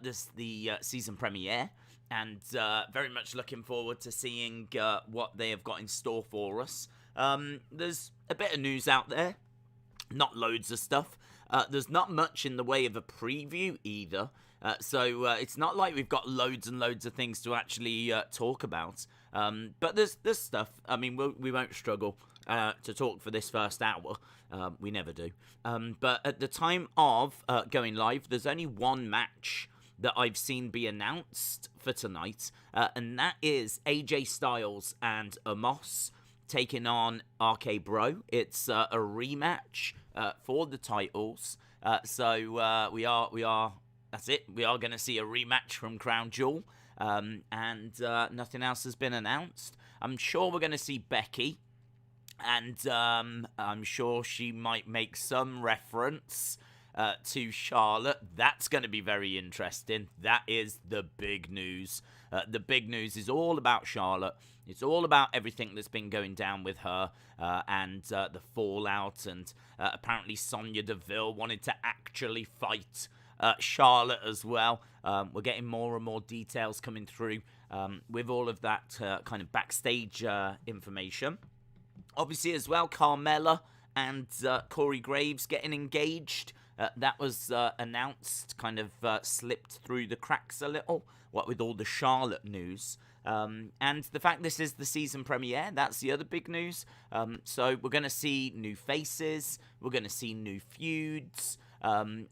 the season premiere, and very much looking forward to seeing what they have got in store for us. There's a bit of news out there, not loads of stuff. There's not much in the way of a preview either, so it's not like we've got loads and loads of things to actually talk about. But there's stuff. I mean, we won't struggle to talk for this first hour. We never do. But at the time of going live, there's only one match that I've seen be announced for tonight, and that is AJ Styles and Omos taking on RK Bro. It's a rematch for the titles. So we are. That's it. We are going to see a rematch from Crown Jewel, and nothing else has been announced. I'm sure we're going to see Becky, and I'm sure she might make some reference to Charlotte. That's going to be very interesting. That is the big news. The big news is all about Charlotte. It's all about everything that's been going down with her and the fallout. And apparently Sonya Deville wanted to actually fight Charlotte as well. We're getting more and more details coming through with all of that kind of backstage information. Obviously as well, Carmella and Corey Graves getting engaged. That was announced, kind of slipped through the cracks a little, what with all the Charlotte news. And the fact this is the season premiere, that's the other big news. So we're going to see new faces, we're going to see new feuds.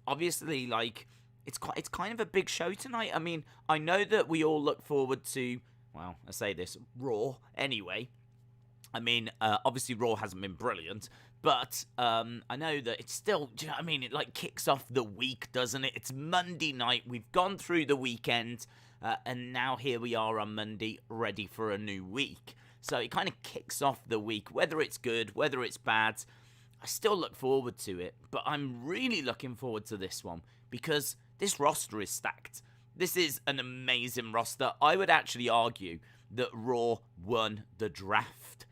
Obviously, like, it's kind of a big show tonight. I mean, I know that we all look forward to, well, I say this, Raw anyway. I mean, obviously Raw hasn't been brilliant, but I know that it's still, do you know what I mean? It like kicks off the week, doesn't it? It's Monday night. We've gone through the weekend, and now here we are on Monday, ready for a new week. So it kind of kicks off the week, whether it's good, whether it's bad. I still look forward to it, but I'm really looking forward to this one because this roster is stacked. This is an amazing roster. I would actually argue that Raw won the draft.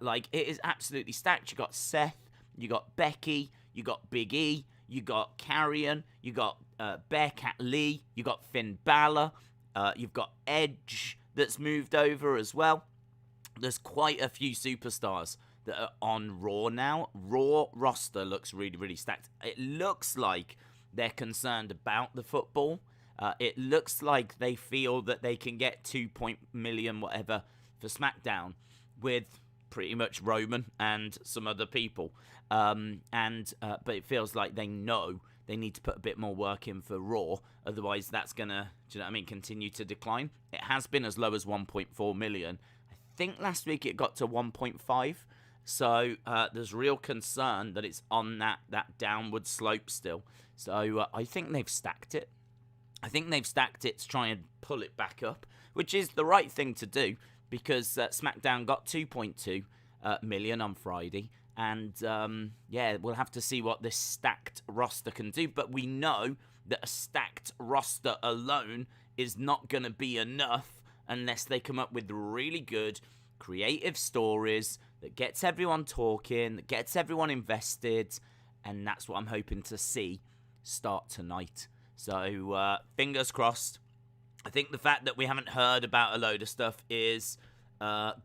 Like, it is absolutely stacked. You got Seth, you got Becky, you got Big E, you got Karrion, you got Bearcat Lee, you got Finn Balor, you've got Edge that's moved over as well. There's quite a few superstars that are on Raw now. Raw roster looks really, really stacked. It looks like they're concerned about the football. It looks like they feel that they can get 2 million whatever for SmackDown with pretty much Roman and some other people. But it feels like they know they need to put a bit more work in for Raw. Otherwise, that's going to, do you know what I mean, continue to decline. It has been as low as 1.4 million. I think last week it got to 1.5. So there's real concern that it's on that downward slope still. So I think they've stacked it. I think they've stacked it to try and pull it back up, which is the right thing to do because SmackDown got 2.2 million on Friday. And, yeah, we'll have to see what this stacked roster can do. But we know that a stacked roster alone is not going to be enough unless they come up with really good creative stories that gets everyone talking, that gets everyone invested, and that's what I'm hoping to see start tonight. So, fingers crossed. I think the fact that we haven't heard about a load of stuff is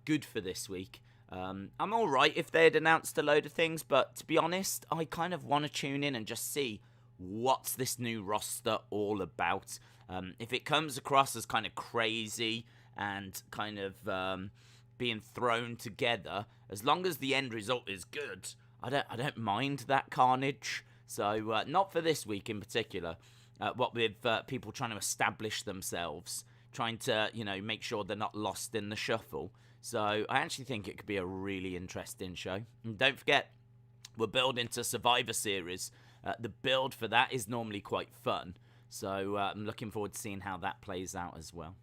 good for this week. I'm alright if they had announced a load of things, but to be honest, I kind of want to tune in and just see what's this new roster all about. If it comes across as kind of crazy and kind of being thrown together, as long as the end result is good, I don't mind that carnage. So not for this week in particular. What with people trying to establish themselves, trying to make sure they're not lost in the shuffle. So I actually think it could be a really interesting show. And don't forget, we're building to Survivor Series. The build for that is normally quite fun. So I'm looking forward to seeing how that plays out as well.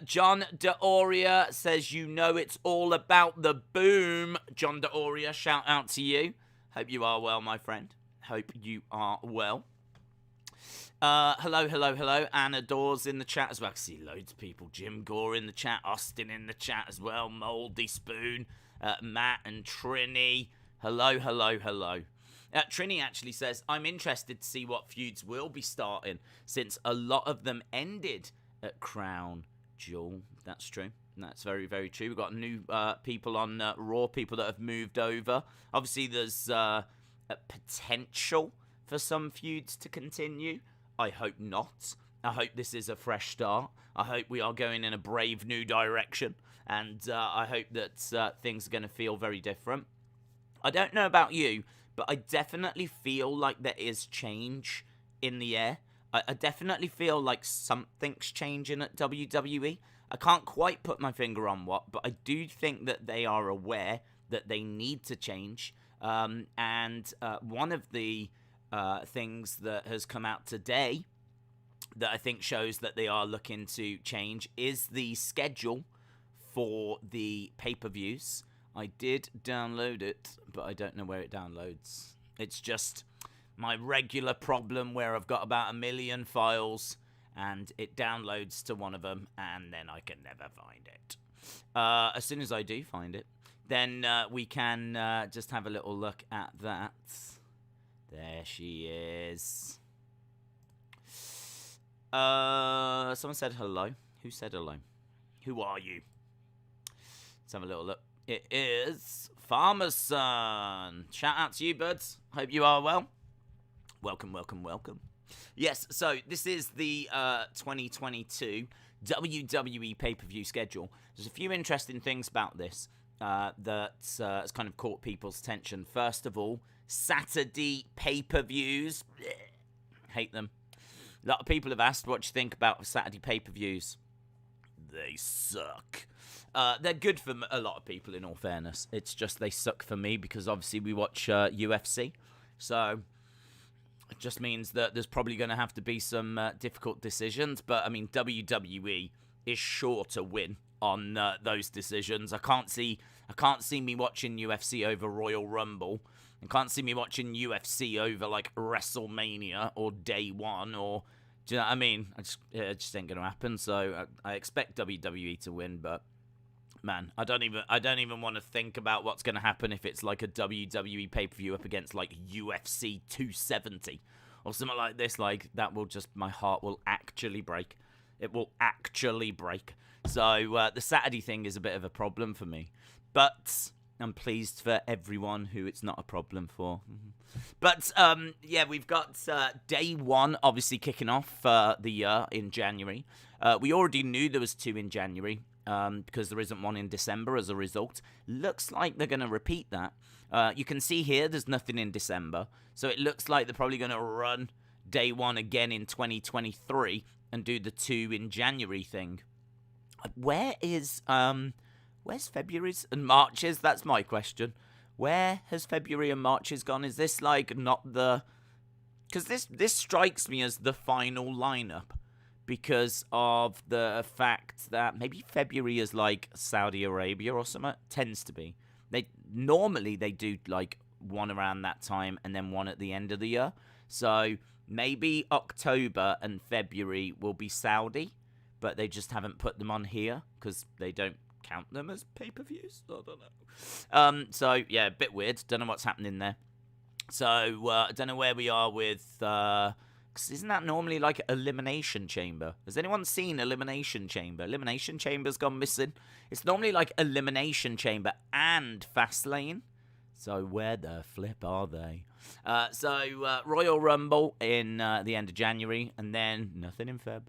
John D'Auria says, it's all about the boom. John D'Auria, shout out to you. Hope you are well, my friend. Hope you are well. Hello. Anna Dawes in the chat as well. I see loads of people. Jim Gore in the chat. Austin in the chat as well. Mouldy Spoon. Matt and Trini. Hello. Trini actually says, I'm interested to see what feuds will be starting, since a lot of them ended at Crown Jewel. That's true. That's very, very true. We've got new people on Raw, people that have moved over. Obviously, there's a potential for some feuds to continue. I hope not. I hope this is a fresh start. I hope we are going in a brave new direction. And I hope that things are going to feel very different. I don't know about you, but I definitely feel like there is change in the air. I definitely feel like something's changing at WWE. I can't quite put my finger on what, but I do think that they are aware that they need to change. And one of the things that has come out today that I think shows that they are looking to change is the schedule for the pay-per-views. I did download it, but I don't know where it downloads. It's just my regular problem where I've got about 1 million files and it downloads to one of them and then I can never find it. As soon as I do find it, then we can just have a little look at that. There she is. Someone said hello. Who said hello? Who are you? Let's have a little look. It is Farmer's Son. Shout out to you, buds. Hope you are well. Welcome, welcome, welcome. Yes, so this is the 2022 WWE pay-per-view schedule. There's a few interesting things about this that has kind of caught people's attention. First of all, Saturday pay-per-views. Hate them. A lot of people have asked what you think about Saturday pay-per-views. They suck. They're good for a lot of people, in all fairness. It's just they suck for me because obviously we watch UFC. So it just means that there's probably going to have to be some difficult decisions. But, I mean, WWE is sure to win on those decisions. I can't see me watching UFC over Royal Rumble. I can't see me watching UFC over, like, WrestleMania or Day One or... Do you know what I mean? It just ain't going to happen. So I expect WWE to win, but... Man, I don't even want to think about what's going to happen if it's like a WWE pay-per-view up against like UFC 270 or something like this. Like that will just, my heart will actually break. It will actually break. So the Saturday thing is a bit of a problem for me, but I'm pleased for everyone who it's not a problem for. But yeah, we've got Day One obviously kicking off the year in January. We already knew there was 2 in January. Because there isn't one in December as a result. Looks like they're going to repeat that. You can see here there's nothing in December. So it looks like they're probably going to run Day One again in 2023 and do the 2 in January thing. Where's February's and March's? That's my question. Where has February and March's gone? Is this like not the... Because this strikes me as the final lineup. Because of the fact that maybe February is like Saudi Arabia or something. Tends to be. Normally they do like one around that time and then one at the end of the year. So maybe October and February will be Saudi, but they just haven't put them on here because they don't count them as pay-per-views. I don't know. So yeah, a bit weird. Don't know what's happening there. So I don't know where we are with... Because isn't that normally like Elimination Chamber? Has anyone seen Elimination Chamber? Elimination Chamber's gone missing. It's normally like Elimination Chamber and Fastlane. So where the flip are they? So Royal Rumble in the end of January. And then nothing in Feb.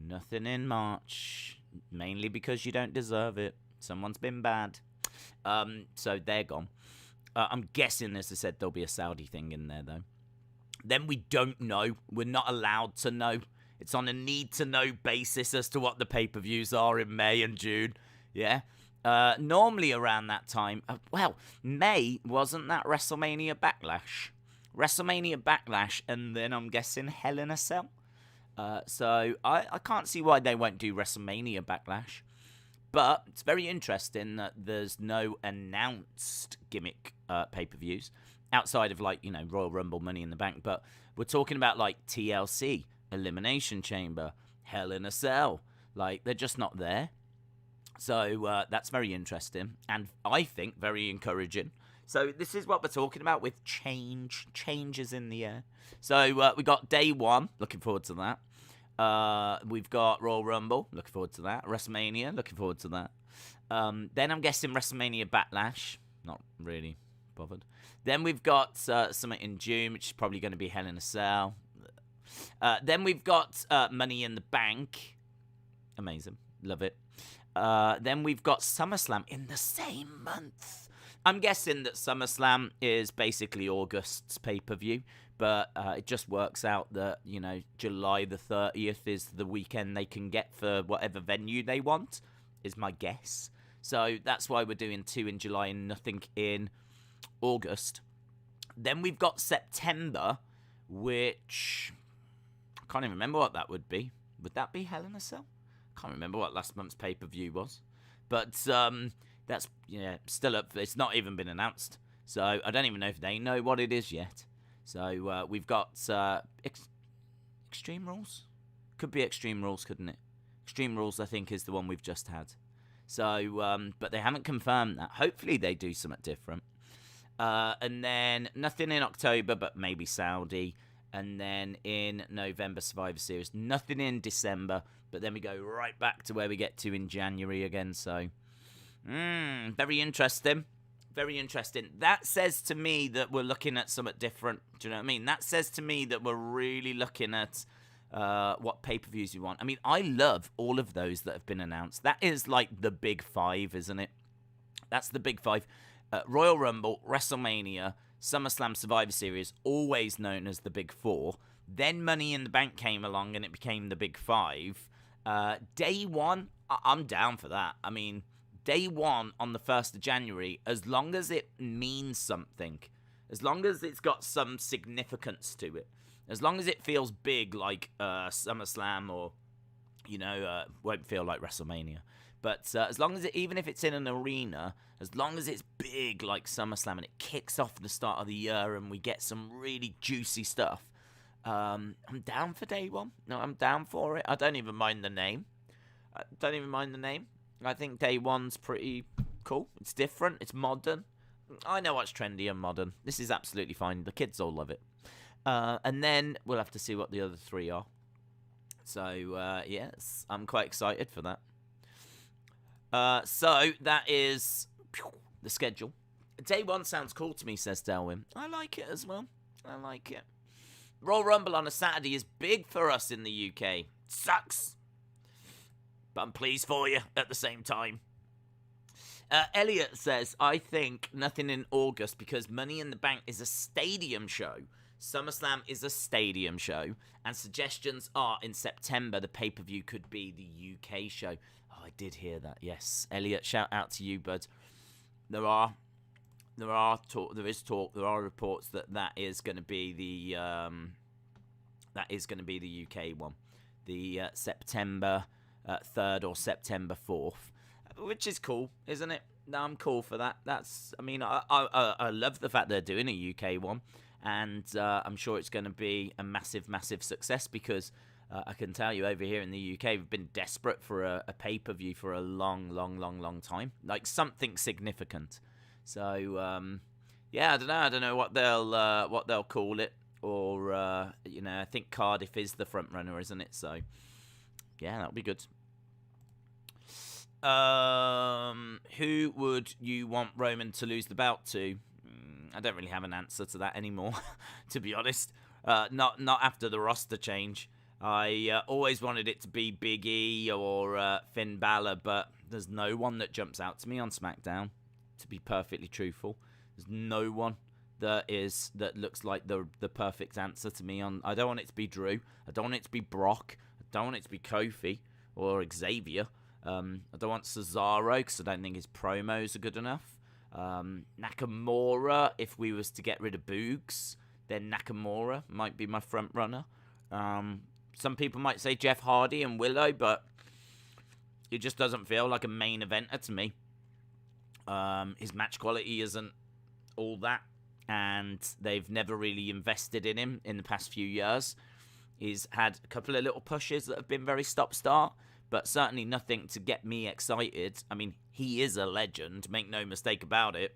Nothing in March. Mainly because you don't deserve it. Someone's been bad. So they're gone. I'm guessing, as I said, there'll be a Saudi thing in there, though. Then we don't know. We're not allowed to know. It's on a need-to-know basis as to what the pay-per-views are in May and June. Yeah. Normally around that time... May, wasn't that WrestleMania Backlash? WrestleMania Backlash, and then I'm guessing Hell in a Cell. So I can't see why they won't do WrestleMania Backlash. But it's very interesting that there's no announced gimmick pay-per-views. Outside of, like, you know, Royal Rumble, Money in the Bank. But we're talking about, like, TLC, Elimination Chamber, Hell in a Cell. Like, they're just not there. So that's very interesting. And I think very encouraging So this is what we're talking about with change. Changes in the air. So we got day one. Looking forward to that. We've got Royal Rumble. Looking forward to that. WrestleMania. Looking forward to that. Then I'm guessing WrestleMania Backlash. Not really bothered. Then we've got something in June, which is probably going to be Hell in a Cell. Then we've got Money in the Bank. Amazing. Love it. Then we've got SummerSlam in the same month. I'm guessing that SummerSlam is basically August's pay-per-view, but it just works out that, you know, July the 30th is the weekend they can get for whatever venue they want, is my guess. So that's why we're doing 2 in July and nothing in August. Then we've got September, which I can't even remember what that would be. Would that be Hell in a Cell? I can't remember what last month's pay-per-view was. But that's, still up. It's not even been announced. So I don't even know if they know what it is yet. So we've got Extreme Rules. Could be Extreme Rules, couldn't it? Extreme Rules, I think, is the one we've just had. So, but they haven't confirmed that. Hopefully they do something different. And then nothing in October, but maybe Saudi. And then in November, Survivor Series. Nothing in December, but then we go right back to where we get to in January again. So, very interesting. Very interesting. That says to me that we're looking at something different. Do you know what I mean? That says to me that we're really looking at what pay-per-views we want. I mean, I love all of those that have been announced. That is like the big five, isn't it? That's the big five. Royal Rumble, WrestleMania, SummerSlam, Survivor Series, always known as the big four. Then Money in the Bank came along and it became the big five. Day one, I'm down for that. I mean, day one on the 1st of January, as long as it means something, as long as it's got some significance to it, as long as it feels big like SummerSlam or, won't feel like WrestleMania. But as long as even if it's in an arena, as long as it's big like SummerSlam and it kicks off the start of the year and we get some really juicy stuff, I'm down for day one. No, I'm down for it. I don't even mind the name. I think day one's pretty cool. It's different. It's modern. I know what's trendy and modern. This is absolutely fine. The kids all love it. And then we'll have to see what the other three are. So, yes, I'm quite excited for that. So that is the schedule. Day one sounds cool to me, says Delwyn. I like it as well. I like it. Royal Rumble on a Saturday is big for us in the UK. Sucks. But I'm pleased for you at the same time. Elliot says, I think nothing in August because Money in the Bank is a stadium show. SummerSlam is a stadium show. And suggestions are in September, the pay-per-view could be the UK show. Oh, I did hear that. Yes. Elliot, shout out to you, bud. There is talk, there are reports that is going to be the UK one. The September 3rd or September 4th, which is cool, isn't it? No, I'm cool for that. I love the fact they're doing a UK one, and I'm sure it's going to be a massive, massive success because I can tell you over here in the UK, we've been desperate for a pay-per-view for a long, long, long, long time, like something significant. So, I don't know what they'll call it, or I think Cardiff is the front runner, isn't it? So, yeah, that'll be good. Who would you want Roman to lose the belt to? I don't really have an answer to that anymore, to be honest. Not after the roster change. I always wanted it to be Big E or Finn Balor, but there's no one that jumps out to me on SmackDown. To be perfectly truthful, there's no one that looks like the perfect answer to me. I don't want it to be Drew. I don't want it to be Brock. I don't want it to be Kofi or Xavier. I don't want Cesaro because I don't think his promos are good enough. Nakamura, if we was to get rid of Boogs, then Nakamura might be my front runner. Some people might say Jeff Hardy and Willow, but it just doesn't feel like a main eventer to me. His match quality isn't all that, and they've never really invested in him in the past few years. He's had a couple of little pushes that have been very stop-start, but certainly nothing to get me excited. I mean, he is a legend, make no mistake about it,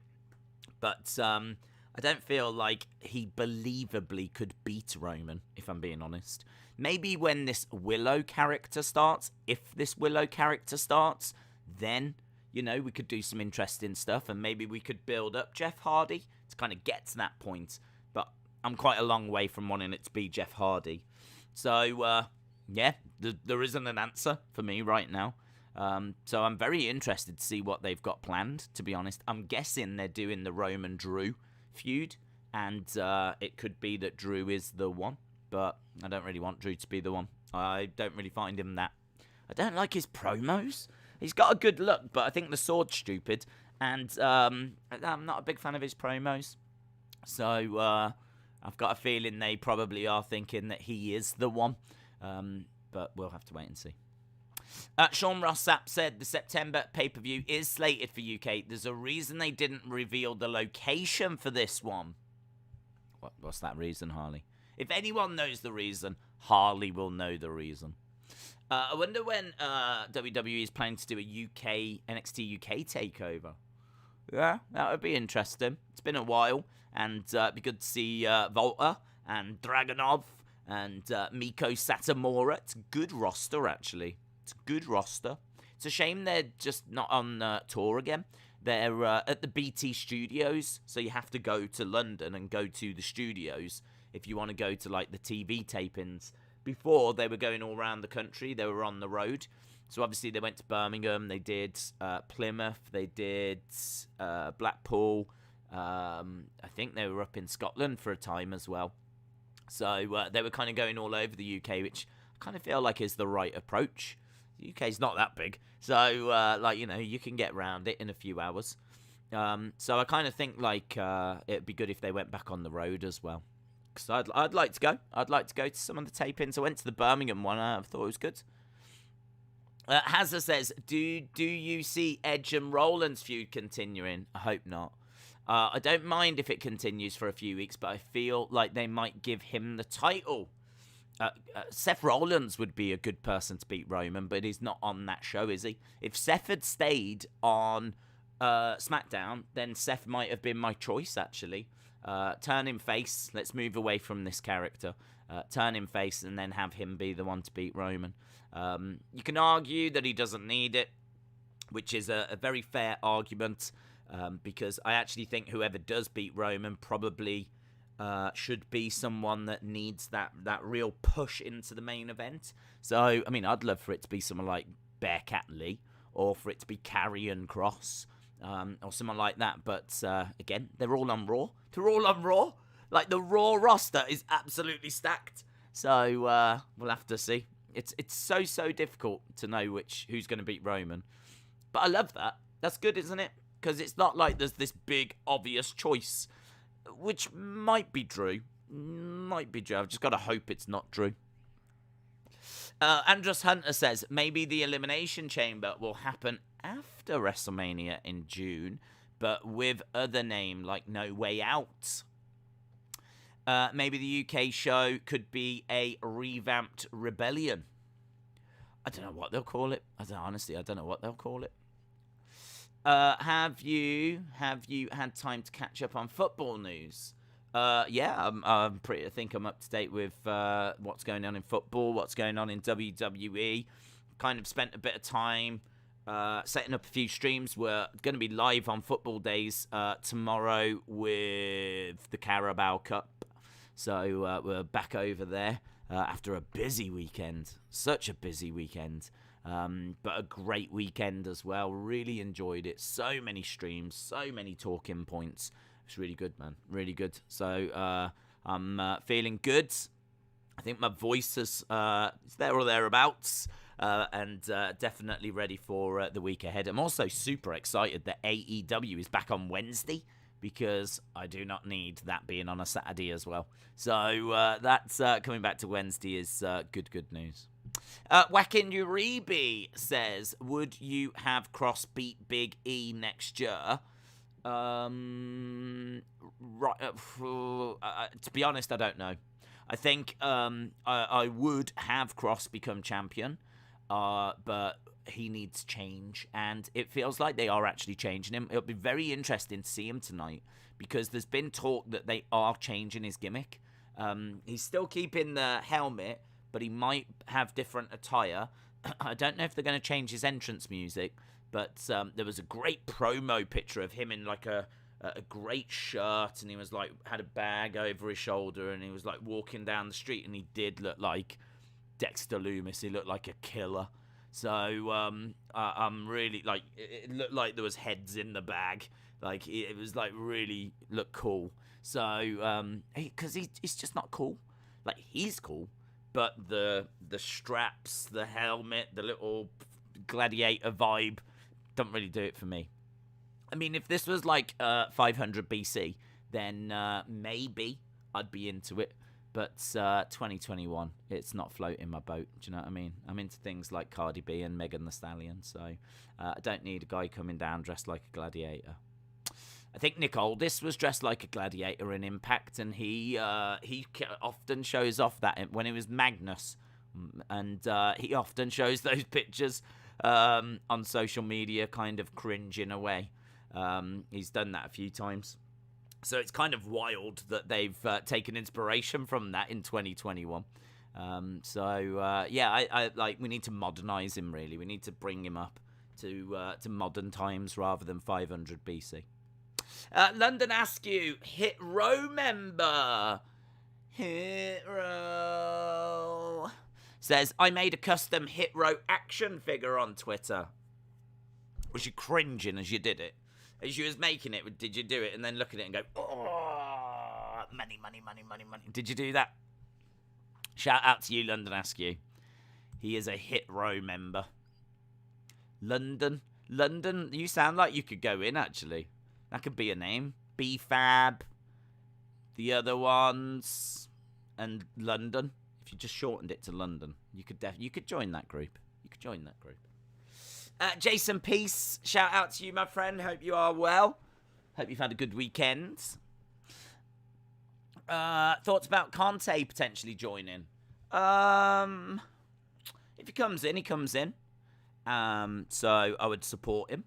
But I don't feel like he believably could beat Roman, if I'm being honest. Maybe when this Willow character starts, if this Willow character starts, then, you know, we could do some interesting stuff, and maybe we could build up Jeff Hardy to kind of get to that point. But I'm quite a long way from wanting it to be Jeff Hardy. So, yeah, there isn't an answer for me right now. So I'm very interested to see what they've got planned, to be honest. I'm guessing they're doing the Roman Drew feud, and it could be that Drew is the one, but I don't really want Drew to be the one. I don't really find him that. I don't like his promos. He's got a good look, but I think the sword's stupid, and I'm not a big fan of his promos. So I've got a feeling they probably are thinking that he is the one, but we'll have to wait and see. Sean Rossap said the September pay-per-view is slated for UK. There's a reason they didn't reveal the location for this one. What's that reason, Harley? If anyone knows the reason, Harley will know the reason. I wonder when WWE is planning to do a NXT UK takeover. Yeah, that would be interesting. It's been a while, and it'd be good to see Volta and Dragunov and Miko Satomura. It's a good roster, actually. It's a good roster. It's a shame they're just not on tour again. They're at the BT studios, so you have to go to London and go to the studios if you want to go to like the TV tapings. Before, they were going all around the country. They were on the road. So obviously they went to Birmingham. They did Plymouth. They did Blackpool. I think they were up in Scotland for a time as well. So they were kind of going all over the UK, which I kind of feel like is the right approach. The UK's not that big, so like, you know, you can get around it in a few hours. So I kind of think like it'd be good if they went back on the road as well, because I'd like to go. I'd like to go to some of the tapings. I went to the Birmingham one. I thought it was good. Hazza says, do you see Edge and Rollins feud continuing? I hope not. I don't mind if it continues for a few weeks, but I feel like they might give him the title. Seth Rollins would be a good person to beat Roman, but he's not on that show, is he? If Seth had stayed on SmackDown, then Seth might have been my choice, actually. Turn him face. Let's move away from this character. Turn him face and then have him be the one to beat Roman. You can argue that he doesn't need it, which is a very fair argument, because I actually think whoever does beat Roman probably should be someone that needs that real push into the main event. So, I mean, I'd love for it to be someone like Bearcat Lee, or for it to be Karrion Kross, or someone like that. But, again, they're all on Raw. They're all on Raw. Like, the Raw roster is absolutely stacked. So, we'll have to see. It's so difficult to know who's going to beat Roman. But I love that. That's good, isn't it? Because it's not like there's this big, obvious choice, which might be Drew. Might be Drew. I've just got to hope it's not Drew. Andros Hunter says, maybe the Elimination Chamber will happen after WrestleMania in June, but with other name like No Way Out. Maybe the UK show could be a revamped Rebellion. I don't know what they'll call it. Honestly, I don't know what they'll call it. Have you had time to catch up on football news? Yeah, I think I'm up to date with what's going on in football, what's going on in WWE. Kind of spent a bit of time setting up a few streams. We're going to be live on Football Days tomorrow with the Carabao Cup. So we're back over there after a busy weekend. Such a busy weekend. But a great weekend as well. Really enjoyed it. So many streams, so many talking points. It's really good, man. Really good. So I'm feeling good. I think my voice is there or thereabouts. And definitely ready for the week ahead. I'm also super excited that AEW is back on Wednesday, because I do not need that being on a Saturday as well. So that's coming back to Wednesday is good news. Whackin' Uribe says, would you have Cross beat Big E next year? To be honest, I don't know. I think I would have Cross become champion. but he needs change, and it feels like they are actually changing him. It'll be very interesting to see him tonight, because there's been talk that they are changing his gimmick. He's still keeping the helmet, but he might have different attire. I don't know if they're going to change his entrance music, but there was a great promo picture of him in like a great shirt, and he was like had a bag over his shoulder, and he was like walking down the street, and he did look like Dexter Lumis. He looked like a killer. So I'm really like, it looked like there was heads in the bag. Like it was like really looked cool. So because he's just not cool. Like he's cool, but the straps, the helmet, the little gladiator vibe don't really do it for me. I mean, if this was like 500 BC, then maybe I'd be into it. But 2021, it's not floating my boat. Do you know what I mean? I'm into things like Cardi B and Megan Thee Stallion, so I don't need a guy coming down dressed like a gladiator. I think Nick Aldis was dressed like a gladiator in Impact, and he often shows off that when he was Magnus, and he often shows those pictures on social media, kind of cringe in a way. He's done that a few times. So it's kind of wild that they've taken inspiration from that in 2021. I like, we need to modernize him, really. We need to bring him up to modern times rather than 500 BC. London Askew, Hit Row member. Hit Row says, I made a custom Hit Row action figure on Twitter. Was you cringing as you did it? As you was making it, did you do it and then look at it and go, oh, money, money, money, money, money? Did you do that? Shout out to you, London Askew. He is a Hit Row member. London, you sound like you could go in, actually. That could be a name. B-Fab, the other ones, and London. If you just shortened it to London, you could join that group. Jason Peace, shout out to you, my friend. Hope you are well. Hope you've had a good weekend. Thoughts about Conte potentially joining? If he comes in, he comes in. So I would support him.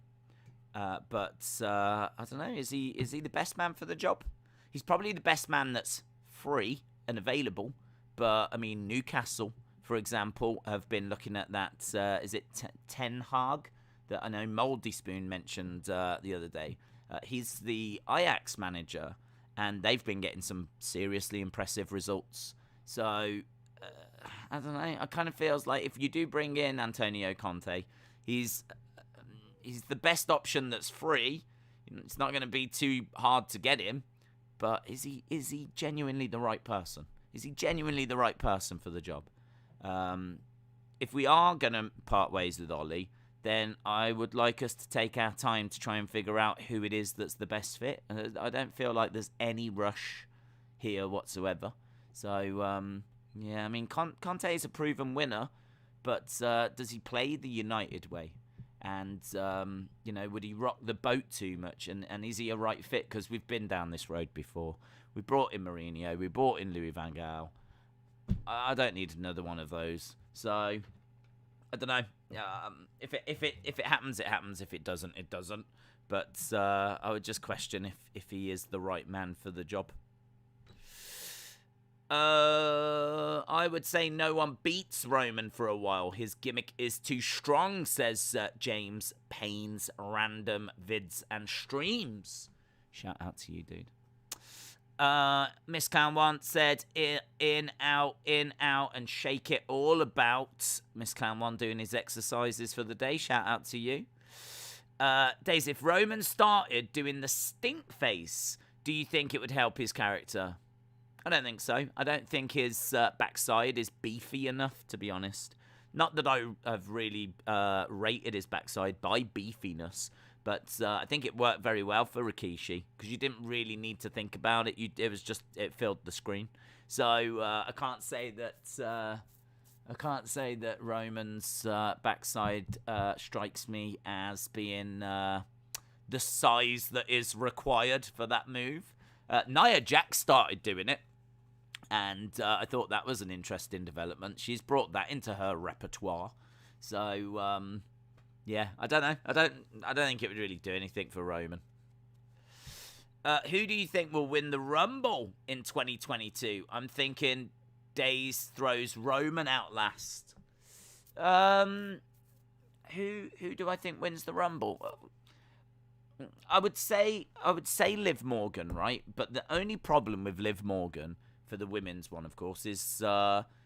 But I don't know. Is he the best man for the job? He's probably the best man that's free and available. But I mean, Newcastle, for example, have been looking at that. Is it Ten Hag that I know Mouldy Spoon mentioned the other day? He's the Ajax manager, and they've been getting some seriously impressive results. So I don't know. It kind of feels like if you do bring in Antonio Conte, he's the best option that's free. It's not going to be too hard to get him, but is he genuinely the right person? Is he genuinely the right person for the job? If we are going to part ways with Ollie, then I would like us to take our time to try and figure out who it is that's the best fit. I don't feel like there's any rush here whatsoever. So, yeah, I mean, Conte is a proven winner, but does he play the United way? And, would he rock the boat too much? And is he a right fit? Because we've been down this road before. We brought in Mourinho. We brought in Louis van Gaal. I don't need another one of those. So, I don't know. If it happens, it happens. If it doesn't, it doesn't. But I would just question if he is the right man for the job. I would say no one beats Roman for a while. His gimmick is too strong, says James Payne's Random Vids and Streams. Shout out to you, dude. Miss Clown once said, in, out, and shake it all about. Miss Clown One doing his exercises for the day. Shout out to you. Days, if Roman started doing the stink face, do you think it would help his character? I don't think so. I don't think his backside is beefy enough, to be honest. Not that I have really rated his backside by beefiness, but I think it worked very well for Rikishi because you didn't really need to think about it. It filled the screen. So I can't say that Roman's backside strikes me as being the size that is required for that move. Nia Jax started doing it. And I thought that was an interesting development. She's brought that into her repertoire. So, yeah, I don't know. I don't think it would really do anything for Roman. Who do you think will win the Rumble in 2022? I'm thinking Days throws Roman out last. Who do I think wins the Rumble? I would say Liv Morgan, right? But the only problem with Liv Morgan for the women's one, of course, is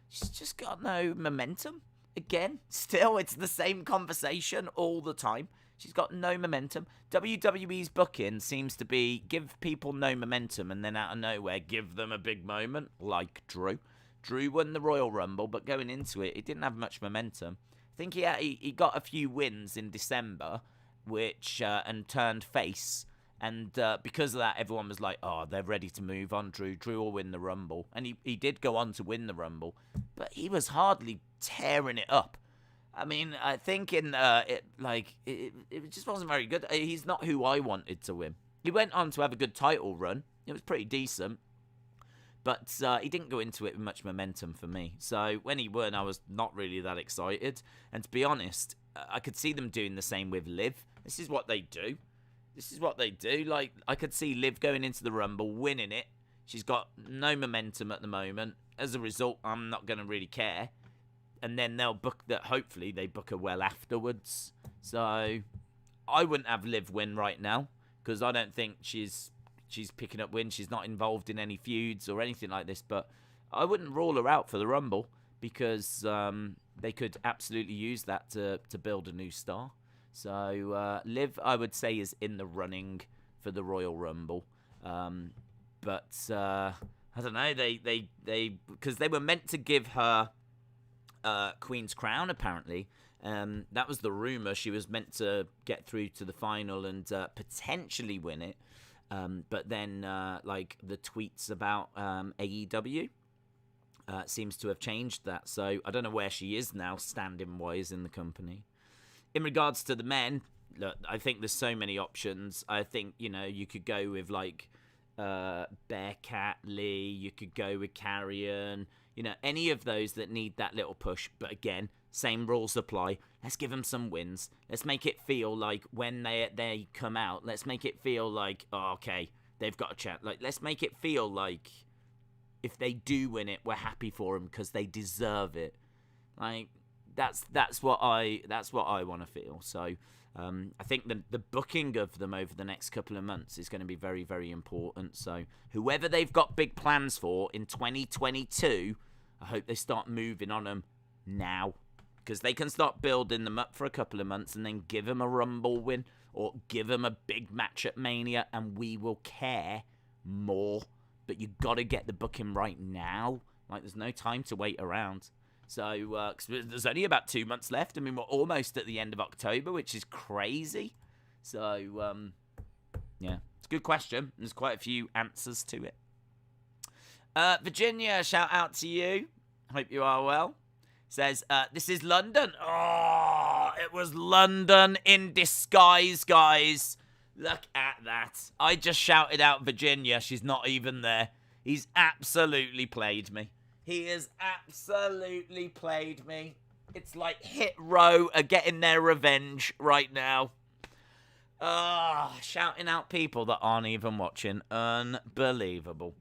she's just got no momentum. Again, still, it's the same conversation all the time. She's got no momentum. WWE's booking seems to be give people no momentum and then out of nowhere give them a big moment, like Drew. Drew won the Royal Rumble, but going into it, he didn't have much momentum. I think he got a few wins in December, which and turned face. And because of that, everyone was like, oh, they're ready to move on, Drew. Drew will win the Rumble. And he did go on to win the Rumble, but he was hardly tearing it up. I mean, I think it just wasn't very good. He's not who I wanted to win. He went on to have a good title run. It was pretty decent. But he didn't go into it with much momentum for me. So when he won, I was not really that excited. And to be honest, I could see them doing the same with Liv. This is what they do. Like, I could see Liv going into the Rumble, winning it. She's got no momentum at the moment. As a result, I'm not going to really care. And then they'll book that. Hopefully, they book her well afterwards. So I wouldn't have Liv win right now because I don't think she's picking up wins. She's not involved in any feuds or anything like this. But I wouldn't rule her out for the Rumble because they could absolutely use that to build a new star. So Liv, I would say, is in the running for the Royal Rumble. But I don't know. They because they were meant to give her Queen's Crown, apparently. That was the rumor. She was meant to get through to the final and potentially win it. But then, like, the tweets about AEW seems to have changed that. So I don't know where she is now, standing-wise, in the company. In regards to the men, look, I think there's so many options. I think, you could go with, like, Bearcat Lee. You could go with Carrion. Any of those that need that little push. But again, same rules apply. Let's give them some wins. Let's make it feel like when they come out, let's make it feel like, oh, okay, they've got a chance. Like, let's make it feel like if they do win it, we're happy for them because they deserve it. Like, that's what I want to feel. So I think the booking of them over the next couple of months is going to be very, very important. So whoever they've got big plans for in 2022, I hope they start moving on them now. Because they can start building them up for a couple of months and then give them a Rumble win or give them a big match at Mania and we will care more. But you got to get the booking right now. Like, there's no time to wait around. So, 'cause there's only about 2 months left. I mean, we're almost at the end of October, which is crazy. So, yeah, it's a good question. There's quite a few answers to it. Virginia, shout out to you. Hope you are well. Says, this is London. Oh, it was London in disguise, guys. Look at that. I just shouted out Virginia. She's not even there. He's absolutely played me. He has absolutely played me. It's like Hit Row are getting their revenge right now. Shouting out people that aren't even watching. Unbelievable.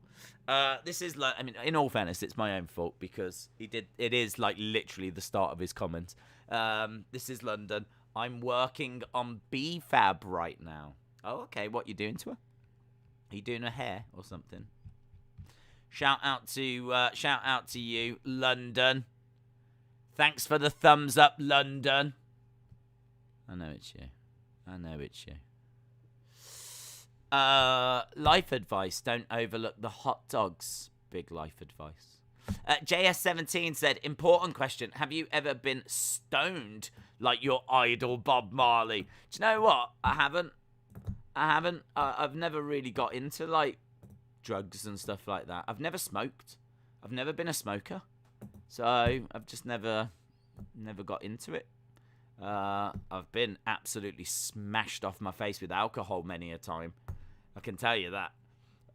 This is like, I mean, in all fairness, it's my own fault because it is like literally the start of his comment. This is London. I'm working on B-Fab right now. Oh, okay. What you doing to her? Are you doing her hair or something? Shout out to you, London. Thanks for the thumbs up, London. I know it's you. Life advice. Don't overlook the hot dogs. Big life advice. JS17 said, important question. Have you ever been stoned like your idol Bob Marley? Do you know what? I haven't. I've never really got into, like, drugs and stuff like that. I've never smoked. I've never been a smoker. So I've just never got into it. I've been absolutely smashed off my face with alcohol many a time. I can tell you that.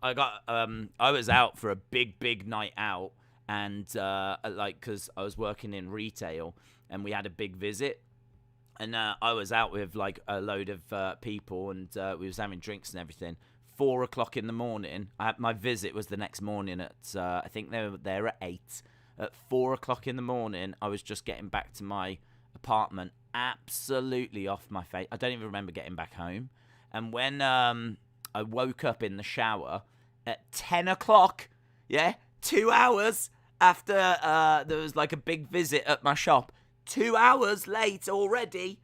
I was out for a big night out, and because I was working in retail, and we had a big visit, and I was out with like a load of people, and we was having drinks and everything. 4 o'clock in the morning. My visit was the next morning at I think they were there at 8. At 4 o'clock in the morning, I was just getting back to my apartment, absolutely off my face. I don't even remember getting back home. And when I woke up in the shower at 10 o'clock, 2 hours after there was like a big visit at my shop, 2 hours late already,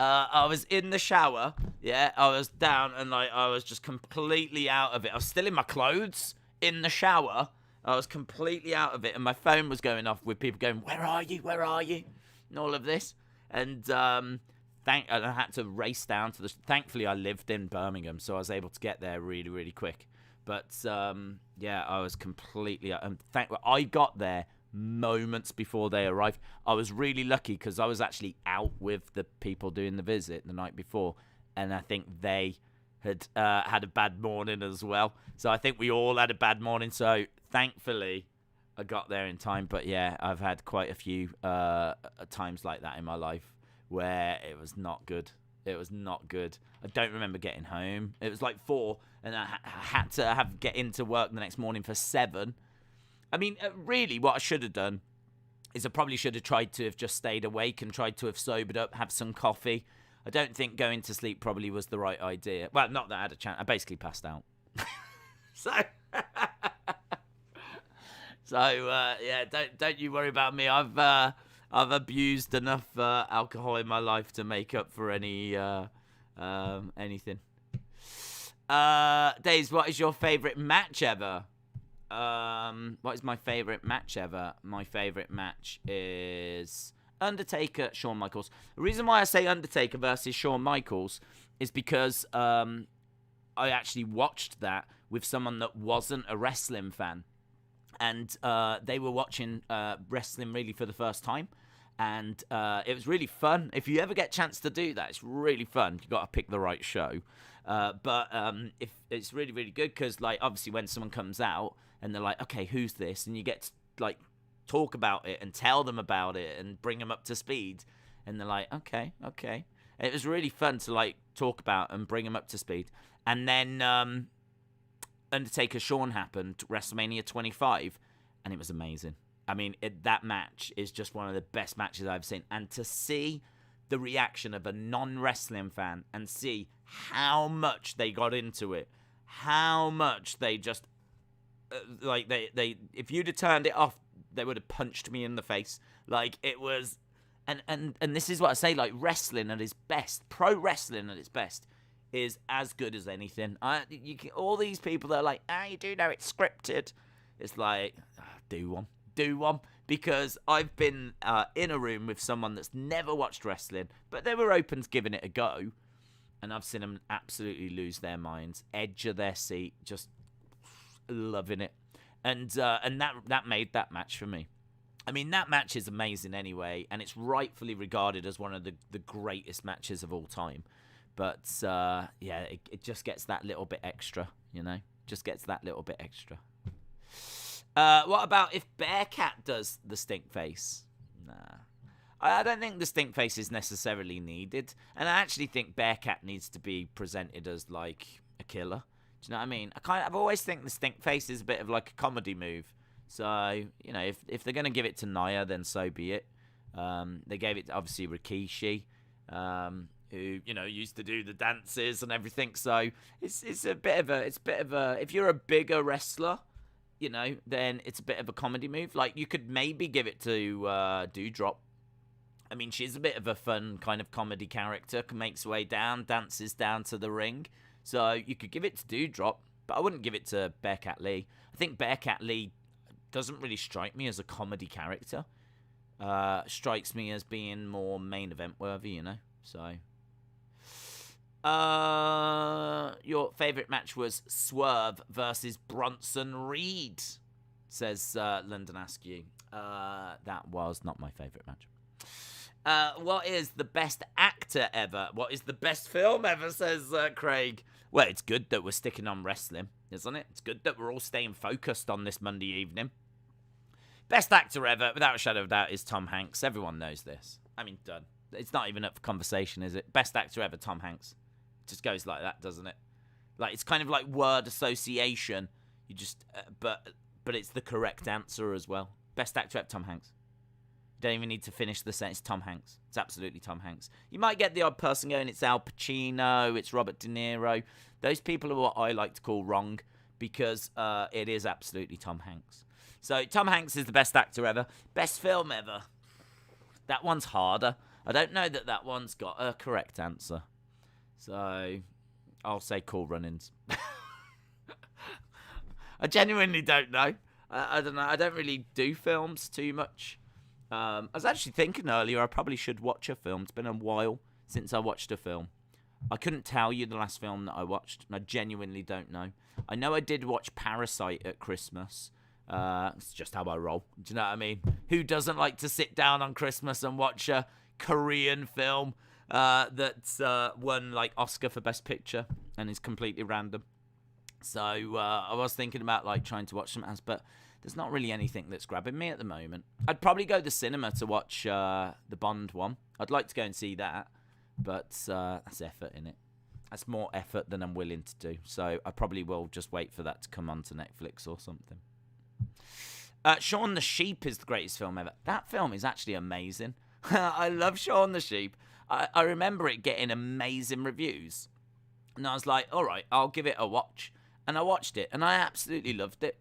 I was in the shower, I was down, and like I was just completely out of it. I was still in my clothes in the shower. I was completely out of it, and my phone was going off with people going, where are you, and all of this. And I had to race down to the... Thankfully, I lived in Birmingham, so I was able to get there really, really quick. But, I was completely... I got there moments before they arrived. I was really lucky because I was actually out with the people doing the visit the night before, and I think they had had a bad morning as well. So I think we all had a bad morning, so thankfully I got there in time. But yeah, I've had quite a few times like that in my life where it was not good. It was not good. I don't remember getting home. It was like 4, and I had to get into work the next morning for 7. I mean, really, what I should have done is I probably should have tried to have just stayed awake and tried to have sobered up, have some coffee. I don't think going to sleep probably was the right idea. Well, not that I had a chance. I basically passed out. Don't you worry about me. I've abused enough alcohol in my life to make up for any anything. Days, what is your favourite match ever? What is my favourite match ever? My favourite match is Undertaker, Shawn Michaels. The reason why I say Undertaker versus Shawn Michaels is because I actually watched that with someone that wasn't a wrestling fan. And they were watching wrestling really for the first time. And it was really fun. If you ever get a chance to do that, it's really fun. You've got to pick the right show. But if it's really, really good because, like, obviously when someone comes out and they're like, okay, who's this? And you get to, like, talk about it and tell them about it and bring them up to speed. And they're like, okay. It was really fun to, like, talk about and bring them up to speed. And then Undertaker Shawn happened, WrestleMania 25, and it was amazing. I mean, that match is just one of the best matches I've seen. And to see the reaction of a non-wrestling fan and see how much they got into it, how much they just, they if you'd have turned it off, they would have punched me in the face. Like, it was, and this is what I say, like, wrestling at its best, pro wrestling at its best, is as good as anything. All these people that are like, you do know it's scripted. It's like, do one. Because I've been in a room with someone that's never watched wrestling, but they were open to giving it a go. And I've seen them absolutely lose their minds, edge of their seat, just loving it. And that made that match for me. I mean, that match is amazing anyway, and it's rightfully regarded as one of the greatest matches of all time. But, it just gets that little bit extra, you know? Just gets that little bit extra. What about if Bearcat does the stink face? Nah. I don't think the stink face is necessarily needed. And I actually think Bearcat needs to be presented as, like, a killer. Do you know what I mean? I've always think the stink face is a bit of, like, a comedy move. So, you know, if they're going to give it to Nia, then so be it. They gave it to, obviously, Rikishi, who, you know, used to do the dances and everything. So it's a bit of a, if you're a bigger wrestler, you know, then it's a bit of a comedy move. Like, you could maybe give it to Doudrop. I mean, she's a bit of a fun kind of comedy character, makes her way down, dances down to the ring. So you could give it to Doudrop, but I wouldn't give it to Bearcat Lee. I think Bearcat Lee doesn't really strike me as a comedy character. Strikes me as being more main event worthy, you know. So, your favourite match was Swerve versus Bronson Reed, says London Askew. That was not my favourite match. What is the best actor ever? What is the best film ever, says Craig. Well, it's good that we're sticking on wrestling, isn't it? It's good that we're all staying focused on this Monday evening. Best actor ever, without a shadow of a doubt, is Tom Hanks. Everyone knows this. I mean, done. It's not even up for conversation, is it? Best actor ever, Tom Hanks. It just goes like that, doesn't it? Like, it's kind of like word association. You just, but it's the correct answer as well. Best actor ever, Tom Hanks. You don't even need to finish the sentence. It's Tom Hanks. It's absolutely Tom Hanks. You might get the odd person going, it's Al Pacino, it's Robert De Niro. Those people are what I like to call wrong, because it is absolutely Tom Hanks. So Tom Hanks is the best actor ever. Best film ever. That one's harder. I don't know that one's got a correct answer. So I'll say Cool Runnings. I genuinely don't know. I don't know. I don't really do films too much. I was actually thinking earlier I probably should watch a film. It's been a while since I watched a film. I couldn't tell you the last film that I watched, and I genuinely don't know. I know I did watch Parasite at Christmas. It's just how I roll. Do you know what I mean? Who doesn't like to sit down on Christmas and watch a Korean film that won like Oscar for Best Picture and is completely random? So I was thinking about like trying to watch some else, but there's not really anything that's grabbing me at the moment. I'd probably go to the cinema to watch the Bond one. I'd like to go and see that, but that's effort in it. That's more effort than I'm willing to do. So I probably will just wait for that to come onto Netflix or something. Shaun the Sheep is the greatest film ever. That film is actually amazing. I love Shaun the Sheep. I remember it getting amazing reviews. And I was like, all right, I'll give it a watch. And I watched it, and I absolutely loved it.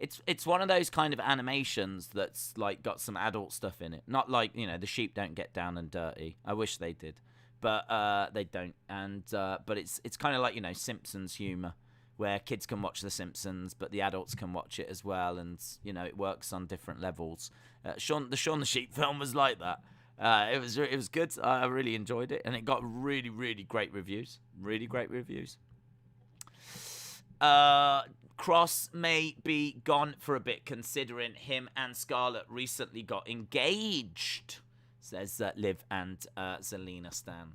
It's one of those kind of animations that's like got some adult stuff in it. Not like, you know, the sheep don't get down and dirty. I wish they did, but they don't. And but it's kind of like, you know, Simpsons humor, where kids can watch The Simpsons, but the adults can watch it as well, and you know it works on different levels. The Shaun the Sheep film was like that. It was good. I really enjoyed it, and it got really, really great reviews. Really great reviews. Cross may be gone for a bit, considering him and Scarlett recently got engaged, says Liv and Zelina Stan.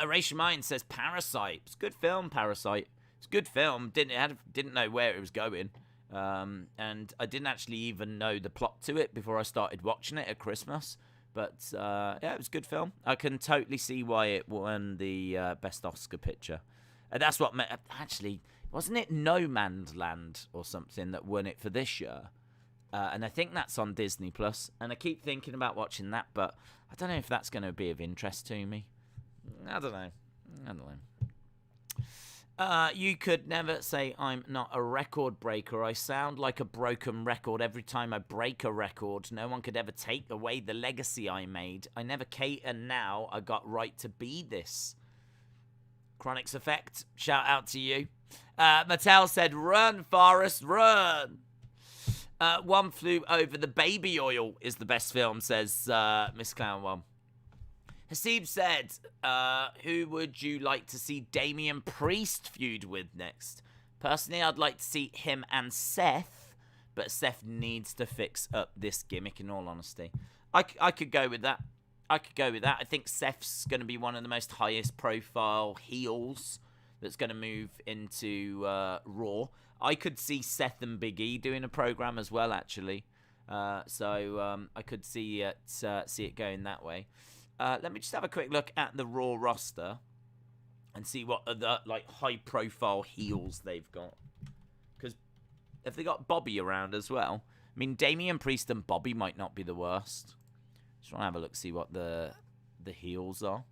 Erasure Mind says Parasite. It's a good film, Parasite. It's a good film. Didn't know where it was going. And I didn't actually even know the plot to it before I started watching it at Christmas. But, yeah, it was a good film. I can totally see why it won the Best Oscar Picture. And that's what... Actually, wasn't it No Man's Land or something that won it for this year? And I think that's on Disney+. And I keep thinking about watching that, but I don't know if that's going to be of interest to me. I don't know. You could never say I'm not a record breaker. I sound like a broken record every time I break a record. No one could ever take away the legacy I made. I never cater now. I got right to be this. Chronix Effect, shout out to you. Mattel said, run, Forrest, run. One Flew Over the Baby Oil is the best film, says Miss Clown One. Hasib said, who would you like to see Damian Priest feud with next? Personally, I'd like to see him and Seth, but Seth needs to fix up this gimmick, in all honesty. I could go with that. I think Seth's going to be one of the most highest profile heels that's going to move into Raw. I could see Seth and Big E doing a program as well, actually. So I could see it going that way. Let me just have a quick look at the Raw roster and see what other like high-profile heels they've got. Because if they got Bobby around as well, I mean, Damian Priest and Bobby might not be the worst. Just want to have a look, see what the heels are.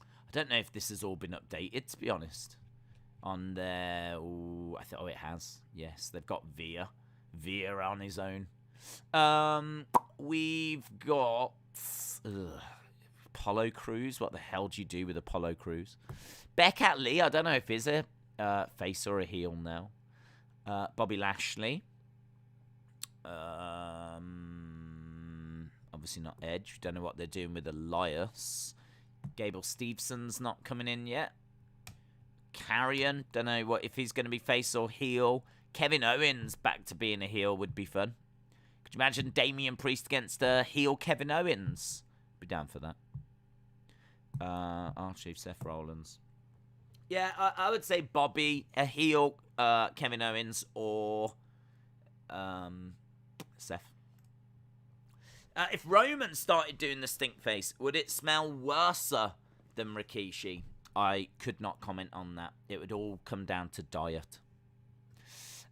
I don't know if this has all been updated, to be honest. On their... Ooh, it has. Yes, they've got Veer on his own. We've got... Apollo Crews. What the hell do you do with Apollo Crews? Beck Lee. I don't know if he's a face or a heel now. Bobby Lashley. Obviously not Edge. Don't know what they're doing with Elias. Gable Stevenson's not coming in yet. Carrion. Don't know what if he's going to be face or heel. Kevin Owens back to being a heel would be fun. Could you imagine Damian Priest against a heel Kevin Owens? Be down for that. R-Chief Seth Rollins. Yeah, I would say Bobby, a heel Kevin Owens, or Seth. If Roman started doing the stink face, would it smell worse than Rikishi? I could not comment on that. It would all come down to diet.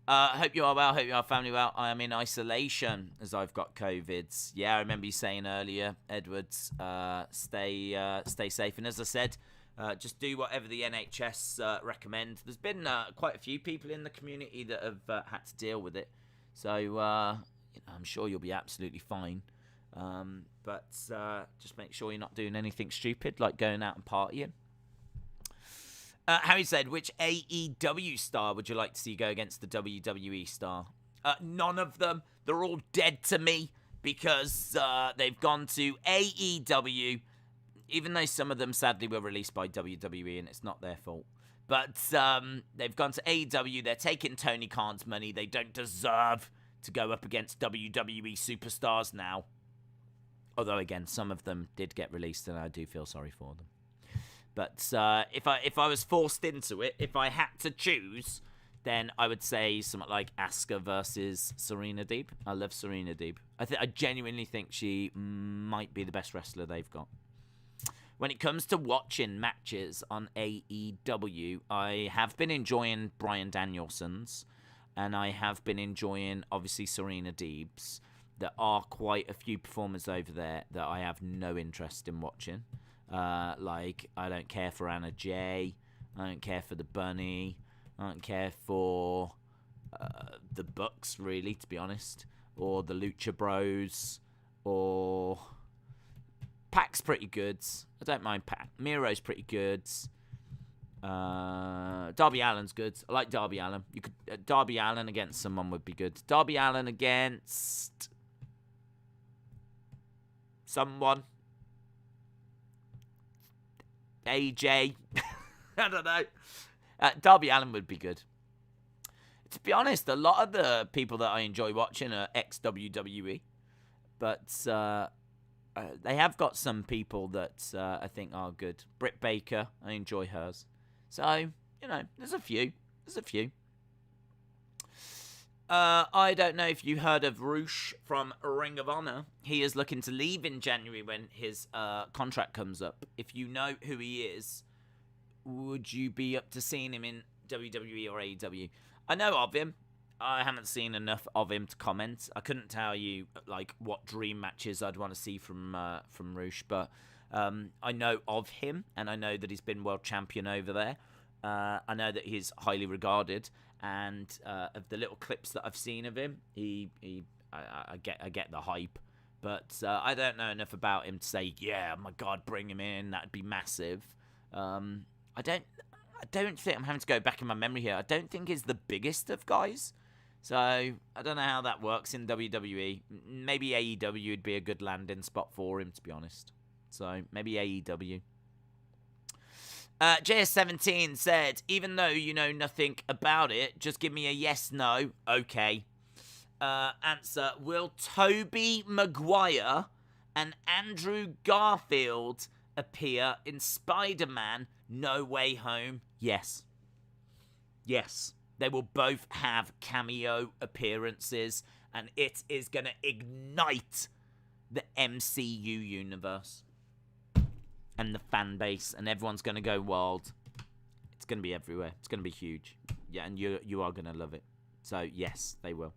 Hope you are well. Hope you are family well. I am in isolation as I've got COVID. Yeah, I remember you saying earlier, Edwards, stay safe. And as I said, just do whatever the NHS recommend. There's been quite a few people in the community that have had to deal with it. So I'm sure you'll be absolutely fine. But just make sure you're not doing anything stupid like going out and partying. Harry said, which AEW star would you like to see go against the WWE star? None of them. They're all dead to me because they've gone to AEW, even though some of them sadly were released by WWE and it's not their fault. But they've gone to AEW. They're taking Tony Khan's money. They don't deserve to go up against WWE superstars now. Although, again, some of them did get released and I do feel sorry for them. But if I was forced into it, if I had to choose, then I would say something like Asuka versus Serena Deeb. I love Serena Deeb. I genuinely think she might be the best wrestler they've got. When it comes to watching matches on AEW, I have been enjoying Bryan Danielson's, and I have been enjoying, obviously, Serena Deeb's. There are quite a few performers over there that I have no interest in watching. Like, I don't care for Anna Jay. I don't care for the Bunny. I don't care for the Bucks, really, to be honest. Or the Lucha Bros. Or Pac's pretty good. I don't mind Pac. Miro's pretty good. Darby Allin's good. I like Darby Allin. You could Darby Allin against someone would be good. Darby Allin against someone. AJ. I don't know. Darby Allin would be good. To be honest, a lot of the people that I enjoy watching are ex-WWE. But they have got some people that I think are good. Britt Baker, I enjoy hers. So, there's a few. I don't know if you heard of Roosh from Ring of Honor. He is looking to leave in January when his contract comes up. If you know who he is, would you be up to seeing him in WWE or AEW? I know of him. I haven't seen enough of him to comment. I couldn't tell you what dream matches I'd want to see from Roosh, but I know of him, and I know that he's been world champion over there. I know that he's highly regarded, and of the little clips that I've seen of him, I get the hype, but I don't know enough about him to say, yeah, my God, bring him in. That'd be massive. I don't think, I'm having to go back in my memory here. I don't think he's the biggest of guys. So, I don't know how that works in WWE. Maybe AEW would be a good landing spot for him, to be honest. So, maybe AEW. JS17 said, even though you know nothing about it, just give me a yes, no. Okay. Answer, will Tobey Maguire and Andrew Garfield appear in Spider-Man No Way Home? Yes. Yes. They will both have cameo appearances, and it is going to ignite the MCU universe and the fan base, and everyone's going to go wild. It's going to be everywhere. It's going to be huge. Yeah, and you are going to love it. So, yes, they will.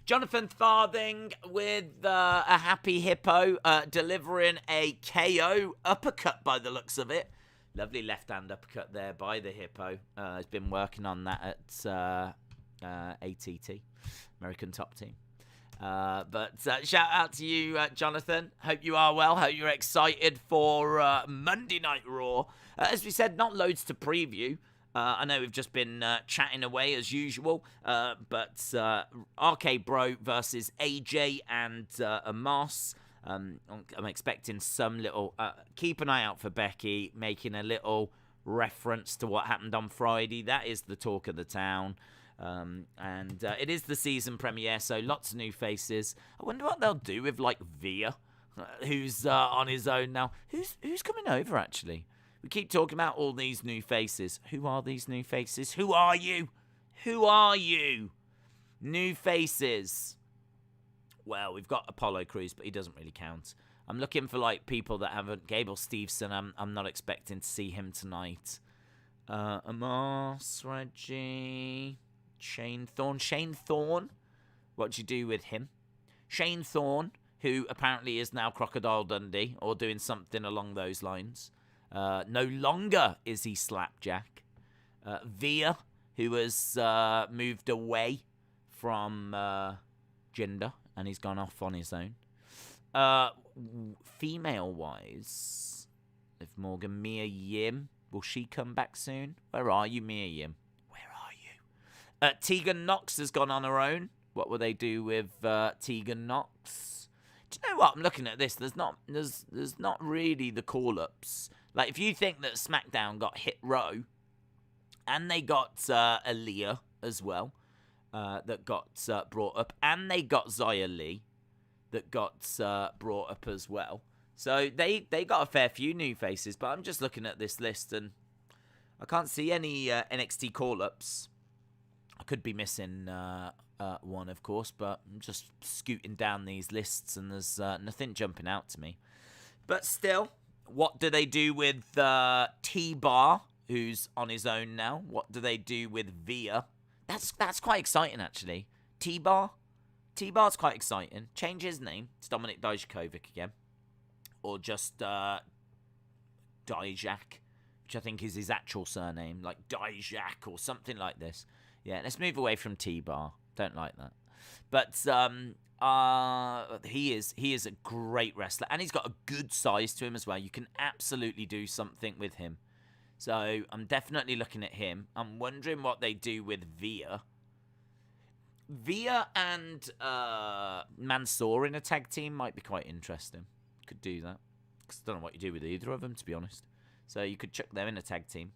Jonathan Farthing with a happy hippo delivering a KO uppercut by the looks of it. Lovely left-hand uppercut there by the hippo. Has been working on that at ATT, American Top Team. But shout out to you, Jonathan. Hope you are well. Hope you're excited for Monday Night Raw. As we said, not loads to preview. I know we've just been chatting away as usual. But RK Bro versus AJ and Omos. I'm expecting some little... keep an eye out for Becky making a little reference to what happened on Friday. That is the talk of the town. And it is the season premiere, so lots of new faces. I wonder what they'll do with, Veer, who's on his own now. Who's coming over, actually? We keep talking about all these new faces. Who are these new faces? Who are you? Who are you? New faces. Well, we've got Apollo Crews, but he doesn't really count. I'm looking for like people that haven't. Gable Steveson, I'm not expecting to see him tonight. Omos, Reggie, Shane Thorne. Shane Thorne, what do you do with him? Shane Thorne, who apparently is now Crocodile Dundee or doing something along those lines. No longer is he Slapjack. Via, who has moved away from Jinder and he's gone off on his own. Female-wise, Liv Morgan, Mia Yim. Will she come back soon? Where are you, Mia Yim? Where are you? Tegan Nox has gone on her own. What will they do with Tegan Nox? Do you know what? I'm looking at this. There's not really the call-ups. Like, if you think that SmackDown got Hit Row, and they got Aaliyah as well, that got brought up, and they got Xia Li that got brought up as well. So they got a fair few new faces, but I'm just looking at this list, and I can't see any NXT call-ups. I could be missing one, of course, but I'm just scooting down these lists, and there's nothing jumping out to me. But still, what do they do with T-Bar, who's on his own now? What do they do with Via? That's quite exciting, actually. T-Bar's quite exciting. Change his name. It's Dominik Dijakovic again. Or just Dijak, which I think is his actual surname, like Dijak or something like this. Yeah, let's move away from T-Bar. Don't like that. But he is a great wrestler, and he's got a good size to him as well. You can absolutely do something with him. So I'm definitely looking at him. I'm wondering what they do with Via. Via and Mansoor in a tag team might be quite interesting. Could do that. Because I don't know what you do with either of them, to be honest. So you could chuck them in a tag team.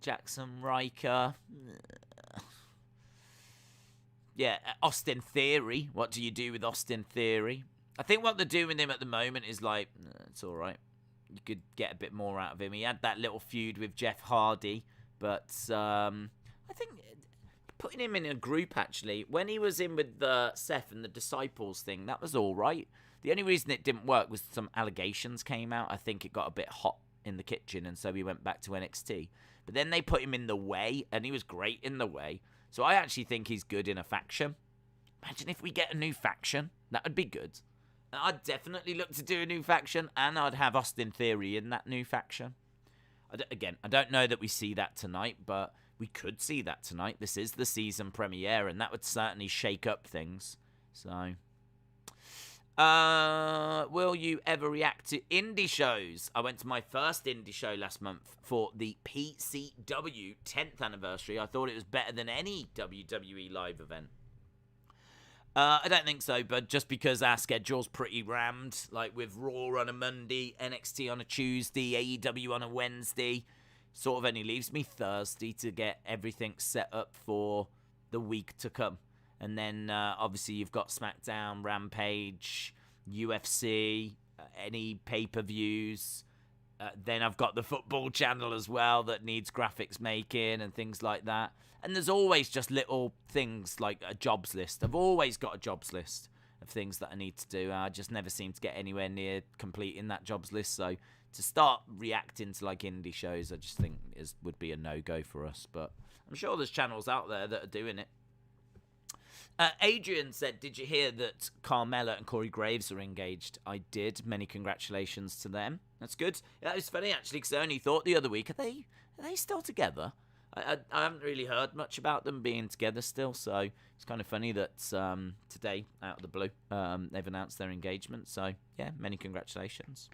Jackson Riker. Yeah, Austin Theory. What do you do with Austin Theory? I think what they're doing with him at the moment is like, it's all right. You could get a bit more out of him. He had that little feud with Jeff Hardy, but I think putting him in a group, actually, when he was in with Seth and the Disciples thing, that was all right. The only reason it didn't work was some allegations came out. I think it got a bit hot in the kitchen, and so he went back to NXT. But then they put him in the Way, and he was great in the Way. So I actually think he's good in a faction. Imagine if we get a new faction. That would be good. I'd definitely look to do a new faction, and I'd have Austin Theory in that new faction. Again, I don't know that we see that tonight, but we could see that tonight. This is the season premiere, and that would certainly shake up things. So, will you ever react to indie shows? I went to my first indie show last month for the PCW 10th anniversary. I thought it was better than any WWE live event. I don't think so, but just because our schedule's pretty rammed, like with Raw on a Monday, NXT on a Tuesday, AEW on a Wednesday, sort of only leaves me Thursday to get everything set up for the week to come. And then, obviously, you've got SmackDown, Rampage, UFC, any pay-per-views. Then I've got the football channel as well that needs graphics making and things like that. And there's always just little things like a jobs list. I've always got a jobs list of things that I need to do. I just never seem to get anywhere near completing that jobs list. So to start reacting to like indie shows, I just think would be a no-go for us. But I'm sure there's channels out there that are doing it. Adrian said, did you hear that Carmella and Corey Graves are engaged? I did. Many congratulations to them. That's good. That was funny, actually, because I only thought the other week, are they still together? I haven't really heard much about them being together still, so it's kind of funny that today, out of the blue, they've announced their engagement. So, yeah, many congratulations.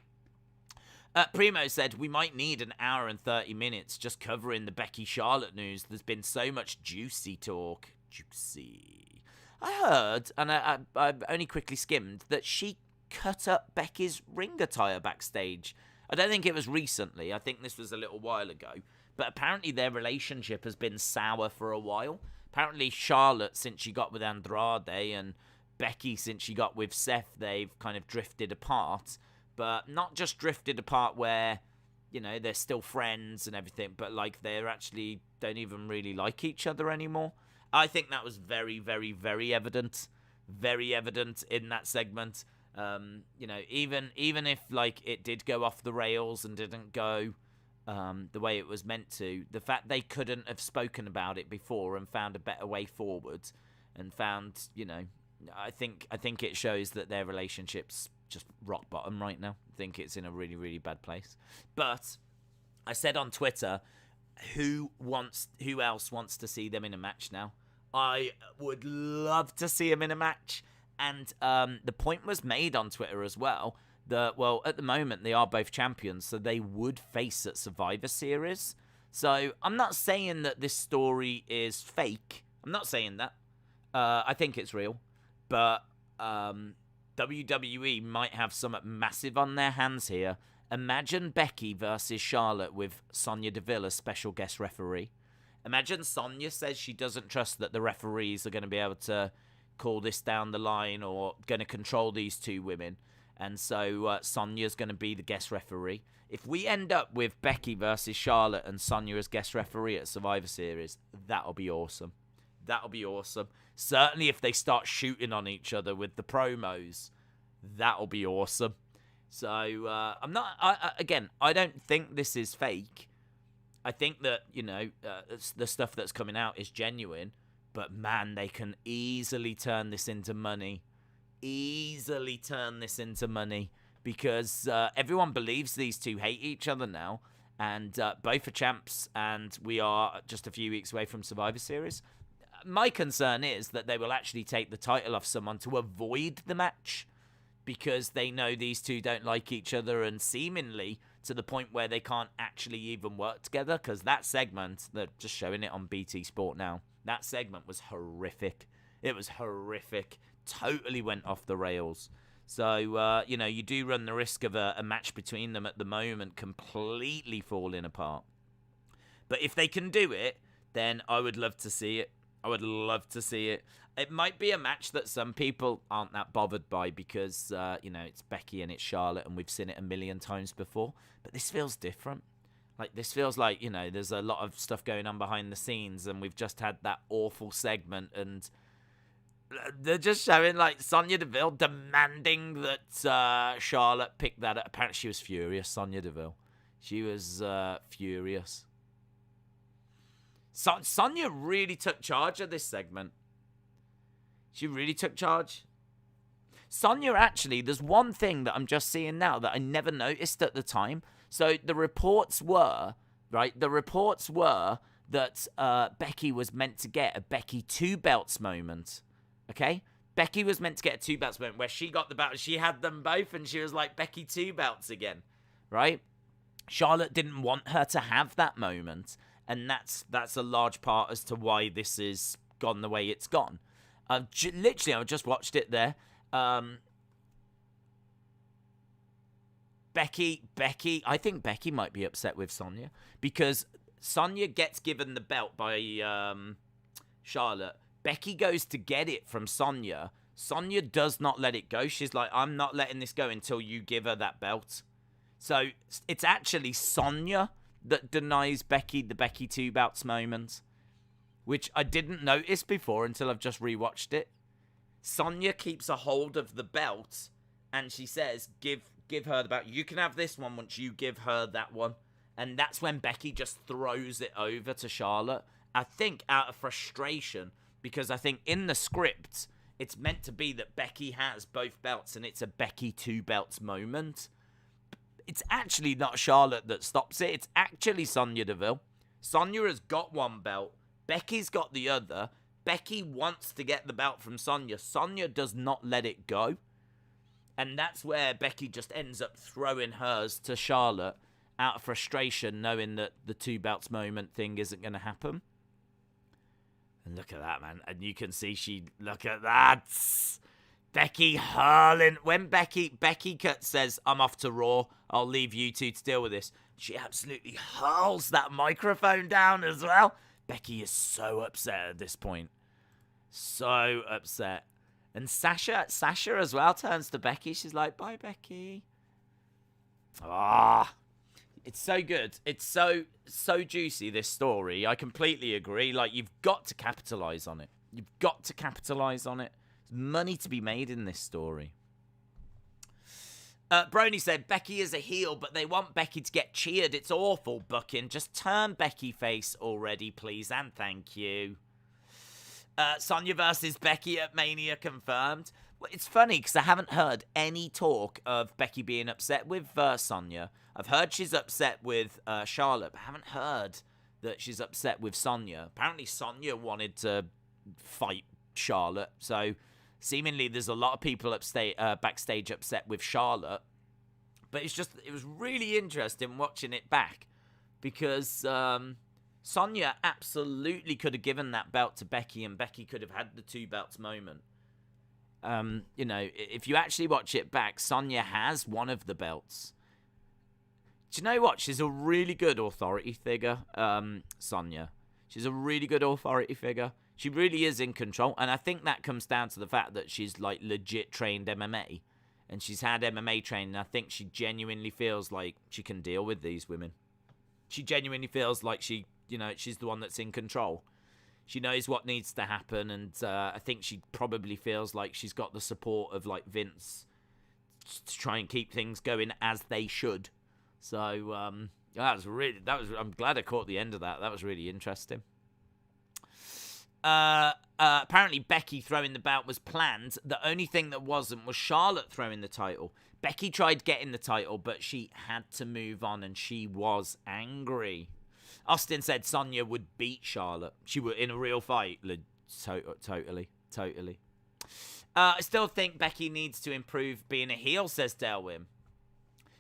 Primo said, we might need an hour and 30 minutes just covering the Becky Charlotte news. There's been so much juicy talk. Juicy. I heard, and I've only quickly skimmed, that she cut up Becky's ring attire backstage. I don't think it was recently. I think this was a little while ago. But apparently their relationship has been sour for a while. Apparently Charlotte, since she got with Andrade, and Becky, since she got with Seth, they've kind of drifted apart. But not just drifted apart where, you know, they're still friends and everything, but like they're actually don't even really like each other anymore. I think that was very, very, very evident. Very evident in that segment. Even if like it did go off the rails and didn't go the way it was meant to, the fact they couldn't have spoken about it before and found a better way forward and found, I think it shows that their relationship's just rock bottom right now. I think it's in a really, really bad place. But I said on Twitter, who else wants to see them in a match now? I would love to see them in a match. And the point was made on Twitter as well that, well, at the moment they are both champions, so they would face at Survivor Series. So I'm not saying that this story is fake. I'm not saying that. I think it's real. But WWE might have something massive on their hands here. Imagine Becky versus Charlotte with Sonya Deville as special guest referee. Imagine Sonya says she doesn't trust that the referees are going to be able to call this down the line or going to control these two women. And so Sonya's going to be the guest referee. If we end up with Becky versus Charlotte and Sonya as guest referee at Survivor Series, that'll be awesome. That'll be awesome. Certainly if they start shooting on each other with the promos, that'll be awesome. So I don't think this is fake. I think that, the stuff that's coming out is genuine. But, man, they can easily turn this into money. Easily turn this into money. Because everyone believes these two hate each other now. And both are champs. And we are just a few weeks away from Survivor Series. My concern is that they will actually take the title off someone to avoid the match. Because they know these two don't like each other. And seemingly to the point where they can't actually even work together. Because that segment, they're just showing it on BT Sport now. That segment was horrific. It was horrific. Totally went off the rails. So, you do run the risk of a match between them at the moment completely falling apart. But if they can do it, then I would love to see it. I would love to see it. It might be a match that some people aren't that bothered by because, it's Becky and it's Charlotte and we've seen it a million times before. But this feels different. Like, this feels like, there's a lot of stuff going on behind the scenes and we've just had that awful segment and they're just showing, like, Sonya Deville demanding that Charlotte pick that up. Apparently she was furious, Sonya Deville. She was furious. Sonya really took charge of this segment. She really took charge. Sonya, actually, there's one thing that I'm just seeing now that I never noticed at the time. So the reports were, right? The reports were that Becky was meant to get a Becky 2 belts moment. Okay? Becky was meant to get a 2 belts moment where she got the belt. She had them both and she was like, Becky 2 belts again. Right? Charlotte didn't want her to have that moment. And that's a large part as to why this has gone the way it's gone. Literally, I just watched it there. Becky, I think Becky might be upset with Sonya because Sonya gets given the belt by Charlotte. Becky goes to get it from Sonya. Sonya does not let it go. She's like, I'm not letting this go until you give her that belt. So it's actually Sonya that denies Becky the Becky 2 belts moment, which I didn't notice before until I've just rewatched it. Sonya keeps a hold of the belt and she says, give her the belt. You can have this one once you give her that one. And that's when Becky just throws it over to Charlotte. I think out of frustration, because I think in the script, it's meant to be that Becky has both belts and it's a Becky 2 belts moment. It's actually not Charlotte that stops it. It's actually Sonya Deville. Sonya has got one belt. Becky's got the other. Becky wants to get the belt from Sonya. Sonya does not let it go. And that's where Becky just ends up throwing hers to Charlotte out of frustration, knowing that the 2 belts moment thing isn't going to happen. And look at that, man. And you can see look at that. Becky hurling. When Becky says, I'm off to Raw, I'll leave you two to deal with this, she absolutely hurls that microphone down as well. Becky is so upset at this point. So upset. And Sasha as well turns to Becky. She's like, bye, Becky. It's so good. It's so juicy, this story. I completely agree. Like, you've got to capitalize on it. You've got to capitalize on it. There's money to be made in this story. Brony said, Becky is a heel, but they want Becky to get cheered. It's awful, Bucking. Just turn Becky face already, please, and thank you. Sonya versus Becky at Mania confirmed. Well, it's funny, because I haven't heard any talk of Becky being upset with Sonya. I've heard she's upset with Charlotte, but I haven't heard that she's upset with Sonya. Apparently, Sonya wanted to fight Charlotte, so seemingly there's a lot of people backstage upset with Charlotte. But it was really interesting watching it back, because Sonya absolutely could have given that belt to Becky, and Becky could have had the 2 belts moment. You know, if you actually watch it back, Sonya has one of the belts. Do you know what? She's a really good authority figure, Sonya. She's a really good authority figure. She really is in control, and I think that comes down to the fact that she's, like, legit trained MMA, and she's had MMA training. I think she genuinely feels like she can deal with these women. She genuinely feels like she's the one that's in control. She knows what needs to happen, and I think she probably feels like she's got the support of, like, Vince to try and keep things going as they should. So, I'm glad I caught the end of that. That was really interesting. Apparently Becky throwing the belt was planned. The only thing that wasn't was Charlotte throwing the title. Becky tried getting the title, but she had to move on, and she was angry. Austin said Sonya would beat Charlotte. She would in a real fight. Totally. I still think Becky needs to improve being a heel, says Delwyn.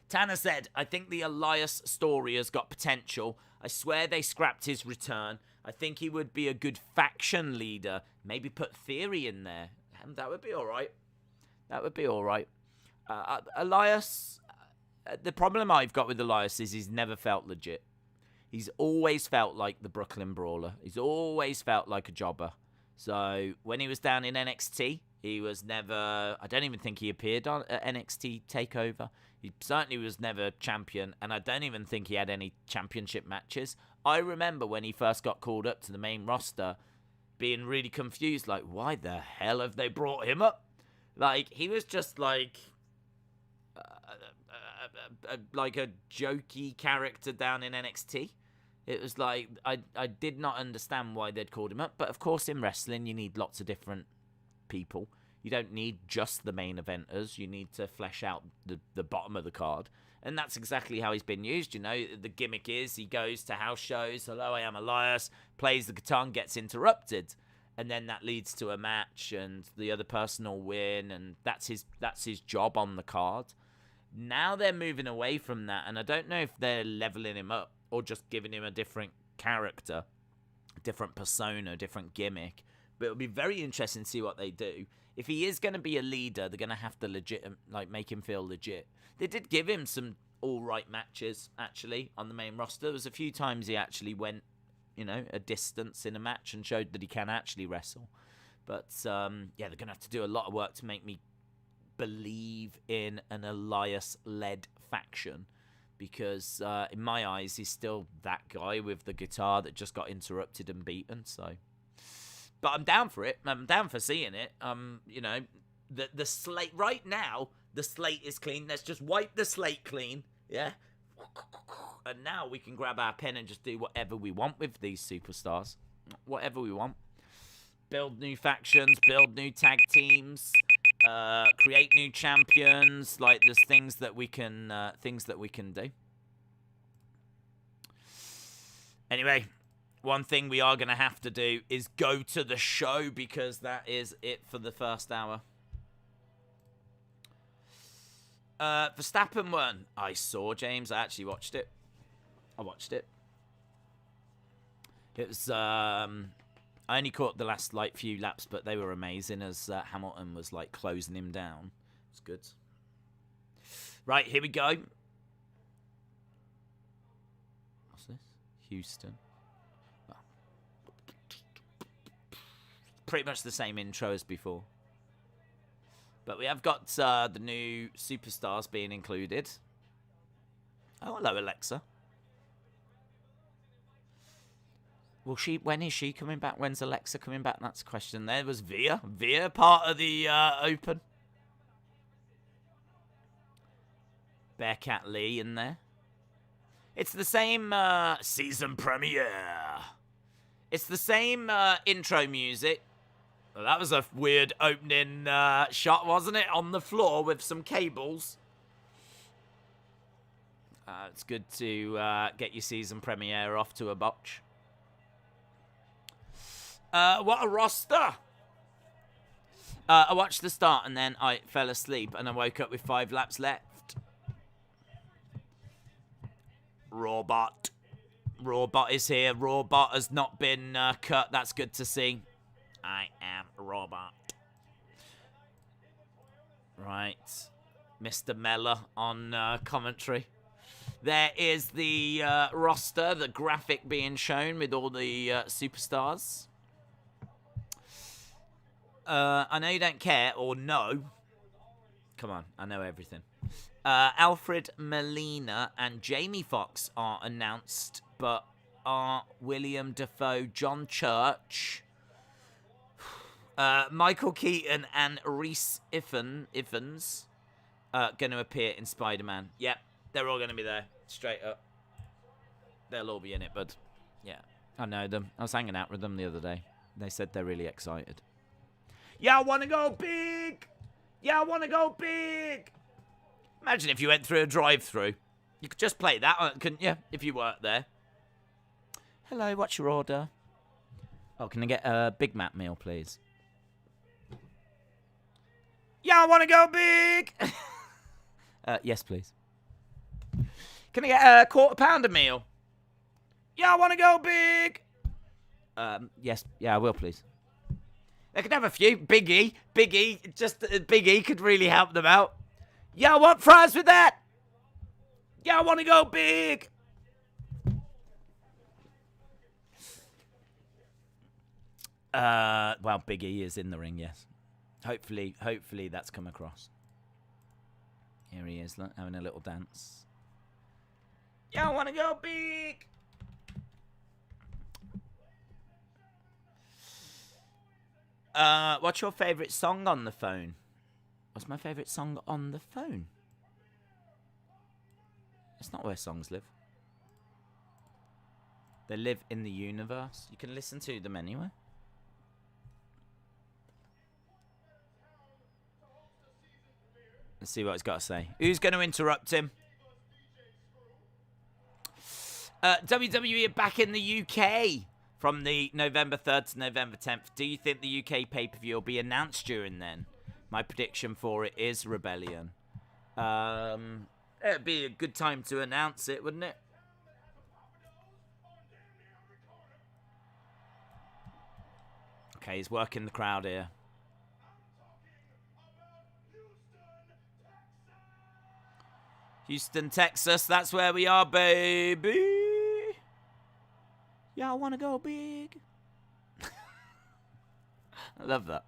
Tanner said, I think the Elias story has got potential. I swear they scrapped his return. I think he would be a good faction leader. Maybe put Theory in there. That would be all right. Elias, the problem I've got with Elias is he's never felt legit. He's always felt like the Brooklyn Brawler. He's always felt like a jobber. So when he was down in NXT, he was never... I don't even think he appeared on NXT TakeOver. He certainly was never champion, and I don't even think he had any championship matches. I remember when he first got called up to the main roster, being really confused, like, why the hell have they brought him up? Like, he was just like a jokey character down in NXT. It was like, I did not understand why they'd called him up, but of course in wrestling you need lots of different people. You don't need just the main eventers. You need to flesh out the bottom of the card. And that's exactly how he's been used, you know. The gimmick is he goes to house shows, hello, I am Elias, plays the guitar and gets interrupted. And then that leads to a match and the other person will win, and that's his job on the card. Now they're moving away from that, and I don't know if they're leveling him up or just giving him a different character, different persona, different gimmick. But it'll be very interesting to see what they do. If he is going to be a leader, they're going to have to make him feel legit. They did give him some all-right matches, actually, on the main roster. There was a few times he actually went, a distance in a match and showed that he can actually wrestle. But, they're going to have to do a lot of work to make me believe in an Elias-led faction. Because, in my eyes, he's still that guy with the guitar that just got interrupted and beaten, so... But I'm down for it. I'm down for seeing it. The slate right now, the slate is clean. Let's just wipe the slate clean. Yeah. And now we can grab our pen and just do whatever we want with these superstars. Whatever we want. Build new factions, build new tag teams, create new champions. Like there's things that we can do. Anyway, one thing we are going to have to do is go to the show because that is it for the first hour. Verstappen won. I saw, James. I actually watched it. It was, I only caught the last, few laps, but they were amazing as Hamilton was, closing him down. It's good. Right, here we go. What's this? Houston. Pretty much the same intro as before. But we have got the new superstars being included. Oh, hello, Alexa. Will she? When is she coming back? When's Alexa coming back? That's the question. There was Via. Via part of the Open. Bearcat Lee in there. It's the same season premiere. It's the same intro music. Well, that was a weird opening shot, wasn't it? On the floor with some cables. It's good to get your season premiere off to a botch. What a roster! I watched the start and then I fell asleep and I woke up with 5 laps left. Rawbot. Rawbot is here. Rawbot has not been cut. That's good to see. I am Rawbot. Right. Mr. Meller on commentary. There is the roster, the graphic being shown with all the superstars. I know you don't care, or know. Come on, I know everything. Alfred Molina and Jamie Foxx are announced, but are William Dafoe, John Church, Michael Keaton, and Rhys Ifans going to appear in Spider-Man. Yep, they're all going to be there, straight up. They'll all be in it, bud. Yeah, I know them. I was hanging out with them the other day. They said they're really excited. Yeah, I want to go big! Yeah, I want to go big! Imagine if you went through a drive-thru. You could just play that, couldn't you? If you weren't there. Hello, what's your order? Oh, can I get a Big Mac meal, please? Yeah, I want to go big! Yes, please. Can I get a quarter pounder meal? Yeah, I want to go big! Yes, yeah, I will, please. They could have a few. Big E, just Big E could really help them out. Yeah, I want fries with that. Yeah, I want to go big. Well, Big E is in the ring, yes. Hopefully that's come across. Here he is, look, having a little dance. Yeah, I want to go big. What's your favourite song on the phone? What's my favourite song on the phone? It's not where songs live. They live in the universe. You can listen to them anywhere. Let's see what he's got to say. Who's going to interrupt him? WWE are back in the UK from the November 3rd to November 10th. Do you think the UK pay-per-view will be announced during then? My prediction for it is Rebellion. It'd be a good time to announce it, wouldn't it? Okay, he's working the crowd here. Houston, Texas, that's where we are, baby. Yeah, I want to go big. I love that.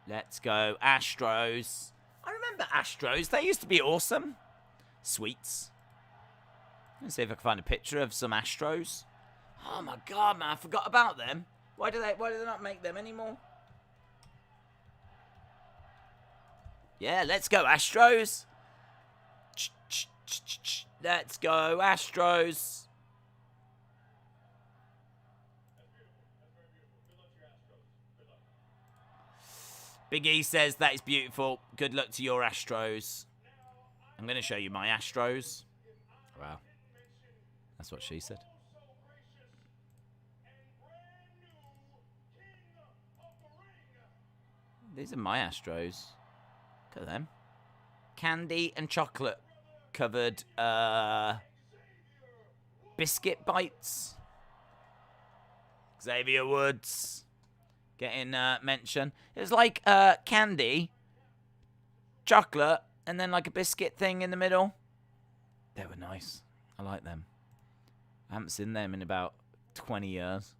Let's go, Astros. I remember Astros. They used to be awesome. Sweets. Let's see if I can find a picture of some Astros. Oh my god, man, I forgot about them. Why do they not make them anymore? Yeah, let's go, Astros. Let's go, Astros. Big E says that is beautiful. Good luck to your Astros. I'm going to show you my Astros. Wow. That's what she said. These are my Astros. Look at them. Candy and chocolate covered biscuit bites. Xavier Woods getting mention. It was like candy, chocolate, and then like a biscuit thing in the middle. They were nice. I like them. I haven't seen them in about 20 years.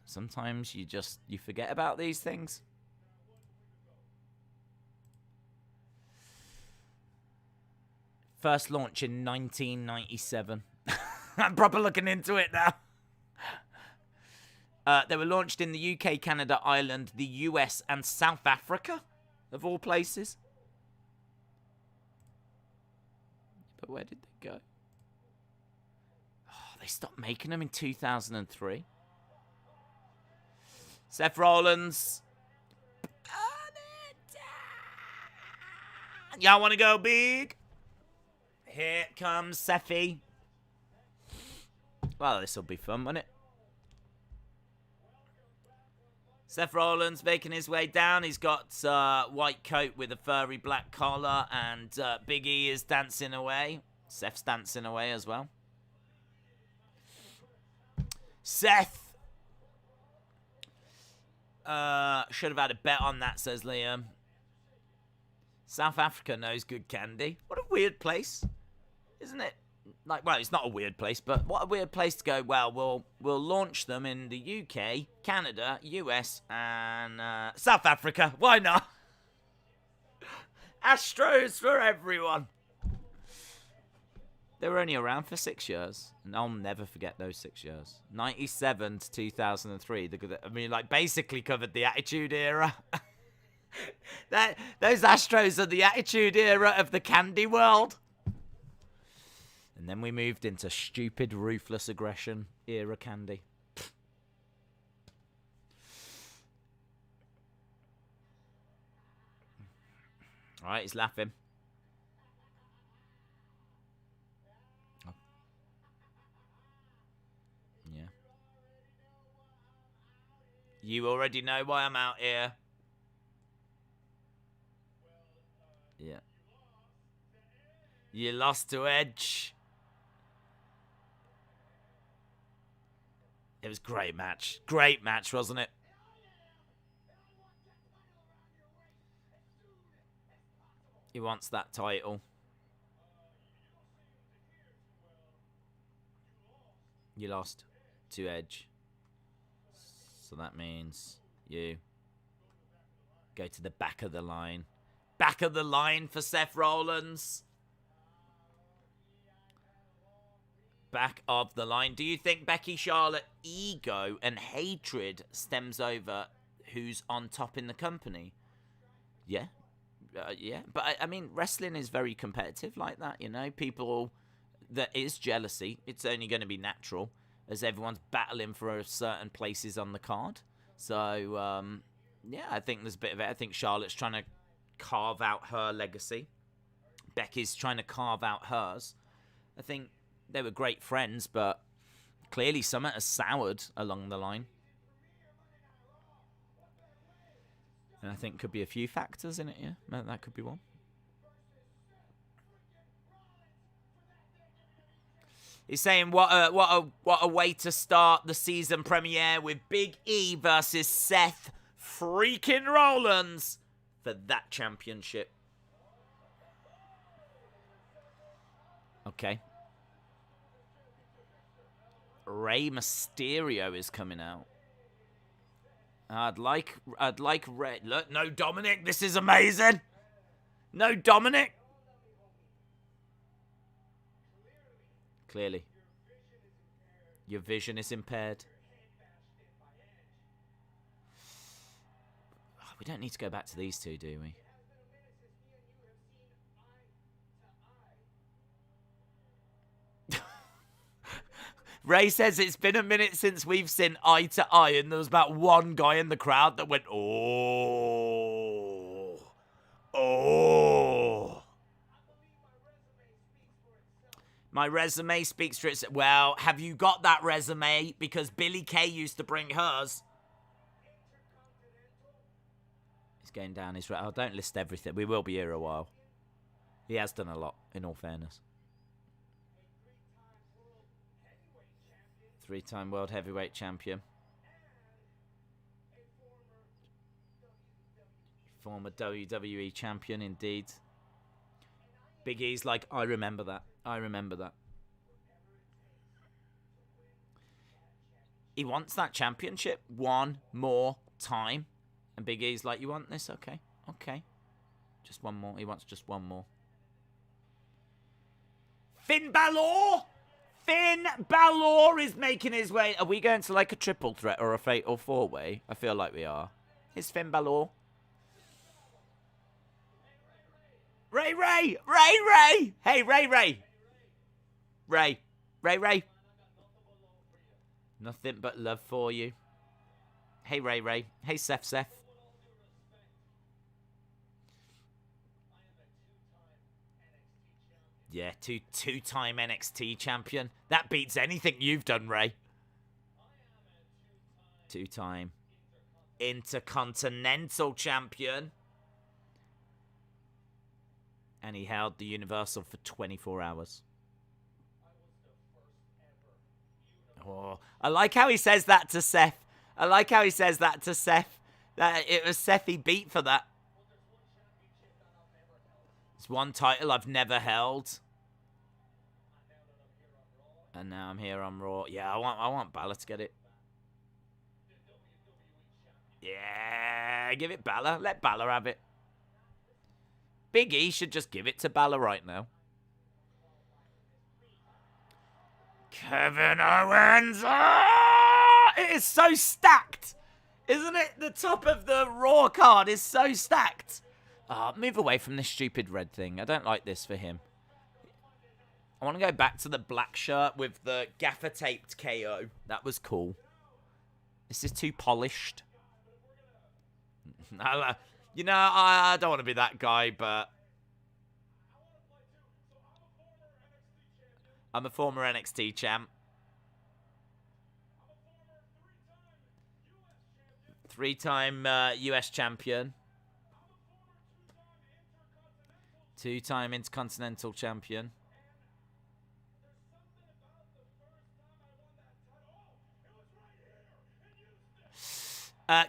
Sometimes you forget about these things. First launch in 1997. I'm proper looking into it now. They were launched in the UK, Canada, Ireland, the US, and South Africa, of all places. But where did they go? Oh, they stopped making them in 2003. Seth Rollins. Y'all want to go big? Here comes Sethy. Well, this will be fun, won't it? Seth Rollins making his way down. He's got white coat with a furry black collar, and Big E is dancing away. Seth's dancing away as well. Seth. Should have had a bet on that, says Liam. South Africa knows good candy. What a weird place, isn't it? Like, well, it's not a weird place, but what a weird place to go. Well, we'll launch them in the UK, Canada, US, and South Africa. Why not? Astros for everyone. They were only around for 6 years, and I'll never forget those 6 years. 97 to 2003. I mean, like, basically covered the Attitude Era. Those Astros are the Attitude Era of the candy world. And then we moved into stupid, ruthless aggression era candy. All right, he's laughing. Oh. Yeah. You already know why I'm out here. Yeah. You lost to Edge. It was a great match. Great match, wasn't it? He wants that title. You lost to Edge. So that means you go to the back of the line. Back of the line for Seth Rollins. Back of the line. Do you think Becky Charlotte ego and hatred stems over who's on top in the company? Yeah. Yeah. But, I mean, wrestling is very competitive like that, you know? People, there is jealousy. It's only going to be natural as everyone's battling for certain places on the card. So, yeah, I think there's a bit of it. I think Charlotte's trying to carve out her legacy. Becky's trying to carve out hers. I think they were great friends, but clearly something has soured along the line. And I think could be a few factors in it, yeah? That could be one. He's saying, what a way to start the season premiere with Big E versus Seth freaking Rollins for that championship. Okay. Rey Mysterio is coming out. I'd like Rey. Look, no Dominic. This is amazing. No Dominic. Clearly. Your vision is impaired. Oh, we don't need to go back to these two, do we? Ray says it's been a minute since we've seen eye to eye, and there was about one guy in the crowd that went, oh, oh. My resume speaks for itself. Well, have you got that resume? Because Billie Kay used to bring hers. He's going down his route. Oh, don't list everything. We will be here a while. He has done a lot, in all fairness. 3-time World Heavyweight Champion. Former WWE Champion, indeed. Big E's like, I remember that. I remember that. He wants that championship one more time. And Big E's like, you want this? Okay. Okay. Just one more. He wants just one more. Finn Balor? Finn Balor is making his way. Are we going to like a triple threat or a fatal four-way? I feel like we are. Is Finn Balor? Ray. Hey, Ray. Nothing but love for you. Hey, Ray. Hey, Seth. Yeah, two-time NXT champion. That beats anything you've done, Ray. Two-time Intercontinental champion. And he held the Universal for 24 hours. Oh, I like how he says that to Seth. That it was Seth he beat for that. It's one title I've never held. And now I'm here on Raw. Yeah, I want Balor to get it. Yeah, give it Balor. Let Balor have it. Big E should just give it to Balor right now. Kevin Owens! Ah! It is so stacked! Isn't it? The top of the Raw card is so stacked. Move away from this stupid red thing. I don't like this for him. I want to go back to the black shirt with the gaffer-taped KO. That was cool. This is too polished. You know, I don't want to be that guy, but I'm a former NXT champ. 3-time US champion. 2-time Intercontinental champion.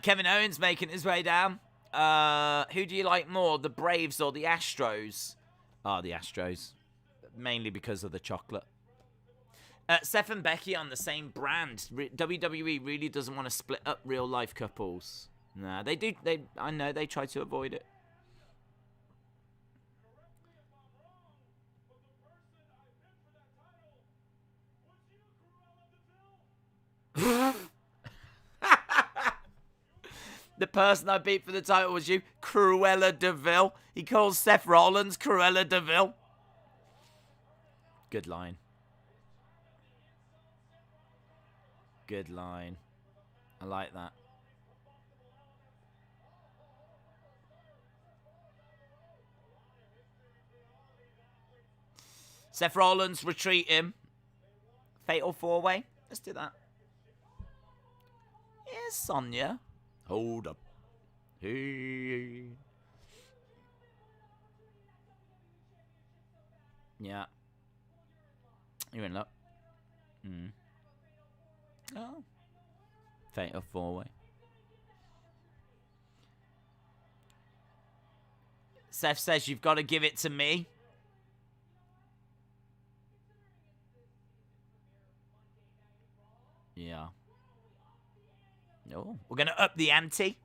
Kevin Owens making his way down. Who do you like more, the Braves or the Astros? The Astros. Mainly because of the chocolate. Seth and Becky on the same brand. WWE really doesn't want to split up real-life couples. Nah, they do. I know they try to avoid it. The person I beat for the title was you, Cruella DeVille. He calls Seth Rollins Cruella DeVille. Good line. Good line. I like that. Seth Rollins, retreat him. Fatal four-way. Let's do that. Here's Sonya. Hold up. Hey. Yeah. You're in luck. Oh. Fatal four-way. Seth says you've got to give it to me. Yeah. Oh, we're going to up the ante.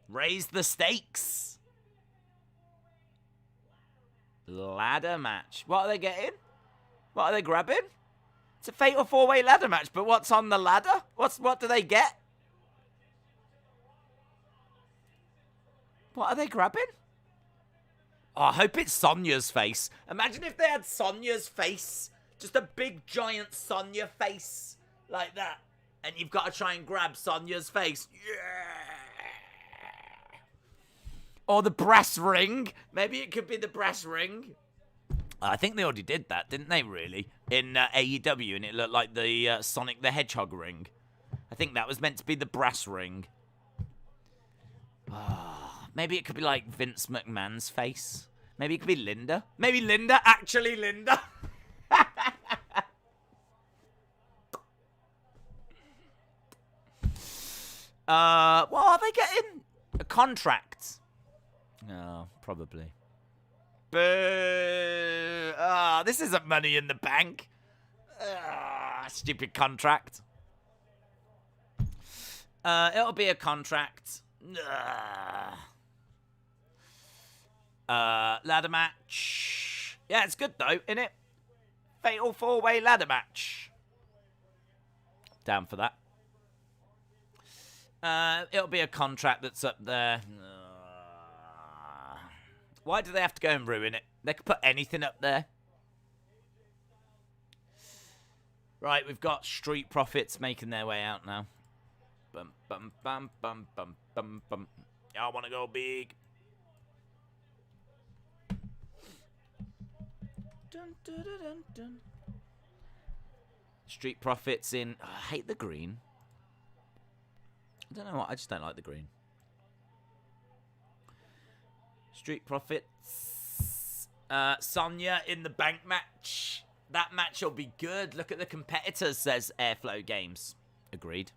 Raise the stakes. Ladder match. What are they getting? What are they grabbing? It's a fatal four-way ladder match, but what's on the ladder? What do they get? What are they grabbing? Oh, I hope it's Sonya's face. Imagine if they had Sonya's face. Just a big, giant Sonya face. Like that. And you've got to try and grab Sonya's face. Yeah. Or the brass ring. Maybe it could be the brass ring. I think they already did that, didn't they, really? In AEW, and it looked like the Sonic the Hedgehog ring. I think that was meant to be the brass ring. Maybe it could be like Vince McMahon's face. Maybe it could be Linda. Maybe Linda, actually Linda. What are they getting? A contract? No, probably. Boo! This isn't Money in the Bank. Stupid contract. It'll be a contract. Ladder match. Yeah, it's good though, isn't it? Fatal 4-way ladder match. Down for that. It'll be a contract that's up there. Why do they have to go and ruin it? They could put anything up there. Right, we've got Street Profits making their way out now. Bum, bum, bum, bum, bum, bum, bum. I want to go big. Dun, dun, dun, dun, dun. Street Profits in... Oh, I hate the green. I don't know what. I just don't like the green. Street Profits. Sonya in the bank match. That match will be good. Look at the competitors, says Airflow Games. Agreed.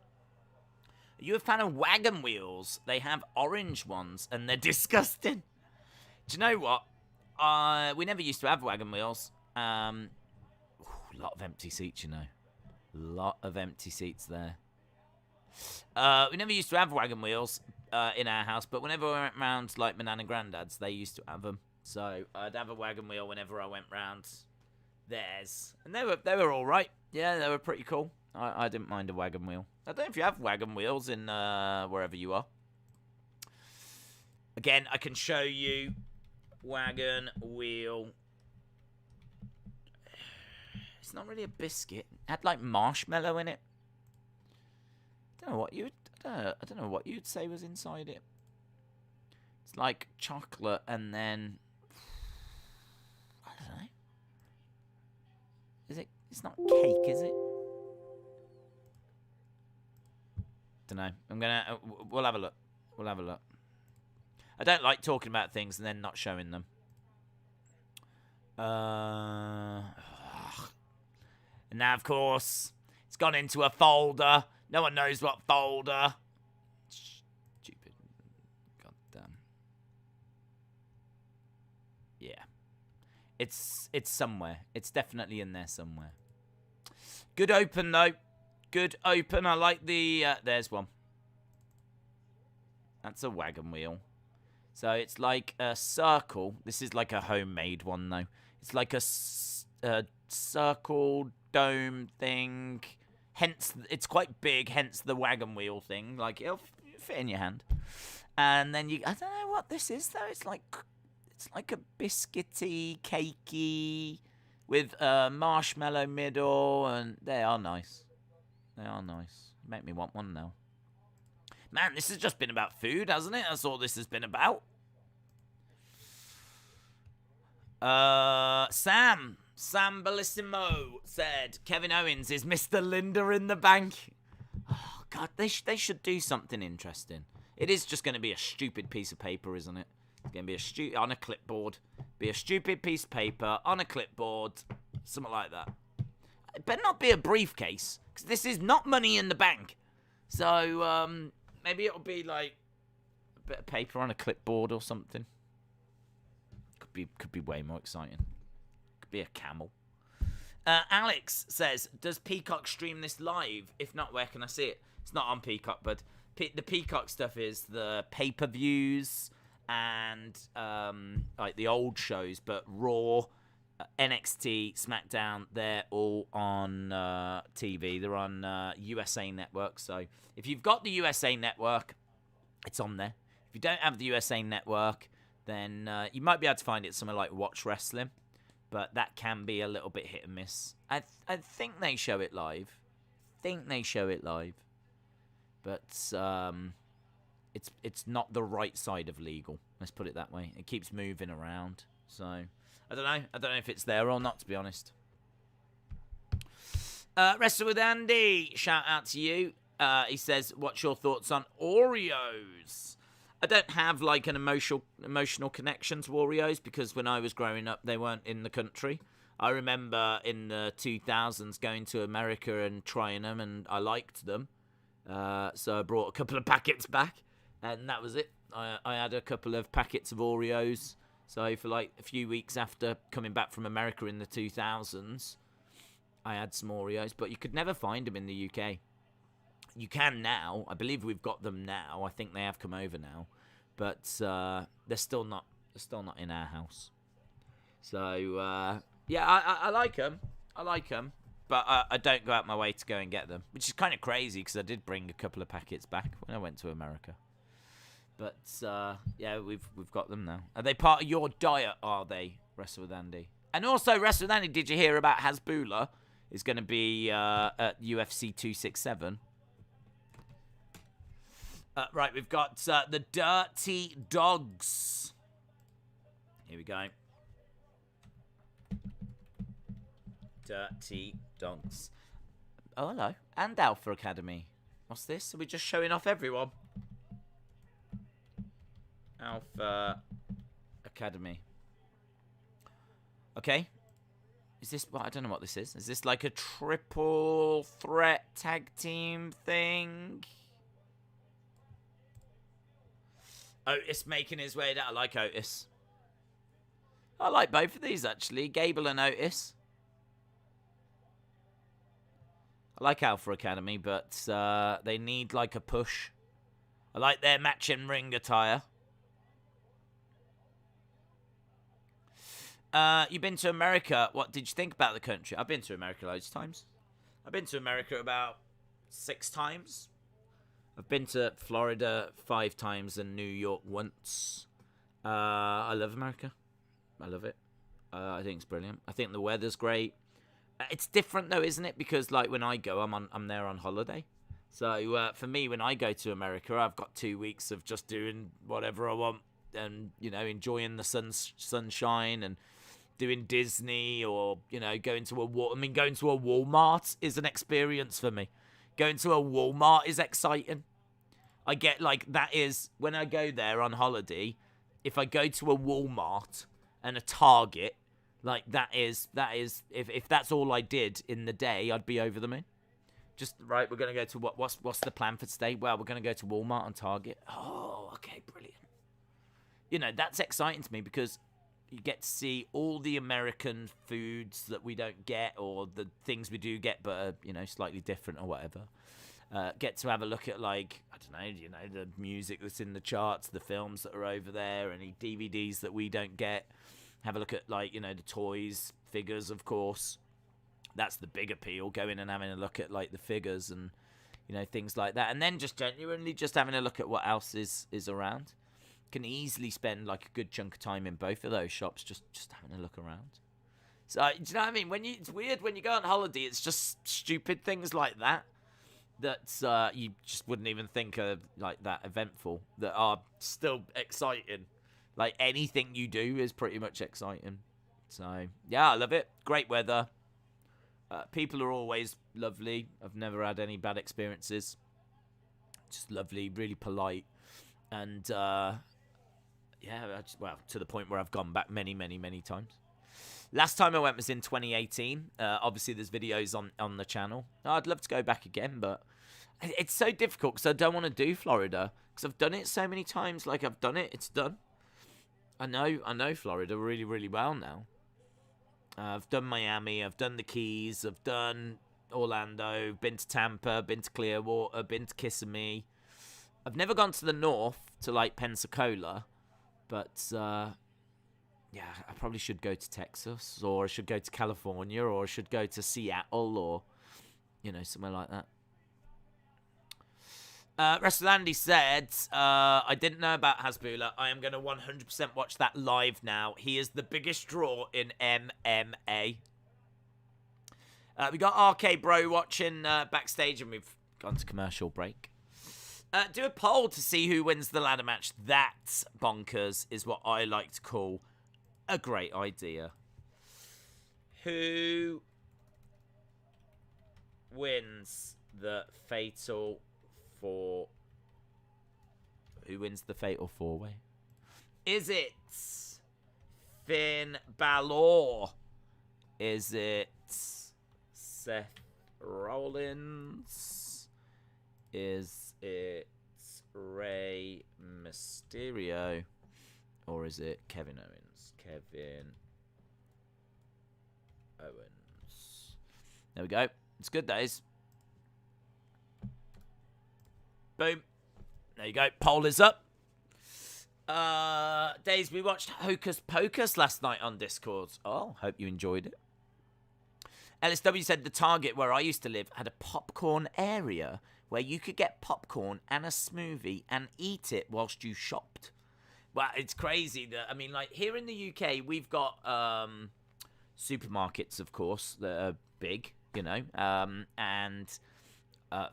Are you a fan of wagon wheels? They have orange ones and they're disgusting. Do you know what? We never used to have wagon wheels. A lot of empty seats, you know. Lot of empty seats there. We never used to have wagon wheels in our house, but whenever I went round, like my nan and granddad's, they used to have them. So I'd have a wagon wheel whenever I went round theirs, and they were all right. Yeah, they were pretty cool. I didn't mind a wagon wheel. I don't know if you have wagon wheels in wherever you are. Again, I can show you wagon wheel. It's not really a biscuit. It had like marshmallow in it. I don't know what you'd say was inside it. It's like chocolate and then I don't know. Is it? It's not cake, is it? Don't know. We'll have a look. We'll have a look. I don't like talking about things and then not showing them. And now, of course, it's gone into a folder. No one knows what folder. Stupid. Goddamn. Yeah. It's somewhere. It's definitely in there somewhere. Good open, though. Good open. I like the... there's one. That's a wagon wheel. So it's like a circle. This is like a homemade one, though. It's like a circle dome thing. Hence, it's quite big, hence the wagon wheel thing. Like, it'll fit in your hand. And then I don't know what this is, though. It's like a biscuity, cakey, with a marshmallow middle, and they are nice. They are nice. Make me want one now. Man, this has just been about food, hasn't it? That's all this has been about. Sam Bellissimo said Kevin Owens is Mr. Linda in the bank. Oh, God, they should do something interesting. It is just going to be a stupid piece of paper, isn't it? It's going to be on a clipboard. Be a stupid piece of paper on a clipboard. Something like that. It better not be a briefcase, because this is not Money in the Bank. So, maybe it'll be like a bit of paper on a clipboard or something. Could be way more exciting. Could be a camel. Alex says, does Peacock stream this live? If not, where can I see it? It's not on Peacock, but the Peacock stuff is the pay-per-views and like the old shows, but Raw, NXT, SmackDown, they're all on TV. They're on USA Network. So if you've got the USA Network, it's on there. If you don't have the USA Network, then you might be able to find it somewhere like Watch Wrestling, but that can be a little bit hit and miss. I think they show it live. But it's not the right side of legal. Let's put it that way. It keeps moving around. So I don't know. I don't know if it's there or not, to be honest. Wrestle with Andy. Shout out to you. He says, what's your thoughts on Oreos? I don't have like an emotional connection to Oreos because when I was growing up, they weren't in the country. I remember in the 2000s going to America and trying them, and I liked them. So I brought a couple of packets back, and that was it. I had a couple of packets of Oreos. So for like a few weeks after coming back from America in the 2000s, I had some Oreos, but you could never find them in the UK. You can now. I believe we've got them now. I think they have come over now, but they're still not in our house. So yeah, I like them. I like them, but I don't go out my way to go and get them, which is kind of crazy because I did bring a couple of packets back when I went to America. But yeah, we've got them now. Are they part of your diet? Are they, Wrestle with Andy? And also, Wrestle with Andy, did you hear about Hasbulla is going to be at UFC 267? Right, we've got the Dirty Dogs. Here we go. Dirty Dogs. Oh, hello. And Alpha Academy. What's this? Are we just showing off everyone? Alpha Academy. Okay. Is this... Well, I don't know what this is. Is this like a triple threat tag team thing? Otis making his way down. I like Otis. I like both of these, actually. Gable and Otis. I like Alpha Academy, but they need, like, a push. I like their matching ring attire. You've been to America. What did you think about the country? I've been to America loads of times. I've been to America about 6 times. I've been to Florida 5 times and New York once. I love America. I love it. I think it's brilliant. I think the weather's great. It's different though, isn't it? Because like when I go, I'm there on holiday. So for me, when I go to America, I've got 2 weeks of just doing whatever I want and enjoying the sunshine and doing Disney or going to a Walmart is an experience for me. Going to a Walmart is exciting. I get that is when I go there on holiday. If I go to a Walmart and a Target, that is if that's all I did in the day, I'd be over the moon. Just right, we're gonna go to what's the plan for today? Well, we're gonna go to Walmart and Target. Oh, okay, brilliant. That's exciting to me because you get to see all the American foods that we don't get, or the things we do get but are, slightly different or whatever. Get to have a look at the music that's in the charts, the films that are over there, any DVDs that we don't get. Have a look at the toys, figures, of course. That's the big appeal. Going and having a look at the figures and things like that, and then just genuinely just having a look at what else is around. Can easily spend a good chunk of time in both of those shops just having a look around. So do you know what I mean? It's weird when you go on holiday. It's just stupid things like that you just wouldn't even think of that eventful that are still exciting. Anything you do is pretty much exciting. So yeah, I love it. Great weather. People are always lovely. I've never had any bad experiences. Just lovely, really polite, and to the point where I've gone back many, many, many times. Last time I went was in 2018. Obviously, there's videos on the channel. I'd love to go back again, but it's so difficult because I don't want to do Florida because I've done it so many times. I've done it, it's done. I know Florida really, really well now. I've done Miami, I've done the Keys, I've done Orlando, been to Tampa, been to Clearwater, been to Kissimmee. I've never gone to the north to Pensacola, but yeah, I probably should go to Texas, or I should go to California, or I should go to Seattle, or somewhere like that. Wrestle Andy said, I didn't know about Hasbulla. I am going to 100% watch that live now. He is the biggest draw in MMA. We got RK Bro watching backstage, and we've gone to commercial break. Do a poll to see who wins the ladder match. That, bonkers, is what I like to call a great idea. Who wins the fatal four? Who wins the fatal four-way? Is it Finn Balor? Is it Seth Rollins? Is it Rey Mysterio? Or is it Kevin Owens? Kevin Owens. There we go. It's good, days. Boom. There you go. Poll is up. Days, we watched Hocus Pocus last night on Discord. Oh, hope you enjoyed it. LSW said the Target where I used to live had a popcorn area where you could get popcorn and a smoothie and eat it whilst you shopped. Well, it's crazy that, I mean, like, here in the UK, we've got supermarkets, of course, that are big, you know, and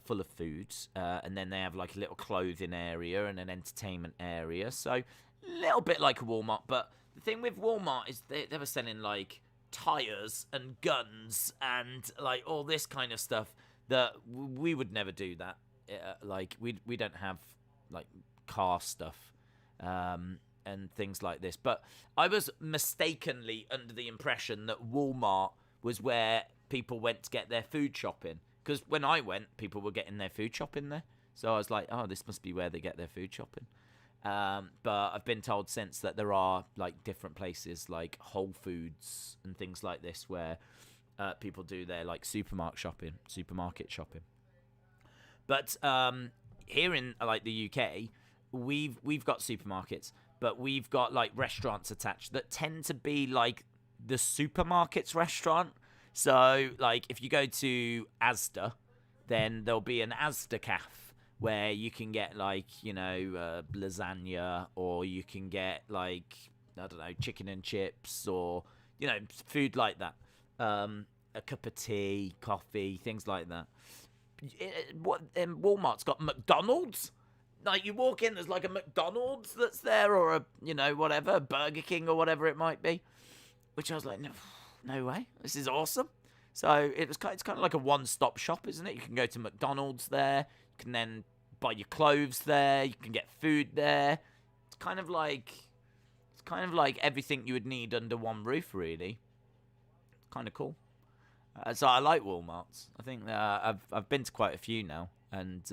full of foods. And then they have, like, a little clothing area and an entertainment area. So, a little bit like a Walmart. But the thing with Walmart is they were selling, like, tires and guns and, like, all this kind of stuff that we would never do that. Like, we don't have, like, car stuff. And things like this. But I was mistakenly under the impression that Walmart was where people went to get their food shopping. Because when I went, people were getting their food shopping there. So I was like, oh, this must be where they get their food shopping. But I've been told since that there are, like, different places like Whole Foods and things like this where people do their, like, supermarket shopping. But here in, like, the UK, we've got supermarkets, but we've got, like, restaurants attached that tend to be like the supermarket's restaurant. So, like, if you go to Asda, then there'll be an Asda cafe where you can get, like, you know, lasagna, or you can get, like, I don't know, chicken and chips, or, you know, food like that. A cup of tea, coffee, things like that. Walmart's got McDonald's. Like, you walk in, there's, like, a McDonald's that's there, or a, you know, whatever, Burger King or whatever it might be. Which I was like, no way, this is awesome. So it's kind of like a one-stop shop, isn't it? You can go to McDonald's there, you can then buy your clothes there, you can get food there. It's kind of like everything you would need under one roof, really. It's kind of cool. So I like Walmarts. I think I've been to quite a few now, and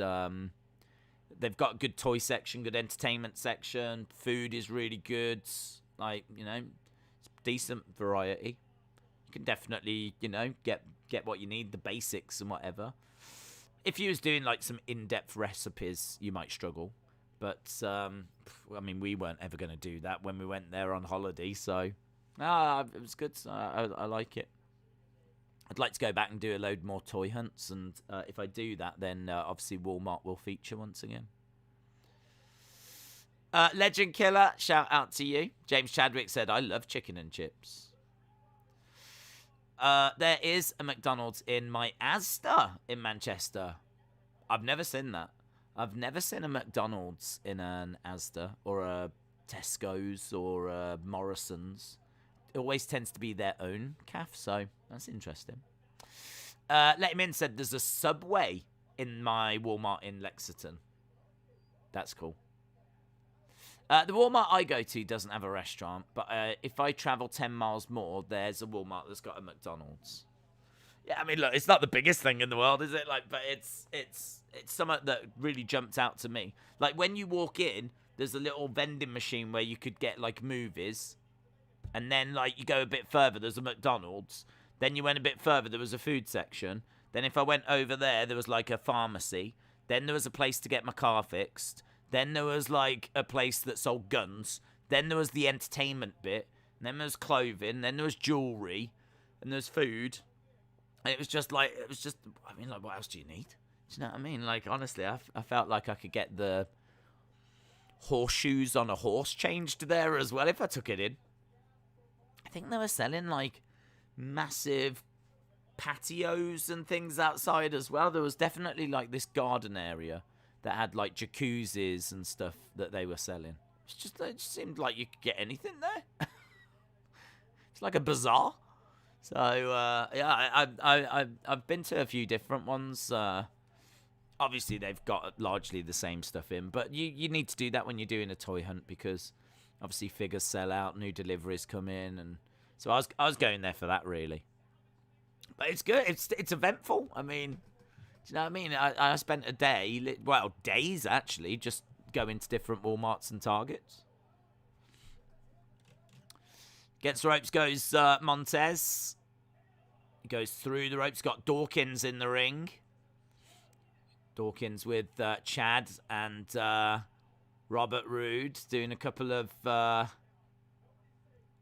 they've got a good toy section, good entertainment section. Food is really good. Like, you know, it's decent variety. You can definitely, you know, get what you need, the basics and whatever. If you was doing, like, some in-depth recipes, you might struggle. But, I mean, we weren't ever going to do that when we went there on holiday. So, it was good. I like it. I'd like to go back and do a load more toy hunts, and if I do that, then obviously Walmart will feature once again. Legend Killer, shout out to you. James Chadwick said, I love chicken and chips. There is a McDonald's in my Asda in Manchester. I've never seen that. I've never seen a McDonald's in an Asda or a Tesco's or a Morrison's. It always tends to be their own calf, so that's interesting. Let Him In said there's a Subway in my Walmart in Lexington. That's cool. The Walmart I go to doesn't have a restaurant, but if I travel 10 miles more, there's a Walmart that's got a McDonald's. Yeah, I mean, look, it's not the biggest thing in the world, is it? Like, but it's something that really jumped out to me. Like, when you walk in, there's a little vending machine where you could get, like, movies. And then, like, you go a bit further, there's a McDonald's. Then you went a bit further, there was a food section. Then if I went over there, there was, like, a pharmacy. Then there was a place to get my car fixed. Then there was, like, a place that sold guns. Then there was the entertainment bit. And then there was clothing. Then there was jewellery. And there was food. And it was just, I mean, like, what else do you need? Do you know what I mean? Like, honestly, I felt like I could get the horseshoes on a horse changed there as well if I took it in. I think they were selling, like, massive patios and things outside as well. There was definitely, like, this garden area that had, like, jacuzzis and stuff that they were selling. It just seemed like you could get anything there. It's like a bazaar. So, yeah, I've been to a few different ones. Obviously, they've got largely the same stuff in, but you need to do that when you're doing a toy hunt because obviously figures sell out, new deliveries come in, and so I was going there for that really. But it's good. It's eventful. I mean, do you know what I mean? I spent a day, well, days actually, just going to different Walmarts and Targets. Gets the ropes goes Montez. He goes through the ropes. Got Dawkins in the ring. Dawkins with Chad and Robert Roode doing a couple of... I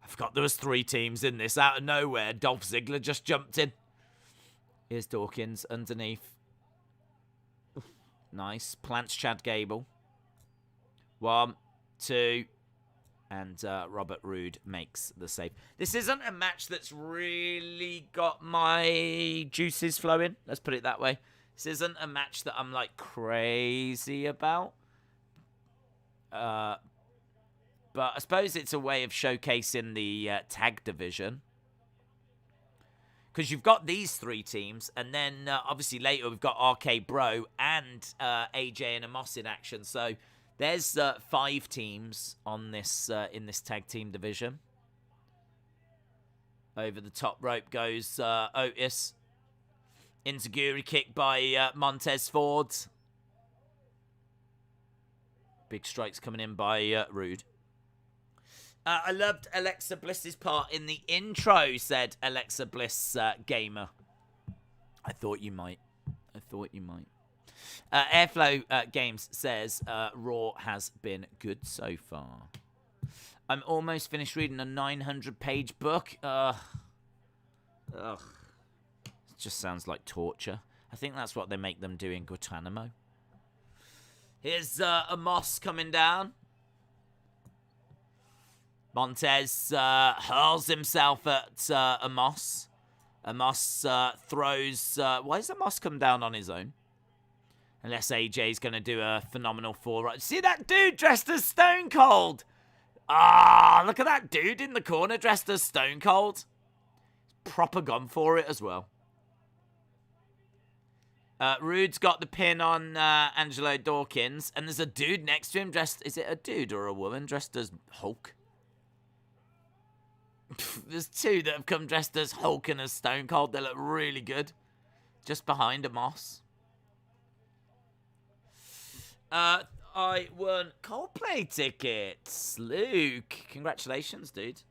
forgot there was 3 teams in this. Out of nowhere, Dolph Ziggler just jumped in. Here's Dawkins underneath. Nice. Plants Chad Gable. 1, 2, and Robert Roode makes the save. This isn't a match that's really got my juices flowing. Let's put it that way. This isn't a match that I'm like crazy about. But I suppose it's a way of showcasing the tag division. Because you've got these 3 teams, and then obviously later we've got RK Bro and AJ and Omos in action. So there's 5 teams on this in this tag team division. Over the top rope goes Otis. Inzaguri kick by Montez Ford. Big strikes coming in by Roode. I loved Alexa Bliss's part in the intro, said Alexa Bliss Gamer. I thought you might. Airflow Games says Raw has been good so far. I'm almost finished reading a 900-page book. Ugh. It just sounds like torture. I think that's what they make them do in Guantanamo. Here's Omos coming down. Montez hurls himself at Omos. Omos throws... why does Omos come down on his own? Unless AJ's going to do a phenomenal 4. See that dude dressed as Stone Cold? Look at that dude in the corner dressed as Stone Cold. Proper gone for it as well. Roode's got the pin on Angelo Dawkins. And there's a dude next to him dressed... Is it a dude or a woman dressed as Hulk? There's 2 that have come dressed as Hulk and as Stone Cold. They look really good. Just behind Omos. I won Coldplay tickets. Luke, congratulations, dude.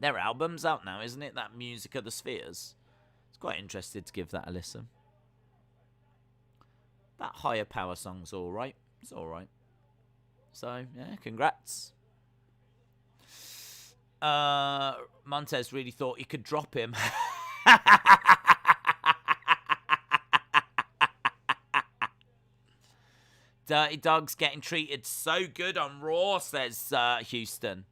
Their album's out now, isn't it? That Music of the Spheres. I was quite interested to give that a listen. That Higher Power song's alright. It's alright. So, yeah, congrats. Montez really thought he could drop him. Dirty Dog's getting treated so good on Raw, says Houston.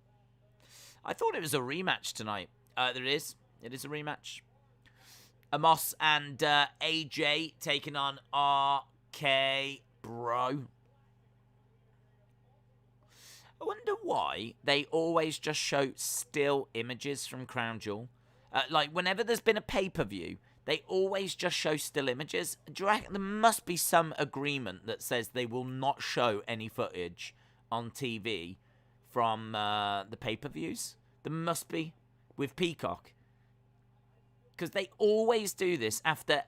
I thought it was a rematch tonight. There it is. It is a rematch. Omos and AJ taking on RK Bro. I wonder why they always just show still images from Crown Jewel. Like, whenever there's been a pay-per-view, they always just show still images. Do you reckon there must be some agreement that says they will not show any footage on TV from the pay-per-views? There must be, with Peacock. Because they always do this after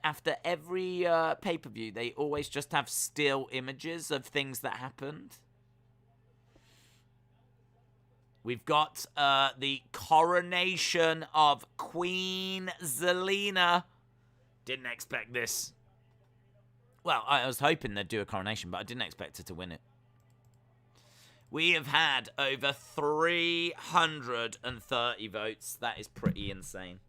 every pay-per-view. They always just have still images of things that happened. We've got the coronation of Queen Zelina. Didn't expect this. Well, I was hoping they'd do a coronation, but I didn't expect her to win it. We have had over 330 votes. That is pretty insane.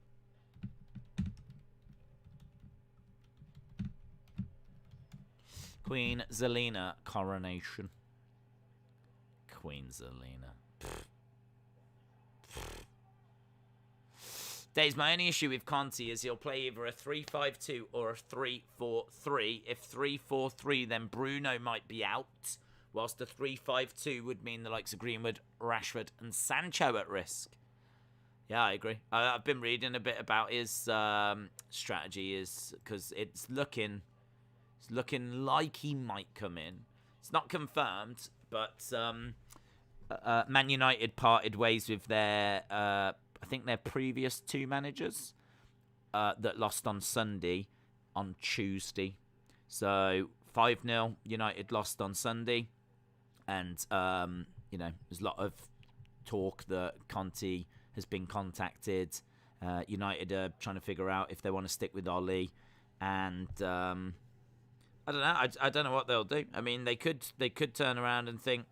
Queen Zelina coronation. Queen Zelina. Dave's, my only issue with Conti is he'll play either a 3-5-2 or a 3-4-3. If 3-4-3, then Bruno might be out, whilst a 3-5-2 would mean the likes of Greenwood, Rashford, and Sancho at risk. Yeah, I agree. I've been reading a bit about his strategy, is because it's looking like he might come in. It's not confirmed, but Man United parted ways with their, I think their previous 2 managers that lost on Sunday, on Tuesday. So 5-0, United lost on Sunday. And, there's a lot of talk that Conte has been contacted. United are trying to figure out if they want to stick with Oli. And I don't know. I don't know what they'll do. I mean, they could turn around and think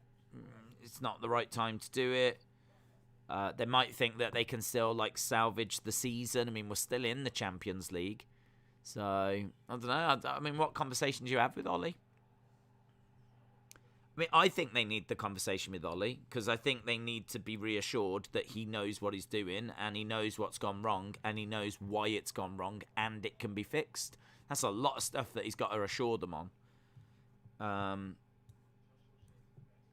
it's not the right time to do it. They might think that they can still salvage the season. I mean, we're still in the Champions League, So, I don't know. I mean, what conversation do you have with Ollie? I mean, I think they need the conversation with Ollie because I think they need to be reassured that he knows what he's doing and he knows what's gone wrong and he knows why it's gone wrong and it can be fixed. That's a lot of stuff that he's got to assure them on.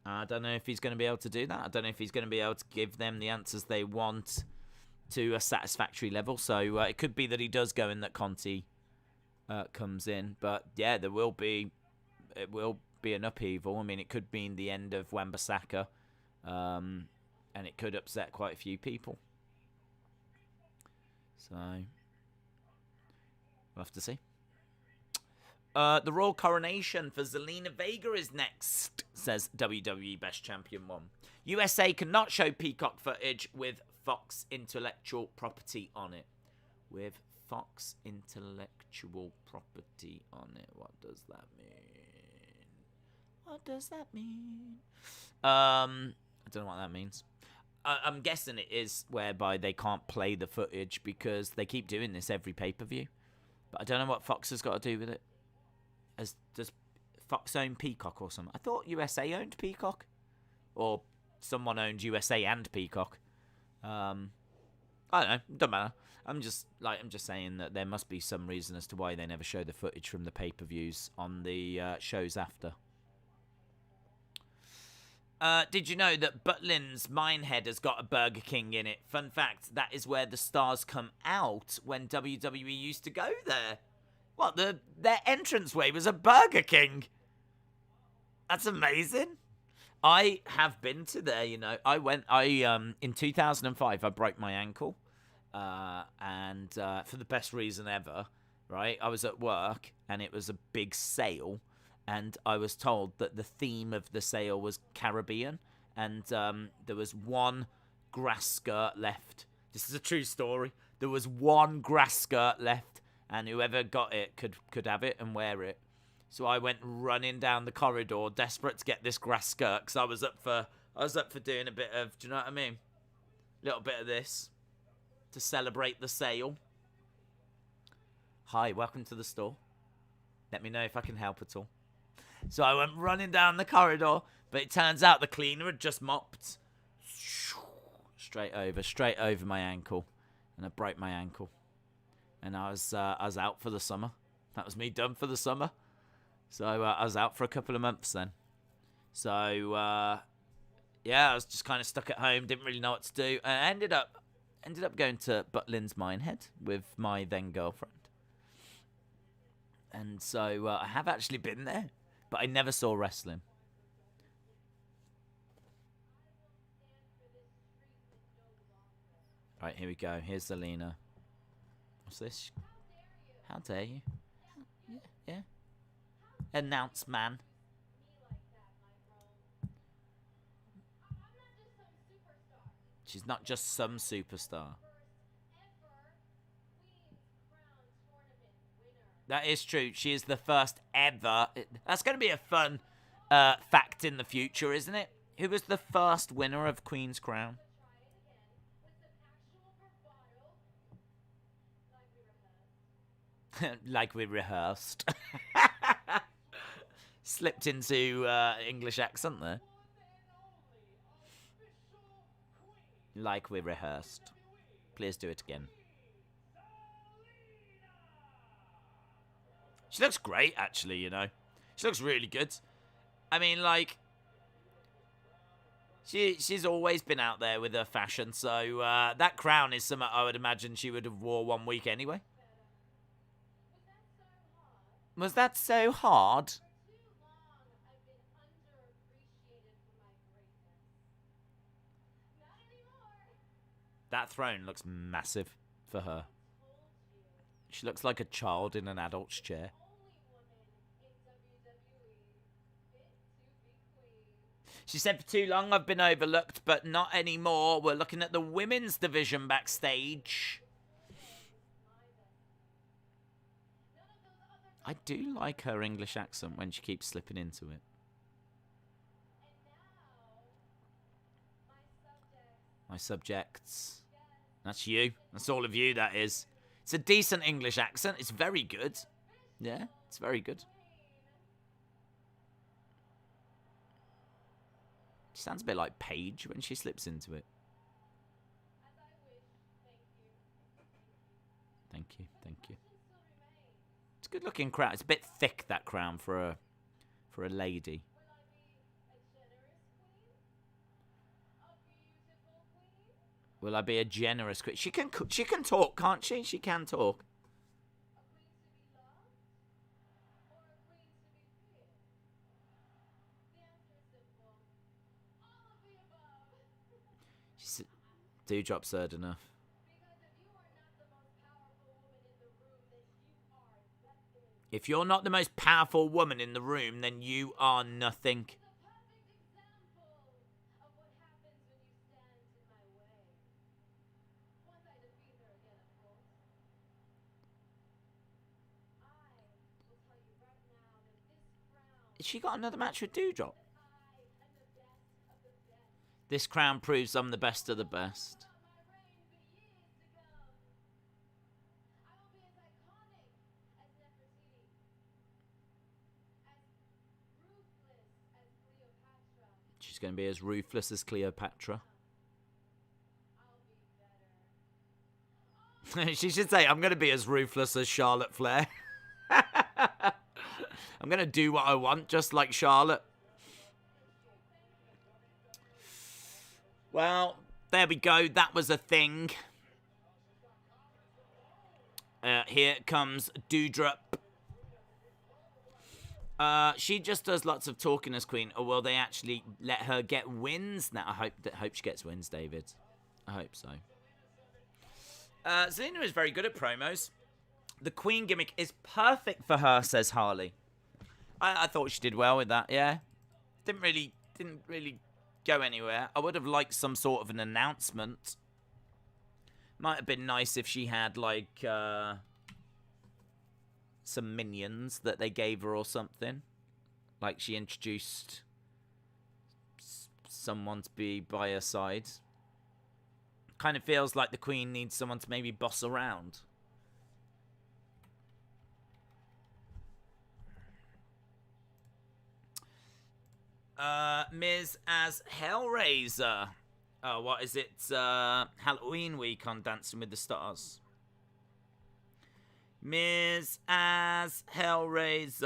I don't know if he's going to be able to do that. I don't know if he's going to be able to give them the answers they want to a satisfactory level. So it could be that he does go and that Conti comes in. But yeah, it will be an upheaval. I mean, it could mean the end of Wan-Bissaka, and it could upset quite a few people. So we'll have to see. The Royal Coronation for Zelina Vega is next, says WWE Best Champion 1. USA cannot show Peacock footage with Fox intellectual property on it. With Fox intellectual property on it. What does that mean? What does that mean? I don't know what that means. I'm guessing it is whereby they can't play the footage because they keep doing this every pay-per-view. But I don't know what Fox has got to do with it. Does Fox own Peacock or something? I thought USA owned Peacock. Or someone owned USA and Peacock. I don't know. Doesn't matter. I'm just saying that there must be some reason as to why they never show the footage from the pay-per-views on the shows after. Did you know that Butlin's Minehead has got a Burger King in it? Fun fact, that is where the stars come out when WWE used to go there. What, their entranceway was a Burger King? That's amazing. I have been to there, you know. In 2005, I broke my ankle. And for the best reason ever, right? I was at work, and it was a big sale. And I was told that the theme of the sale was Caribbean. And there was one grass skirt left. This is a true story. There was one grass skirt left. And whoever got it could have it and wear it. So I went running down the corridor, desperate to get this grass skirt, because I was up for doing a bit of, do you know what I mean? A little bit of this to celebrate the sale. Hi, welcome to the store. Let me know if I can help at all. So I went running down the corridor, but it turns out the cleaner had just mopped straight over my ankle, and I broke my ankle. And I was out for the summer. That was me done for the summer. So I was out for a couple of months then. So yeah, I was just kind of stuck at home, didn't really know what to do. And I ended up going to Butlin's Minehead with my then girlfriend. And so I have actually been there, but I never saw wrestling. Right, here we go. Here's Zelina. What's this? How dare you? Yeah. Announce man. She's not just some superstar. That is true. She is the first ever. That's going to be a fun fact in the future, isn't it? Who was the first winner of Queen's Crown? Like we rehearsed. Slipped into English accent there. Like we rehearsed. Please do it again. She looks great, actually, you know. She looks really good. I mean, like, she's always been out there with her fashion, so that crown is something I would imagine she would have wore one week anyway. Was that so hard? That throne looks massive for her. She looks like a child in an adult's chair. She said, for too long I've been overlooked, but not anymore. We're looking at the women's division backstage. I do like her English accent when she keeps slipping into it. My subjects. That's you. That's all of you, that is. It's a decent English accent. It's very good. Yeah, it's very good. She sounds a bit like Paige when she slips into it. Thank you, thank you. It's a good-looking crown. It's a bit thick, that crown, for a lady. Will I be a generous queen? She can talk, can't she? She can talk. She's Dewdrop's heard enough. If you're not the most powerful woman in the room, then you are nothing. Has she got another match with Dewdrop? This crown proves I'm the best of the best. She's going to be as ruthless as Cleopatra. She should say, I'm going to be as ruthless as Charlotte Flair. I'm going to do what I want, just like Charlotte. Well, there we go. That was a thing. Here comes Dewdrop. She just does lots of talking as queen, or will they actually let her get wins? Now, I hope she gets wins, David. I hope so. Zelina is very good at promos. The queen gimmick is perfect for her, says Harley. I thought she did well with that. Yeah, didn't really go anywhere. I would have liked some sort of an announcement. Might have been nice if she had like some minions that they gave her or something. Like she introduced someone to be by her side. Kind of feels like the queen needs someone to maybe boss around. Miz as Hellraiser. Oh, what is it? Halloween week on Dancing with the Stars. Miz as Hellraiser.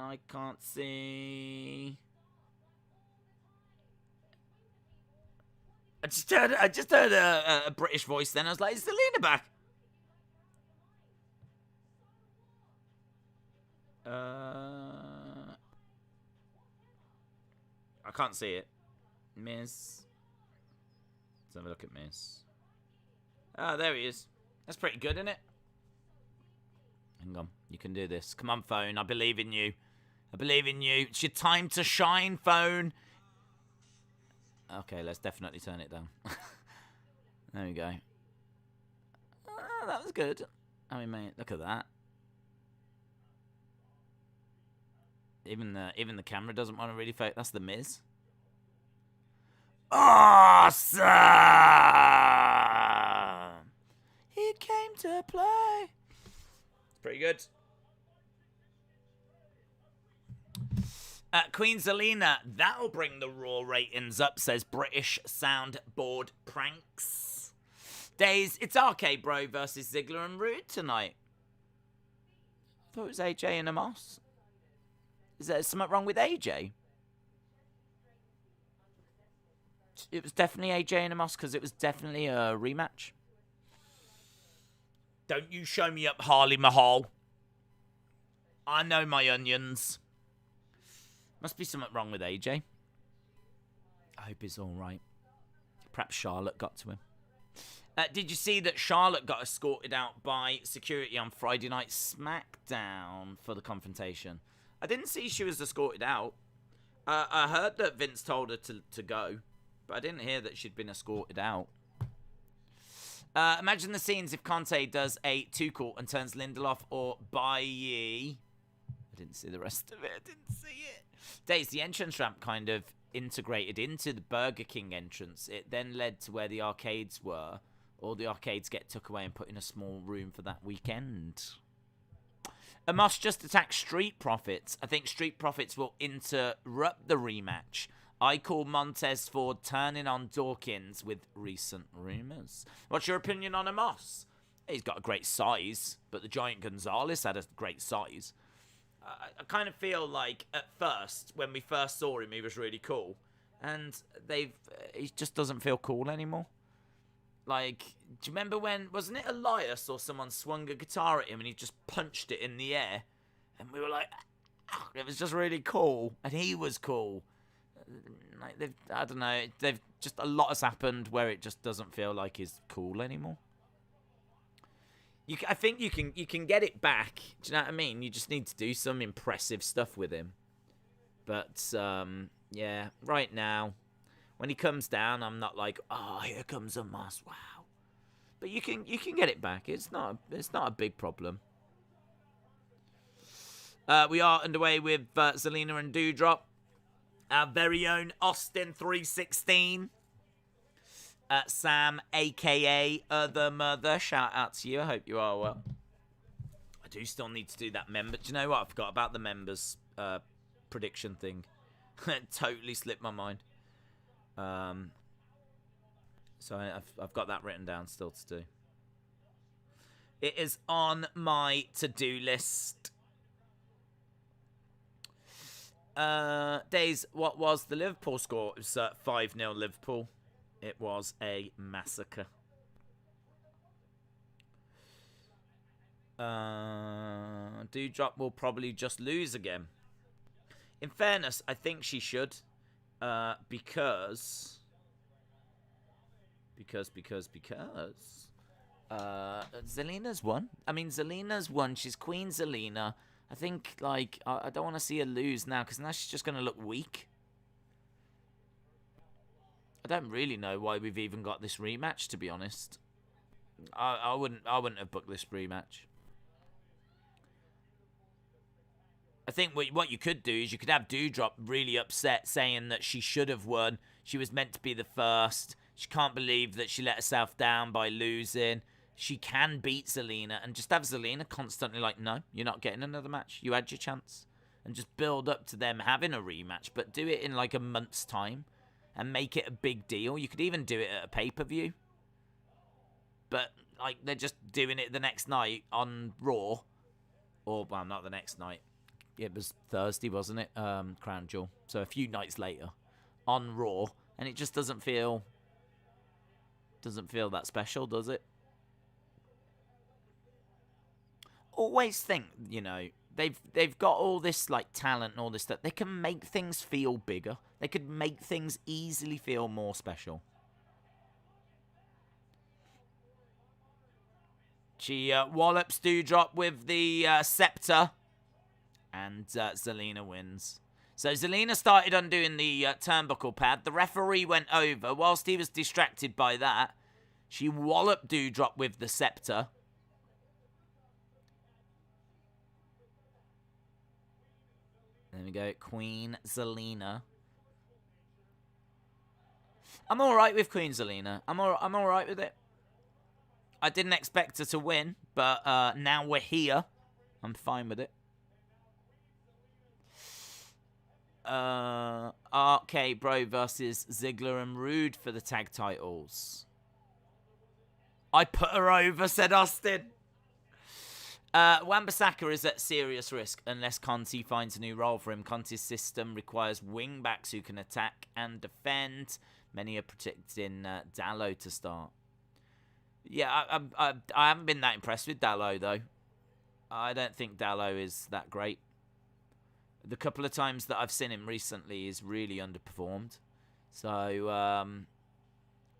I can't see. I just heard a British voice then. I was like, is Zelina back? I can't see it. Miz. Let's have a look at Miz. Ah, there he is. That's pretty good, isn't it? Hang on. You can do this. Come on, phone. I believe in you. I believe in you. It's your time to shine, phone. Okay, let's definitely turn it down. There we go. That was good. I mean, mate, look at that. Even the camera doesn't want to really focus. That's the Miz. Awesome! It came to play. It's pretty good. Queen Zelina, that'll bring the Raw ratings up, says British Soundboard Pranks. Days, it's RK Bro versus Ziggler and Rude tonight. I thought it was AJ and Omos. Is there something wrong with AJ? It was definitely AJ and Omos because it was definitely a rematch. Don't you show me up, Harley Mahal. I know my onions. Must be something wrong with AJ. I hope he's all right. Perhaps Charlotte got to him. Did you see that Charlotte got escorted out by security on Friday Night SmackDown for the confrontation? I didn't see she was escorted out. I heard that Vince told her to go, but I didn't hear that she'd been escorted out. Imagine the scenes if Conte does a 2-call and turns Lindelof or Bailly. I didn't see the rest of it. I didn't see it. Days, the entrance ramp kind of integrated into the Burger King entrance. It then led to where the arcades were, all the arcades get took away and put in a small room for that weekend. Omos just attacked Street Profits. I think Street Profits will interrupt the rematch. I call Montez Ford turning on Dawkins with recent rumours. What's your opinion on Omos? He's got a great size, but the Giant Gonzalez had a great size. I kind of feel like at first, when we first saw him, he was really cool. And he just doesn't feel cool anymore. Like, do you remember when, wasn't it Elias or someone swung a guitar at him and he just punched it in the air? And we were like, oh, it was just really cool. And he was cool. Like, I don't know, they've just, a lot has happened where it just doesn't feel like he's cool anymore. I think you can get it back. Do you know what I mean? You just need to do some impressive stuff with him. But, yeah, right now, when he comes down, I'm not like, oh, here comes Omos, wow. But you can get it back. It's not a big problem. We are underway with Zelina and Doudrop. Our very own Austin 316. Sam, a.k.a. The Mother. Shout out to you. I hope you are well. I do still need to do that member. Do you know what? I forgot about the members prediction thing. It totally slipped my mind. So I've got that written down still to do. It is on my to-do list. Days, what was the Liverpool score? It was 5-0 Liverpool. It was a massacre. Doudrop will probably just lose again. In fairness, I think she should. Because Zelina's won. I mean, Zelina's won. She's Queen Zelina. I think, like, I don't want to see her lose now, because now she's just going to look weak. I don't really know why we've even got this rematch, to be honest. I wouldn't have booked this rematch. I think what you could do is you could have Doudrop really upset, saying that she should have won. She was meant to be the first. She can't believe that she let herself down by losing. She can beat Zelina, and just have Zelina constantly like, no, you're not getting another match. You had your chance. And just build up to them having a rematch, but do it in like a month's time and make it a big deal. You could even do it at a pay-per-view. But, like, they're just doing it the next night on Raw. Or, well, not the next night. It was Thursday, wasn't it? Crown Jewel. So a few nights later on Raw. And it just doesn't feel that special, does it? Always think, you know, they've got all this like talent and all this stuff. They can make things feel bigger. They could make things easily feel more special. She wallops Doudrop with the scepter, and Zelina wins. So Zelina started undoing the turnbuckle pad. The referee went over. Whilst he was distracted by that, she walloped Doudrop with the scepter. There we go, Queen Zelina. I'm all right with Queen Zelina. I'm all right with it. I didn't expect her to win, but now we're here. I'm fine with it. RK Bro versus Ziggler and Rude for the tag titles. I put her over, said Austin. Wan-Bissaka is at serious risk unless Conti finds a new role for him. Conti's system requires wing-backs who can attack and defend. Many are predicting Dallo to start. Yeah, I haven't been that impressed with Dallo, though. I don't think Dallo is that great. The couple of times that I've seen him recently, he's really underperformed. So,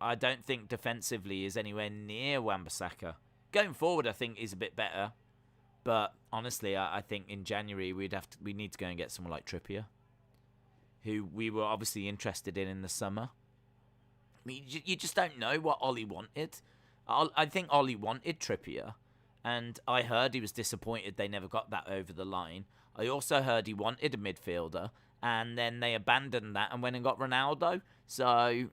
I don't think defensively is anywhere near Wan-Bissaka. Going forward, I think he's a bit better. But honestly, I think in January we need to go and get someone like Trippier, who we were obviously interested in the summer. I mean, you just don't know what Ollie wanted. I think Ollie wanted Trippier, and I heard he was disappointed they never got that over the line. I also heard he wanted a midfielder, and then they abandoned that and went and got Ronaldo. So,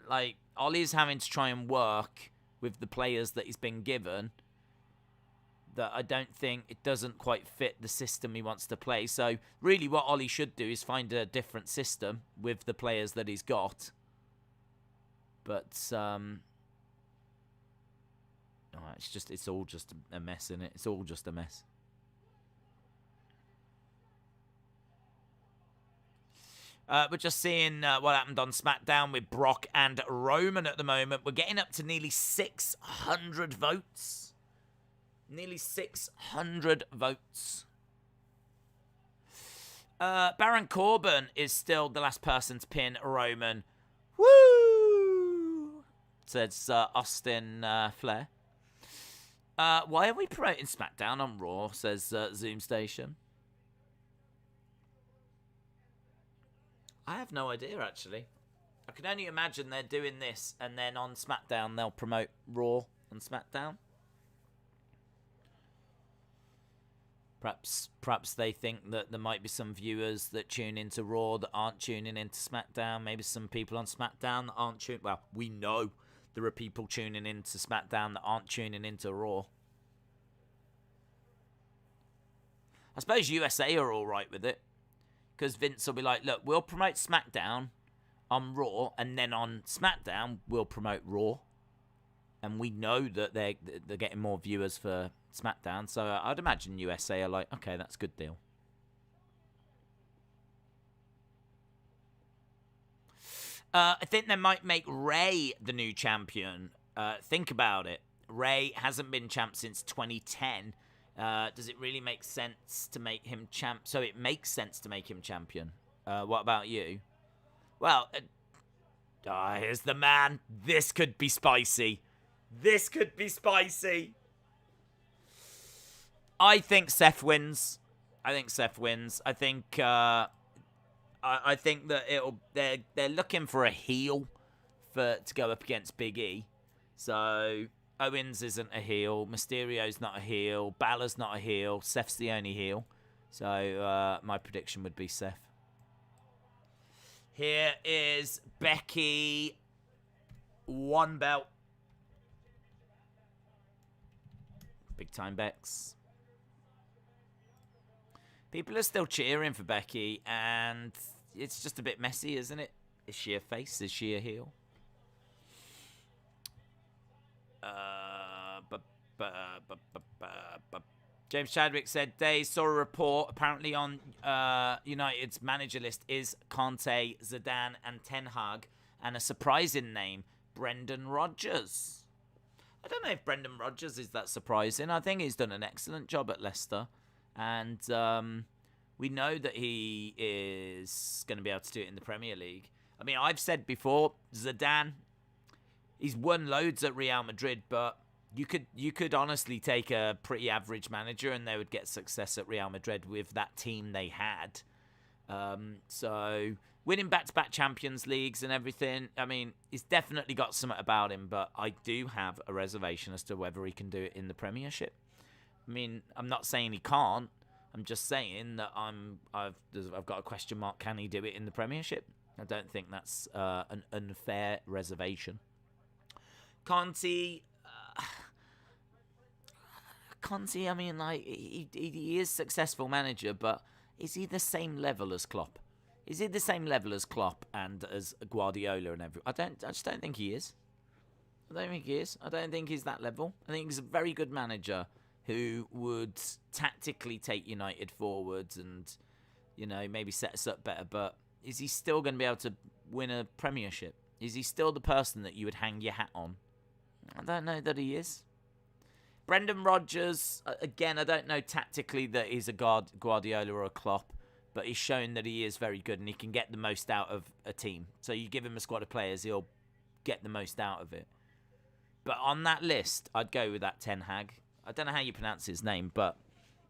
like, Ollie's having to try and work with the players that he's been given, that I don't think it doesn't quite fit the system he wants to play. So really what Ollie should do is find a different system with the players that he's got. But it's all just a mess, isn't it? It's all just a mess. We're just seeing what happened on SmackDown with Brock and Roman at the moment. We're getting up to nearly 600 votes. Nearly 600 votes. Baron Corbin is still the last person to pin Roman. Woo! Says Austin Flair. Why are we promoting SmackDown on Raw? Says Zoom Station. I have no idea, actually. I can only imagine they're doing this, and then on SmackDown they'll promote Raw on SmackDown. Perhaps they think that there might be some viewers that tune into Raw that aren't tuning into SmackDown. Maybe some people on SmackDown that aren't tuning... Well, we know there are people tuning into SmackDown that aren't tuning into Raw. I suppose USA are all right with it. Because Vince will be like, look, we'll promote SmackDown on Raw, and then on SmackDown, we'll promote Raw. And we know that they're getting more viewers for SmackDown, so I'd imagine USA are like, okay, that's a good deal. I think they might make Ray the new champion. Think about it. Ray hasn't been champ since 2010. Does it really make sense to make him champ? So it makes sense to make him champion. What about you? Well, here's the man. This could be spicy. This could be spicy. I think Seth wins. I think I think that they're looking for a heel to go up against Big E. So Owens isn't a heel. Mysterio's not a heel. Balor's not a heel. Seth's the only heel. So my prediction would be Seth. Here is Becky. 1 belt. Big time Bex. People are still cheering for Becky, and it's just a bit messy, isn't it? Is she a face? Is she a heel? James Chadwick said they saw a report apparently on United's manager list is Conte, Zidane, and Ten Hag, and a surprising name, Brendan Rodgers. I don't know if Brendan Rodgers is that surprising. I think he's done an excellent job at Leicester, and we know that he is going to be able to do it in the Premier League. I mean, I've said before, Zidane, he's won loads at Real Madrid, but you could honestly take a pretty average manager and they would get success at Real Madrid with that team they had. So winning back-to-back Champions Leagues and everything, I mean, he's definitely got something about him, but I do have a reservation as to whether he can do it in the Premiership. I mean, I'm not saying he can't. I'm just saying that I've got a question mark. Can he do it in the Premiership? I don't think that's an unfair reservation. Conte, I mean, like, he is a successful manager, but is he the same level as Klopp? Is he the same level as Klopp and as Guardiola and everything? I just don't think he is. I don't think he is. I don't think he's that level. I think he's a very good manager who would tactically take United forwards and, you know, maybe set us up better. But is he still going to be able to win a Premiership? Is he still the person that you would hang your hat on? I don't know that he is. Brendan Rodgers, again, I don't know tactically that he's a Guardiola or a Klopp, but he's shown that he is very good and he can get the most out of a team. So you give him a squad of players, he'll get the most out of it. But on that list, I'd go with that Ten Hag. I don't know how you pronounce his name, but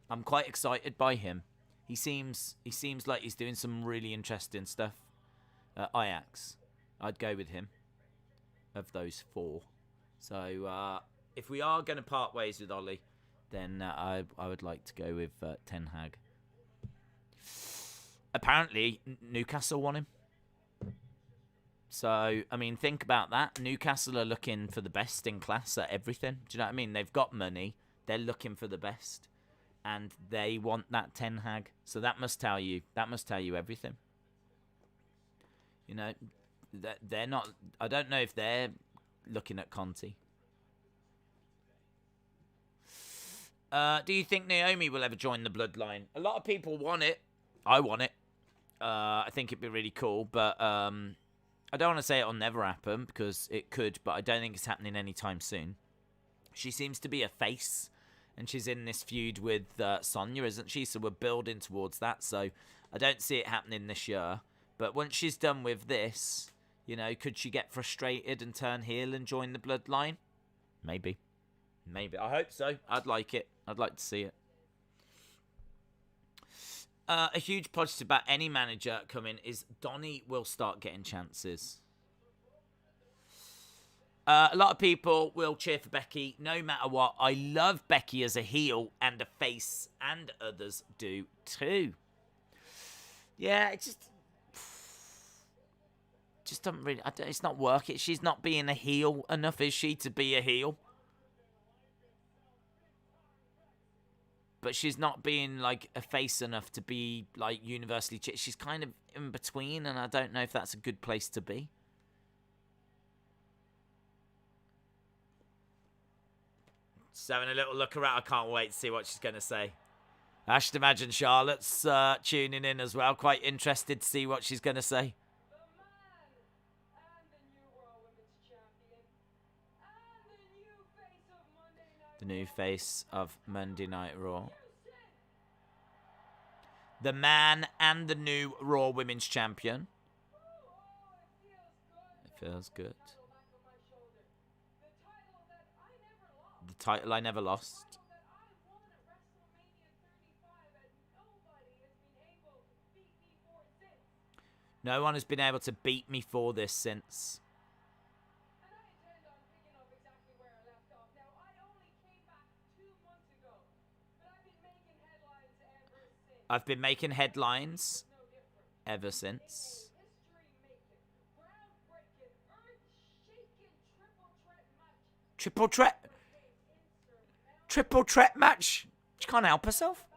I'm quite excited by him. He seems like he's doing some really interesting stuff at Ajax. I'd go with him of those four. So if we are going to part ways with Ollie, then I would like to go with Ten Hag. Apparently, Newcastle want him. So, I mean, think about that. Newcastle are looking for the best in class at everything. Do you know what I mean? They've got money. They're looking for the best. And they want that Ten Hag. So that must tell you everything. You know, they're not... I don't know if they're looking at Conte. Do you think Naomi will ever join the bloodline? A lot of people want it. I want it. I think it'd be really cool, but I don't want to say it'll never happen because it could, but I don't think it's happening anytime soon. She seems to be a face, and she's in this feud with Sonya, isn't she? So we're building towards that, so I don't see it happening this year. But once she's done with this, you know, could she get frustrated and turn heel and join the bloodline? Maybe. Maybe. I hope so. I'd like it. I'd like to see it. A huge positive about any manager coming is Donny will start getting chances. A lot of people will cheer for Becky no matter what. I love Becky as a heel and a face, and others do too. Yeah, it just doesn't really... it's not working. She's not being a heel enough, is she, to be a heel? But she's not being, like, a face enough to be, like, universally... She's kind of in between, and I don't know if that's a good place to be. Just having a little look around. I can't wait to see what she's going to say. I should imagine Charlotte's tuning in as well. Quite interested to see what she's going to say. The new face of Monday Night Raw. The man and the new Raw Women's Champion. It feels good. The title I never lost. No one has been able to beat me for this since. I've been making headlines ever since. Triple threat match. She can't help herself.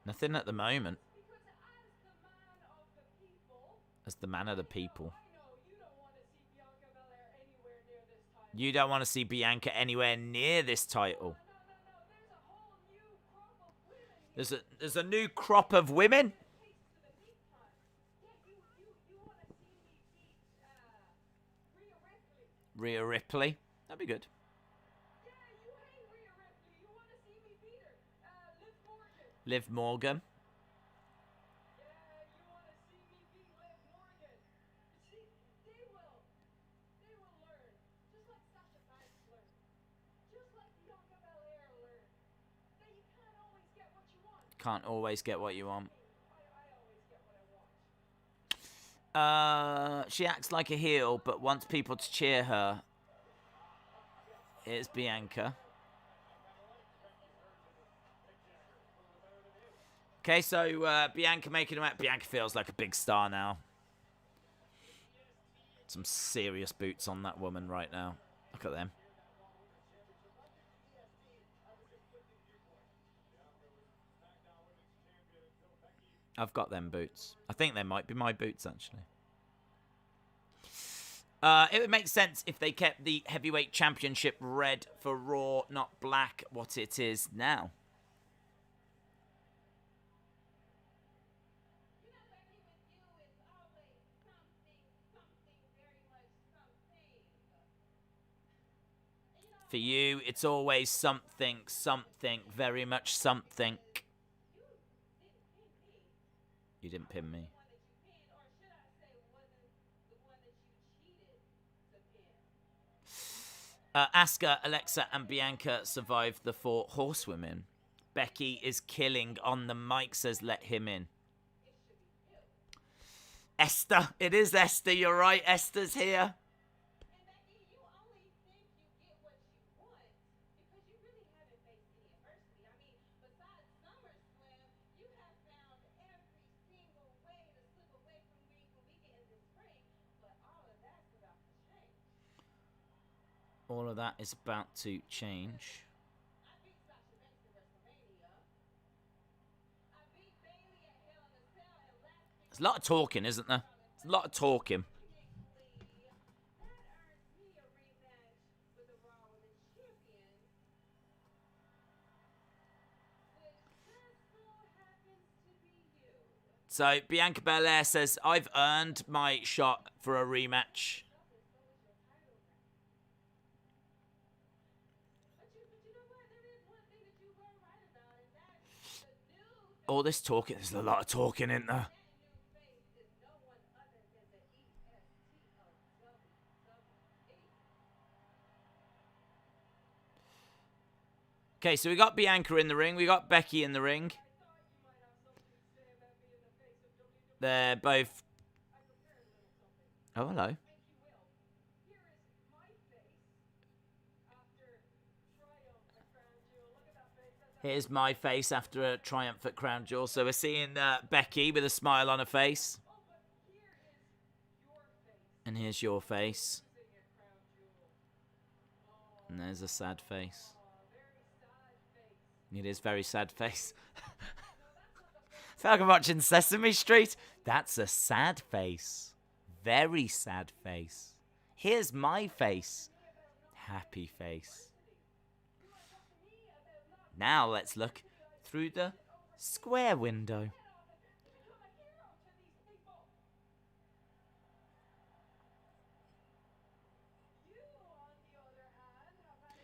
Nothing at the moment. As the man of the people. You don't want to see Bianca anywhere near this title. There's a new crop of women. Rhea Ripley. That'd be good. Liv Morgan. Can't always get what you want. She acts like a heel, but wants people to cheer her. Here's Bianca. Okay, so Bianca making her out. Bianca feels like a big star now. Some serious boots on that woman right now. Look at them. I've got them boots. I think they might be my boots, actually. It would make sense if they kept the heavyweight championship red for Raw, not black, what it is now. For you, it's always something, very much something. You didn't pin me. Asuka, Alexa, and Bianca survived the 4 horsewomen. Becky is killing on the mic, says let him in. Esther. It is Esther. You're right. Esther's here. all of that is about to change. There's a lot of talking, isn't there? There's a lot of talking. So, Bianca Belair says, I've earned my shot for a rematch. All this talking, there's a lot of talking, isn't there? Okay, so we got Bianca in the ring. We got Becky in the ring. They're both... Oh, hello. Here's my face after a triumph at Crown Jewel. So we're seeing Becky with a smile on her face. And here's your face. And there's a sad face. It is very sad face. It's like I'm watching Sesame Street. That's a sad face. Very sad face. Here's my face. Happy face. Now let's look through the square window.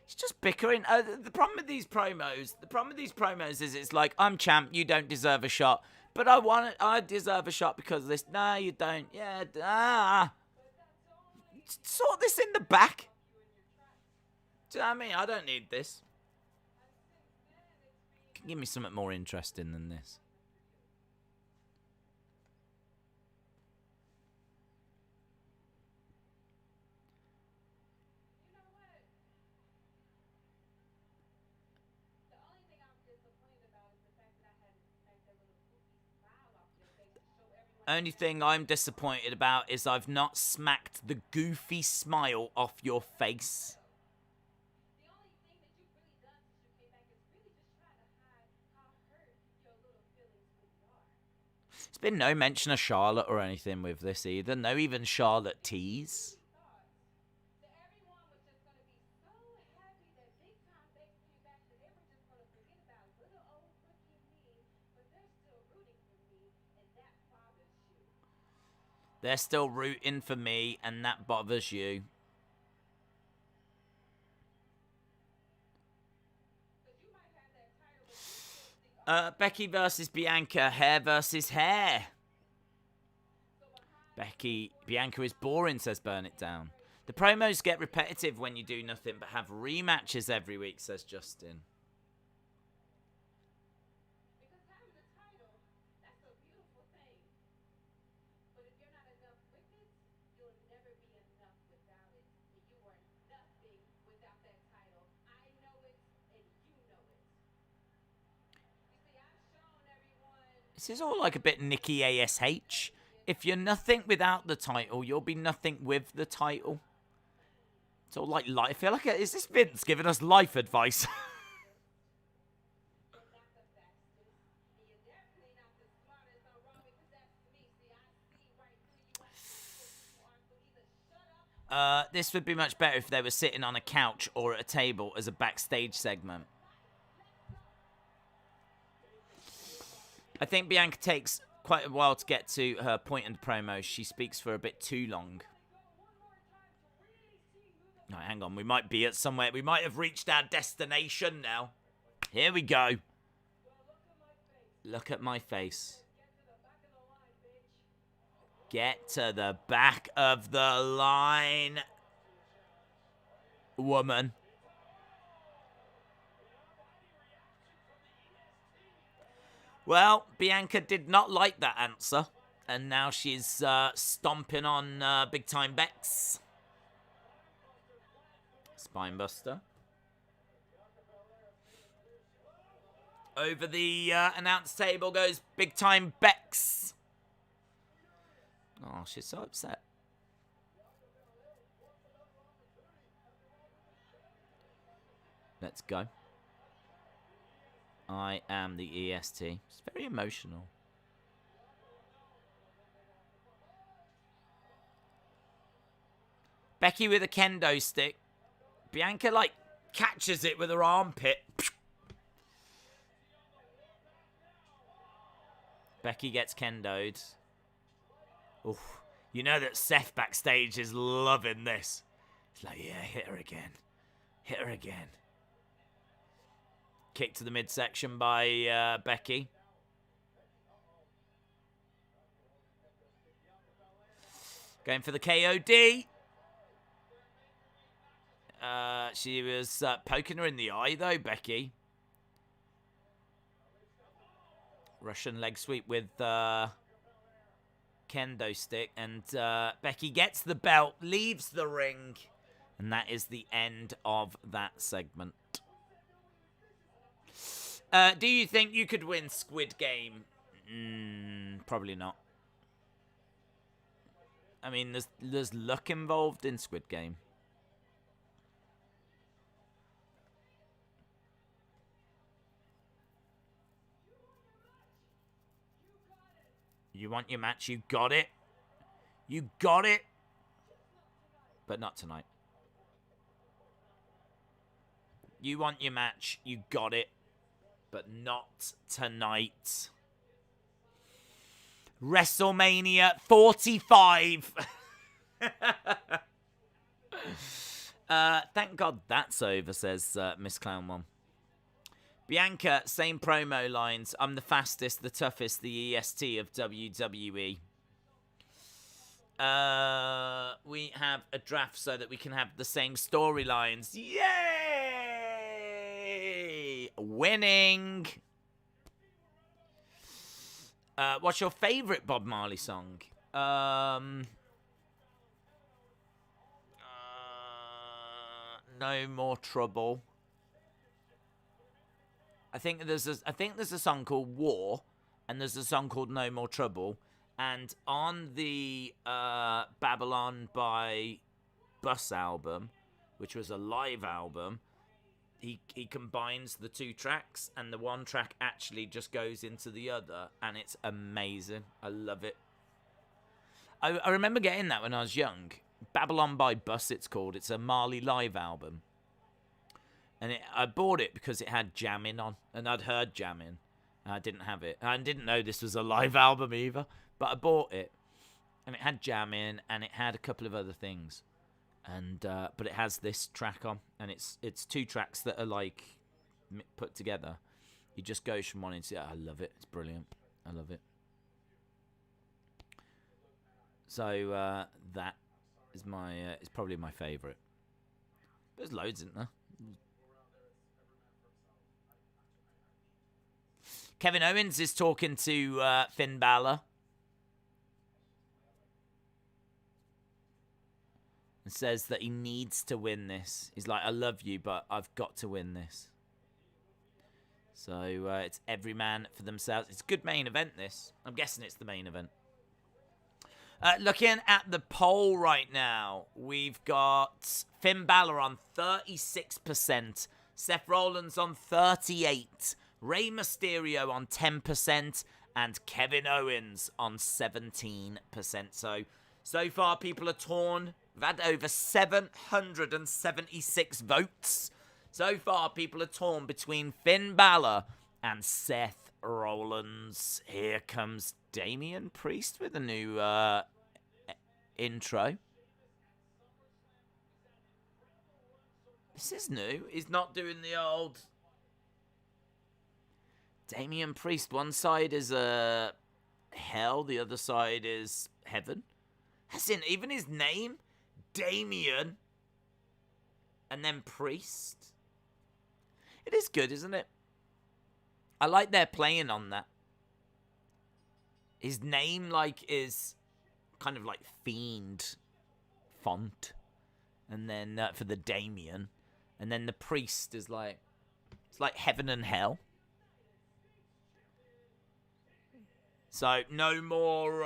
It's just bickering. The problem with these promos is it's like, I'm champ, you don't deserve a shot. But I deserve a shot because of this. No, you don't. Yeah, sort this in the back. Do you know what I mean? I don't need this. Give me something more interesting than this. Only thing I'm disappointed about is I've not smacked the goofy smile off your face. There's been no mention of Charlotte or anything with this either. No even Charlotte tease. They're still rooting for me, and that bothers you. Becky versus Bianca. Hair versus hair. Bianca is boring, says Burn It Down. The promos get repetitive when you do nothing but have rematches every week, says Justin. This is all like a bit Nikki ASH. If you're nothing without the title, you'll be nothing with the title. It's all like life. I feel like, is this Vince giving us life advice? This would be much better if they were sitting on a couch or at a table as a backstage segment. I think Bianca takes quite a while to get to her point in the promo. She speaks for a bit too long. No, hang on. We might be at somewhere. We might have reached our destination now. Here we go. Look at my face. Get to the back of the line, woman. Well, Bianca did not like that answer, and now she's stomping on Big Time Bex. Spinebuster. Over the announce table goes Big Time Bex. Oh, she's so upset. Let's go. I am the EST. It's very emotional. Becky with a kendo stick. Bianca, like, catches it with her armpit. Becky gets kendoed. Oof. You know that Seth backstage is loving this. It's like, yeah, hit her again. Hit her again. Kick to the midsection by Becky. Going for the KOD. She was poking her in the eye, though, Becky. Russian leg sweep with kendo stick. And Becky gets the belt, leaves the ring. And that is the end of that segment. Do you think you could win Squid Game? Probably not. I mean, there's luck involved in Squid Game. You want your match? You got it. You got it. But not tonight. You want your match? You got it. But not tonight. WrestleMania 45. Thank God that's over, says Miss Clown One. Bianca, same promo lines. I'm the fastest, the toughest, the EST of WWE. We have a draft so that we can have the same storylines. Yay! Winning. What's your favourite Bob Marley song? No More Trouble. I think there's a song called War, and there's a song called No More Trouble. And on the Babylon by Bus album, which was a live album, he combines the two tracks, and the one track actually just goes into the other, and it's amazing. I love it. I remember getting that when I was young. Babylon by Bus, it's called. It's a Marley live album. And I bought it because it had jamming on, and I'd heard jamming, and I didn't have it. I didn't know this was a live album either, but I bought it, and it had jamming, and it had a couple of other things, and but it has this track on, and it's two tracks that are like put together. It just goes from one into the other. I love it. It's brilliant. I love it. So that is my it's probably my favourite. There's loads, isn't there? Kevin Owens is talking to Finn Balor. And says that he needs to win this. He's like, I love you, but I've got to win this. So it's every man for themselves. It's a good main event, this. I'm guessing it's the main event. Looking at the poll right now, we've got Finn Balor on 36%, Seth Rollins on 38%, Rey Mysterio on 10%, and Kevin Owens on 17%. So far, people are torn. We've had over 776 votes. So far, people are torn between Finn Balor and Seth Rollins. Here comes Damian Priest with a new intro. This is new. He's not doing the old Damian Priest. One side is hell, the other side is heaven. As in, even his name, Damian, and then Priest. It is good, isn't it? I like they're playing on that. His name, like, is kind of like Fiend font. And then for the Damian. And then the Priest is like, it's like heaven and hell. So, no more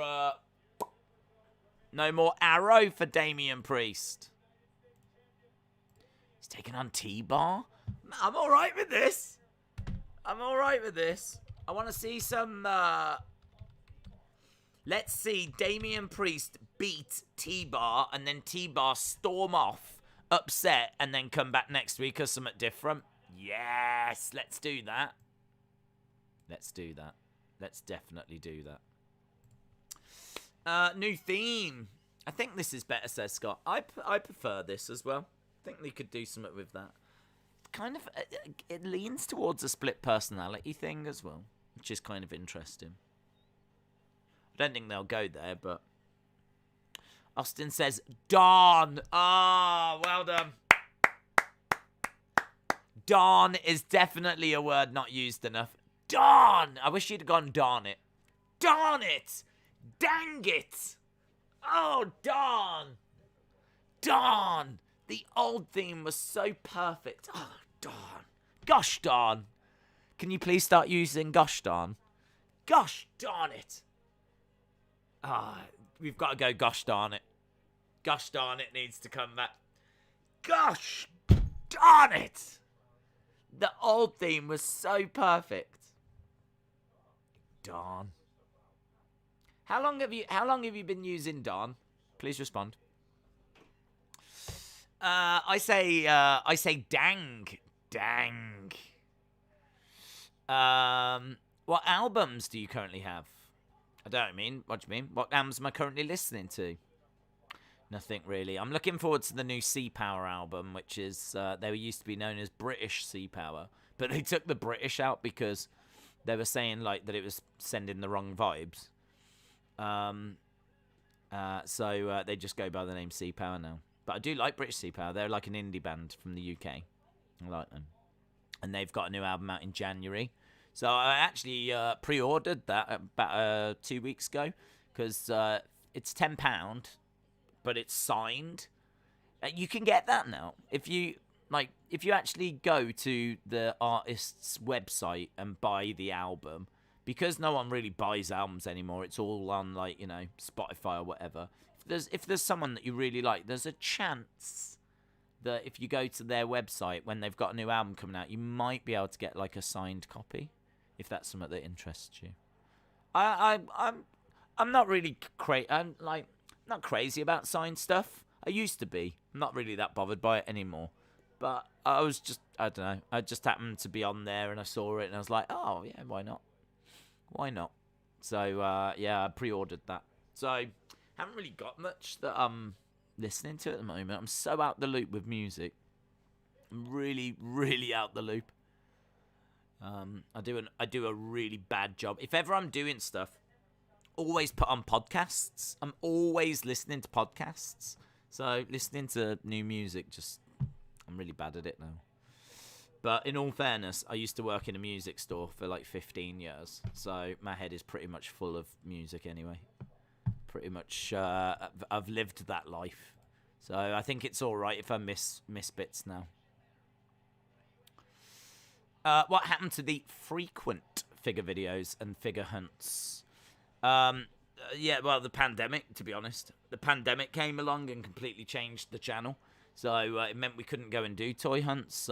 arrow for Damian Priest. He's taking on T-Bar. I'm all right with this. I'm all right with this. I want to see some. Let's see Damian Priest beat T-Bar and then T-Bar storm off, upset, and then come back next week as something different. Yes, let's do that. Let's do that. Let's definitely do that. New theme. I think this is better, says Scott. I prefer this as well. I think they could do something with that. Kind of, it leans towards a split personality thing as well, which is kind of interesting. I don't think they'll go there, but Austin says, Dawn. Ah, well done. Dawn is definitely a word not used enough. Dawn. I wish you'd have gone darn it. Darn it. Dang it. Oh, darn. Darn. The old theme was so perfect. Oh, darn. Gosh darn. Can you please start using gosh darn? Gosh darn it. Ah, we've got to go gosh darn it. Gosh darn it needs to come back. Gosh darn it. The old theme was so perfect. Darn. How long have you been using darn? Please respond. I say dang. Dang. What albums do you currently have? I don't mean. What do you mean? What albums am I currently listening to? Nothing really. I'm looking forward to the new Sea Power album, which is they used to be known as British Sea Power, but they took the British out because they were saying like that it was sending the wrong vibes. So they just go by the name Sea Power now. But I do like British Sea Power. They're like an indie band from the UK. I like them. And they've got a new album out in January. So I actually pre-ordered that about 2 weeks ago because it's £10, but it's signed. You can get that now if you actually go to the artist's website and buy the album. Because no one really buys albums anymore, it's all on Spotify or whatever. If there's someone that you really like, there's a chance that if you go to their website when they've got a new album coming out, you might be able to get like a signed copy, if that's something that interests you. I'm not really not crazy about signed stuff. I used to be. I'm not really that bothered by it anymore. But I don't know. I just happened to be on there and I saw it and I was like, oh yeah, why not? Why not? So, I pre-ordered that. So, haven't really got much that I'm listening to at the moment. I'm so out the loop with music. I'm really, really out the loop. I do a really bad job. If ever I'm doing stuff, always put on podcasts. I'm always listening to podcasts. So, listening to new music, I'm really bad at it now. But in all fairness, I used to work in a music store for like 15 years. So my head is pretty much full of music anyway. Pretty much, I've lived that life. So I think it's all right if I miss bits now. What happened to the frequent figure videos and figure hunts? The pandemic, to be honest. The pandemic came along and completely changed the channel. So it meant we couldn't go and do toy hunts.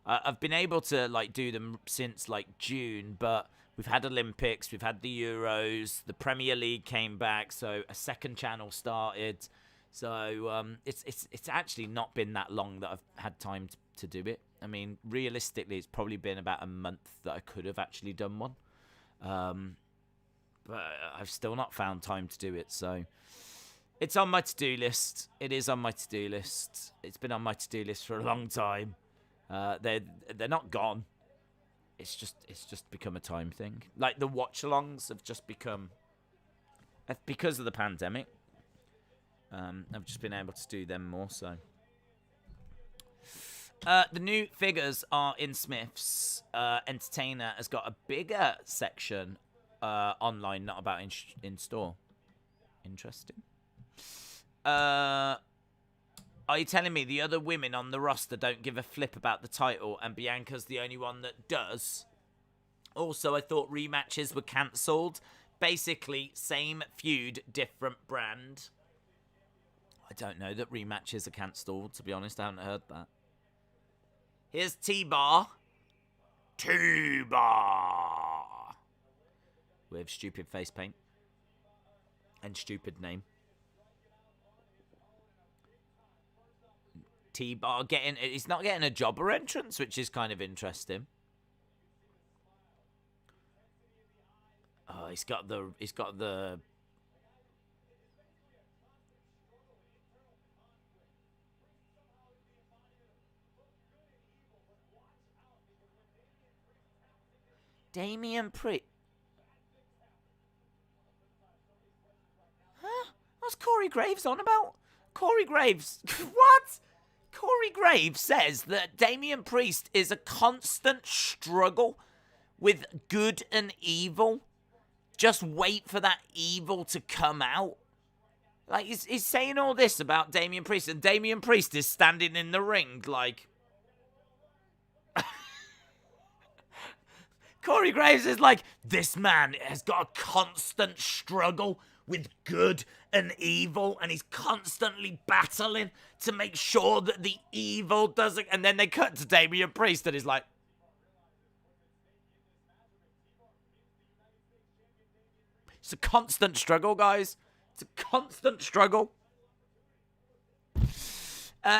I've been able to do them since June, but we've had Olympics, we've had the Euros, the Premier League came back, so a second channel started. So it's actually not been that long that I've had time to do it. I mean, realistically, it's probably been about a month that I could have actually done one, but I've still not found time to do it. So it's on my to-do list. It is on my to-do list. It's been on my to-do list for a long time. They're not gone. It's just become a time thing. Like the watch-alongs have just become, because of the pandemic. I've just been able to do them more so. The new figures are in Smith's. Entertainer has got a bigger section online, not about in store. Interesting. Are you telling me the other women on the roster don't give a flip about the title and Bianca's the only one that does? Also, I thought rematches were cancelled. Basically, same feud, different brand. I don't know that rematches are cancelled, to be honest. I haven't heard that. Here's T-Bar. T-Bar. With stupid face paint. And stupid name. T-Bar getting... He's not getting a jobber entrance, which is kind of interesting. Oh, he's got the... Damian Priest. Huh? What's Corey Graves on about? Corey Graves. What? Corey Graves says that Damian Priest is a constant struggle with good and evil. Just wait for that evil to come out. Like, he's saying all this about Damian Priest, and Damian Priest is standing in the ring like... Corey Graves is like, this man has got a constant struggle with good and evil, and he's constantly battling to make sure that the evil doesn't... And then they cut to Damian Priest, and he's like... It's a constant struggle, guys. It's a constant struggle.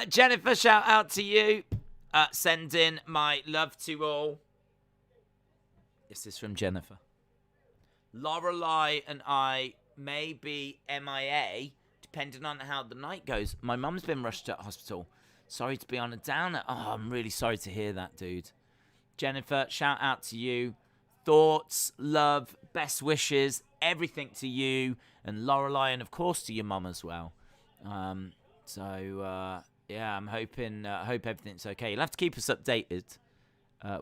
Jennifer, shout out to you. Send in my love to all. This is from Jennifer. Lorelai and I may be MIA, depending on how the night goes. My mum's been rushed to hospital. Sorry to be on a downer. Oh, I'm really sorry to hear that, dude. Jennifer, shout out to you. Thoughts, love, best wishes, everything to you and Lorelai, and of course to your mum as well. Yeah, I'm hoping, hope everything's okay. You'll have to keep us updated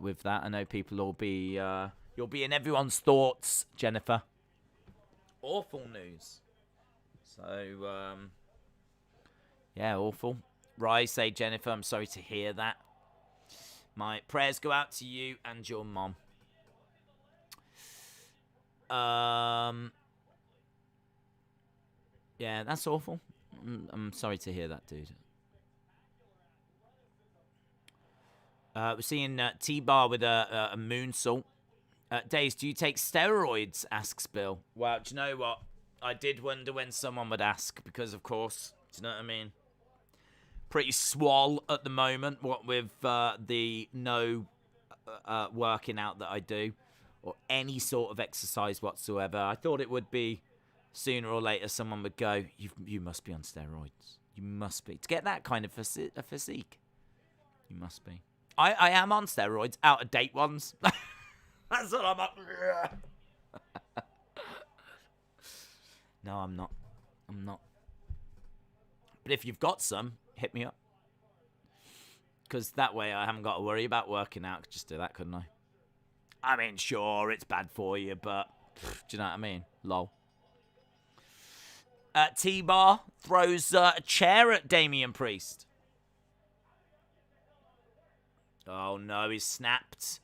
with that. I know people will be, you'll be in everyone's thoughts, Jennifer. Awful news. So, yeah, awful. Rai, say, Jennifer, I'm sorry to hear that. My prayers go out to you and your mom. Yeah, that's awful. I'm sorry to hear that, dude. We're seeing T-Bar with a moonsault. Days, do you take steroids? Asks Bill. Well, do you know what? I did wonder when someone would ask, because of course, do you know what I mean? Pretty swole at the moment, what with the no working out that I do, or any sort of exercise whatsoever. I thought it would be sooner or later someone would go, you must be on steroids. You must be. To get that kind of a physique, you must be. I am on steroids, out of date ones. That's what I'm up. No, I'm not. I'm not. But if you've got some, hit me up. Because that way I haven't got to worry about working out. I could just do that, couldn't I? I mean, sure, it's bad for you, but do you know what I mean? Lol. T-Bar throws a chair at Damian Priest. Oh, no, he's snapped.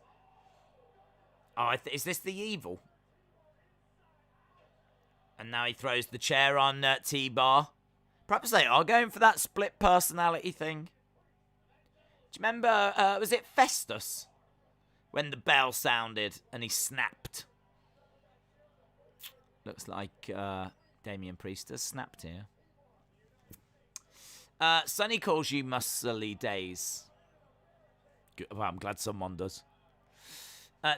Oh, is this the evil? And now he throws the chair on T-Bar. Perhaps they are going for that split personality thing. Do you remember, was it Festus? When the bell sounded and he snapped. Looks like Damian Priest has snapped here. Sonny calls you muscly Days. Well, I'm glad someone does.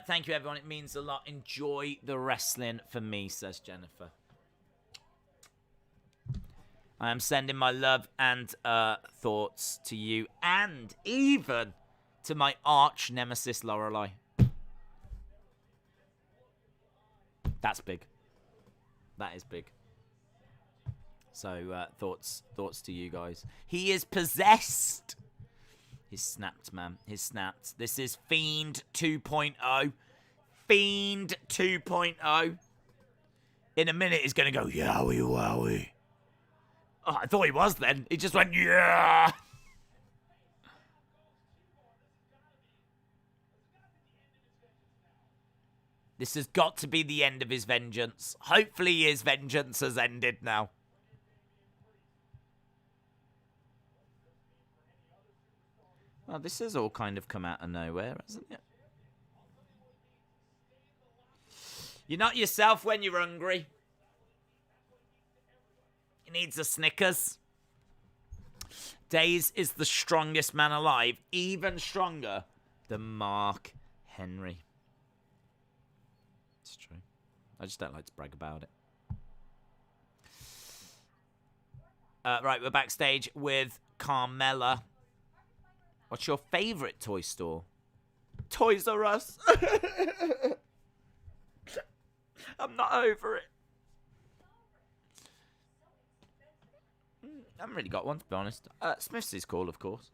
Thank you, everyone. It means a lot. Enjoy the wrestling for me, says Jennifer. I am sending my love and thoughts to you, and even to my arch nemesis, Lorelai. That's big. That is big. So, thoughts to you guys. He is possessed. He's snapped, man. He's snapped. This is Fiend 2.0. Fiend 2.0. In a minute, he's going to go, yowie wowie. Oh, I thought he was then. He just went, yeah. This has got to be the end of his vengeance. Hopefully his vengeance has ended now. Well, this has all kind of come out of nowhere, hasn't it? You're not yourself when you're hungry. He needs a Snickers. Days is the strongest man alive, even stronger than Mark Henry. It's true. I just don't like to brag about it. Right, we're backstage with Carmella. What's your favourite toy store? Toys R Us. I'm not over it. I haven't really got one, to be honest. Smith's is cool, of course.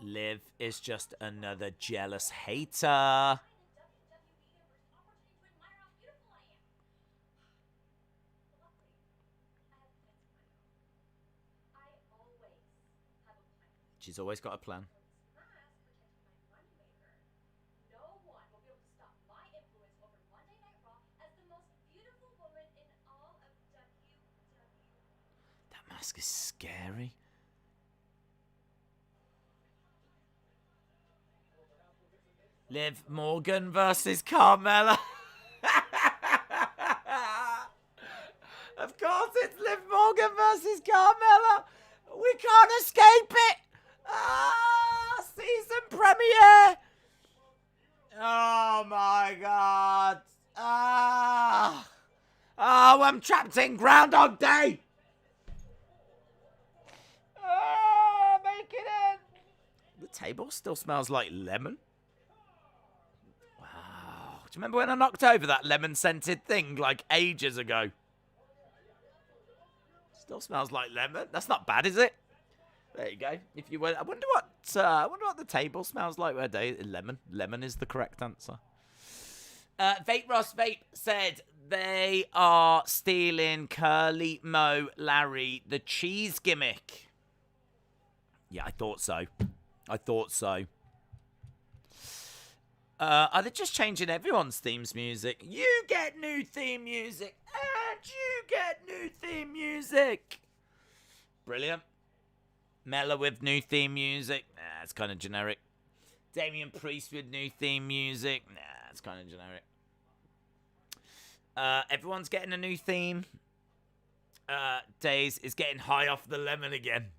Liv is just another jealous hater. She's always got a plan. That mask is scary. Liv Morgan versus Carmella. Of course it's Liv Morgan versus Carmella. We can't escape it. Season premiere. Oh my god. I'm trapped in Groundhog Day. Make it in. The table still smells like lemon. Wow. Do you remember when I knocked over that lemon-scented thing like ages ago? Still smells like lemon. That's not bad, is it? There you go. If you were, I wonder what the table smells like. Where day lemon. Lemon is the correct answer. Vape Ross Vape said they are stealing Curly Mo Larry the cheese gimmick. Yeah, I thought so. Are they just changing everyone's themes music? You get new theme music, and you get new theme music. Brilliant. Mella with new theme music. Nah, it's kind of generic. Damian Priest with new theme music. Nah, it's kind of generic. Everyone's getting a new theme. Days is getting high off the lemon again.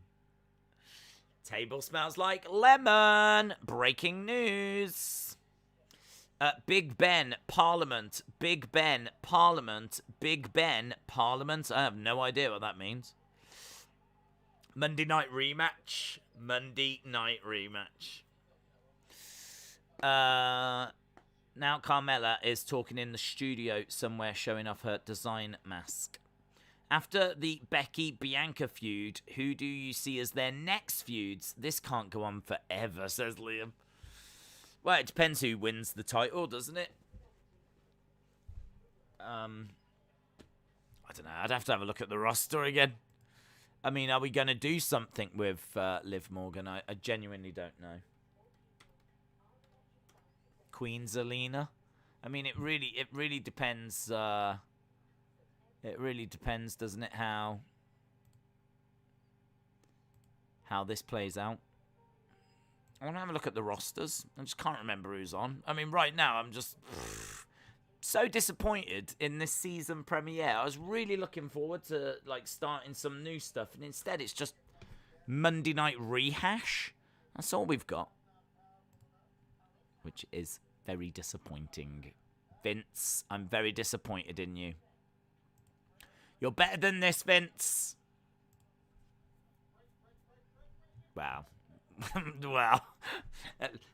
Table smells like lemon. Breaking news. Big Ben, Parliament. Big Ben, Parliament. Big Ben, Parliament. I have no idea what that means. Monday night rematch. Now Carmella is talking in the studio somewhere, showing off her design mask. After the Becky-Bianca feud, who do you see as their next feuds? This can't go on forever, says Liam. Well, it depends who wins the title, doesn't it? I don't know. I'd have to have a look at the roster again. I mean, are we going to do something with Liv Morgan? I genuinely don't know. Queen Zelina? I mean, it really depends. It really depends, doesn't it, how this plays out. I want to have a look at the rosters. I just can't remember who's on. I mean, right now, I'm just so disappointed in this season premiere. I was really looking forward to, like, starting some new stuff, and instead it's just Monday Night Rehash. That's all we've got. Which is very disappointing. Vince, I'm very disappointed in you. You're better than this, Vince. Wow. Wow.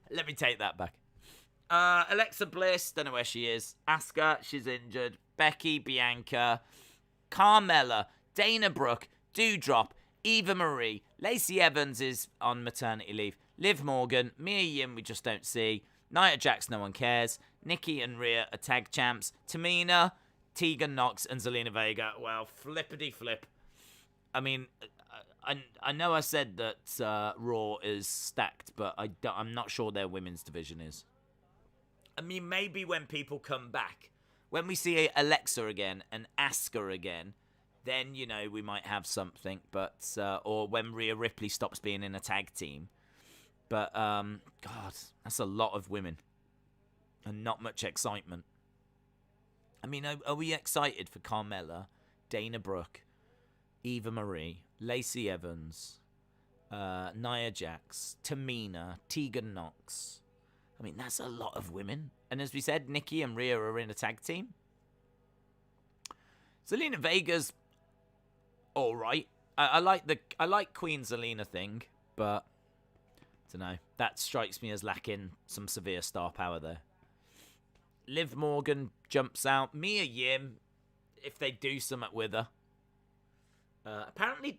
Let me take that back. Alexa Bliss, don't know where she is. Asuka, she's injured. Becky, Bianca, Carmella, Dana Brooke, Doudrop, Eva Marie, Lacey Evans is on maternity leave. Liv Morgan, Mia Yim, we just don't see. Nia Jax, no one cares. Nikki and Rhea are tag champs. Tamina, Tegan Nox, and Zelina Vega. Well, flippity flip. I mean, I know I said that Raw is stacked, but I'm not sure their women's division is. I mean, maybe when people come back, when we see Alexa again and Asuka again, then, you know, we might have something. But or when Rhea Ripley stops being in a tag team. But, God, that's a lot of women. And not much excitement. I mean, are we excited for Carmella, Dana Brooke, Eva Marie, Lacey Evans, Nia Jax, Tamina, Tegan Nox? I mean, that's a lot of women. And as we said, Nikki and Rhea are in a tag team. Zelina Vega's all right. I like Queen Zelina thing, but I don't know. That strikes me as lacking some severe star power there. Liv Morgan jumps out. Mia Yim, if they do something with her. Apparently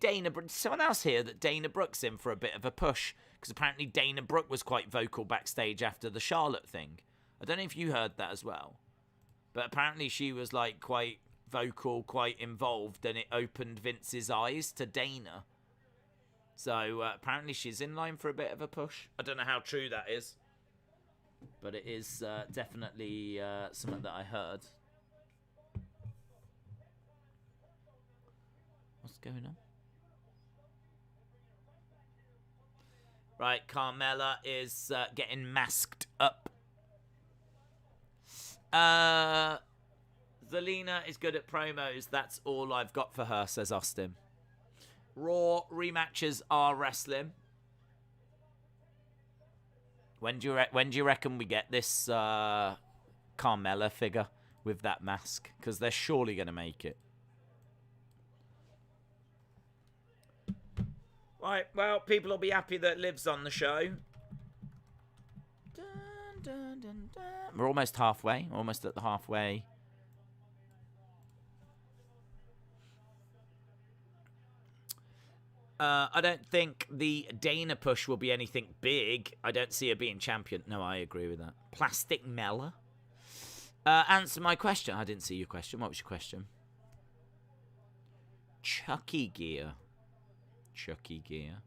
someone else here that Dana Brooke's in for a bit of a push, because apparently Dana Brooke was quite vocal backstage after the Charlotte thing. I don't know if you heard that as well, but apparently she was like quite vocal, quite involved, and it opened Vince's eyes to Dana. So apparently she's in line for a bit of a push. I don't know how true that is, but it is definitely something that I heard. What's going on? Right, Carmella is getting masked up. Zelina is good at promos. That's all I've got for her, says Austin. Raw rematches are wrestling. When do you reckon we get this Carmella figure with that mask? Because they're surely going to make it. Right, well, people will be happy that Liv's on the show. Dun, dun, dun, dun. We're almost halfway. Almost at the halfway. I don't think the Dana push will be anything big. I don't see her being champion. No, I agree with that. Plastic Mella? Answer my question. I didn't see your question. What was your question? Chucky gear. Chucky gear.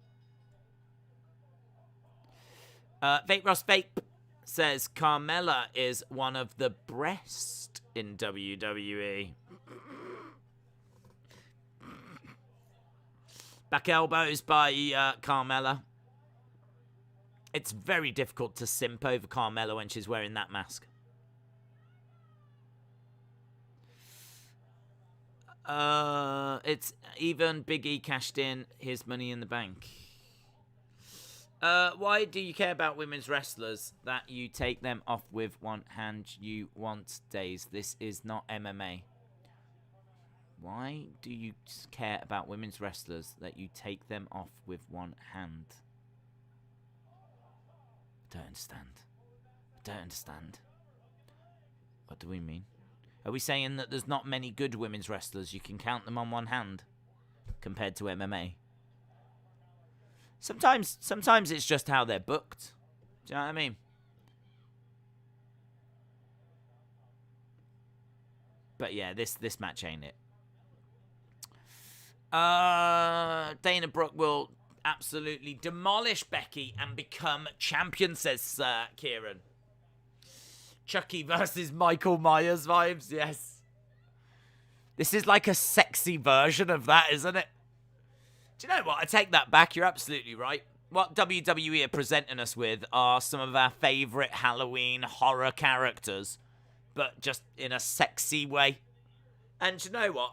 Vape Ross Vape says Carmella is one of the breast in WWE. Back elbows by Carmella. It's very difficult to simp over Carmella when she's wearing that mask. It's even Big E cashed in his Money in the Bank. Why do you care about women's wrestlers that you take them off with one hand? You want days. This is not MMA. Why do you care about women's wrestlers that you take them off with one hand? I don't understand. I don't understand. What do we mean? Are we saying that there's not many good women's wrestlers? You can count them on one hand compared to MMA. Sometimes it's just how they're booked. Do you know what I mean? But yeah, this match ain't it. Dana Brooke will absolutely demolish Becky and become champion, says Kieran. Chucky versus Michael Myers vibes, yes. This is like a sexy version of that, isn't it? Do you know what? I take that back. You're absolutely right. What WWE are presenting us with are some of our favourite Halloween horror characters, but just in a sexy way. And do you know what?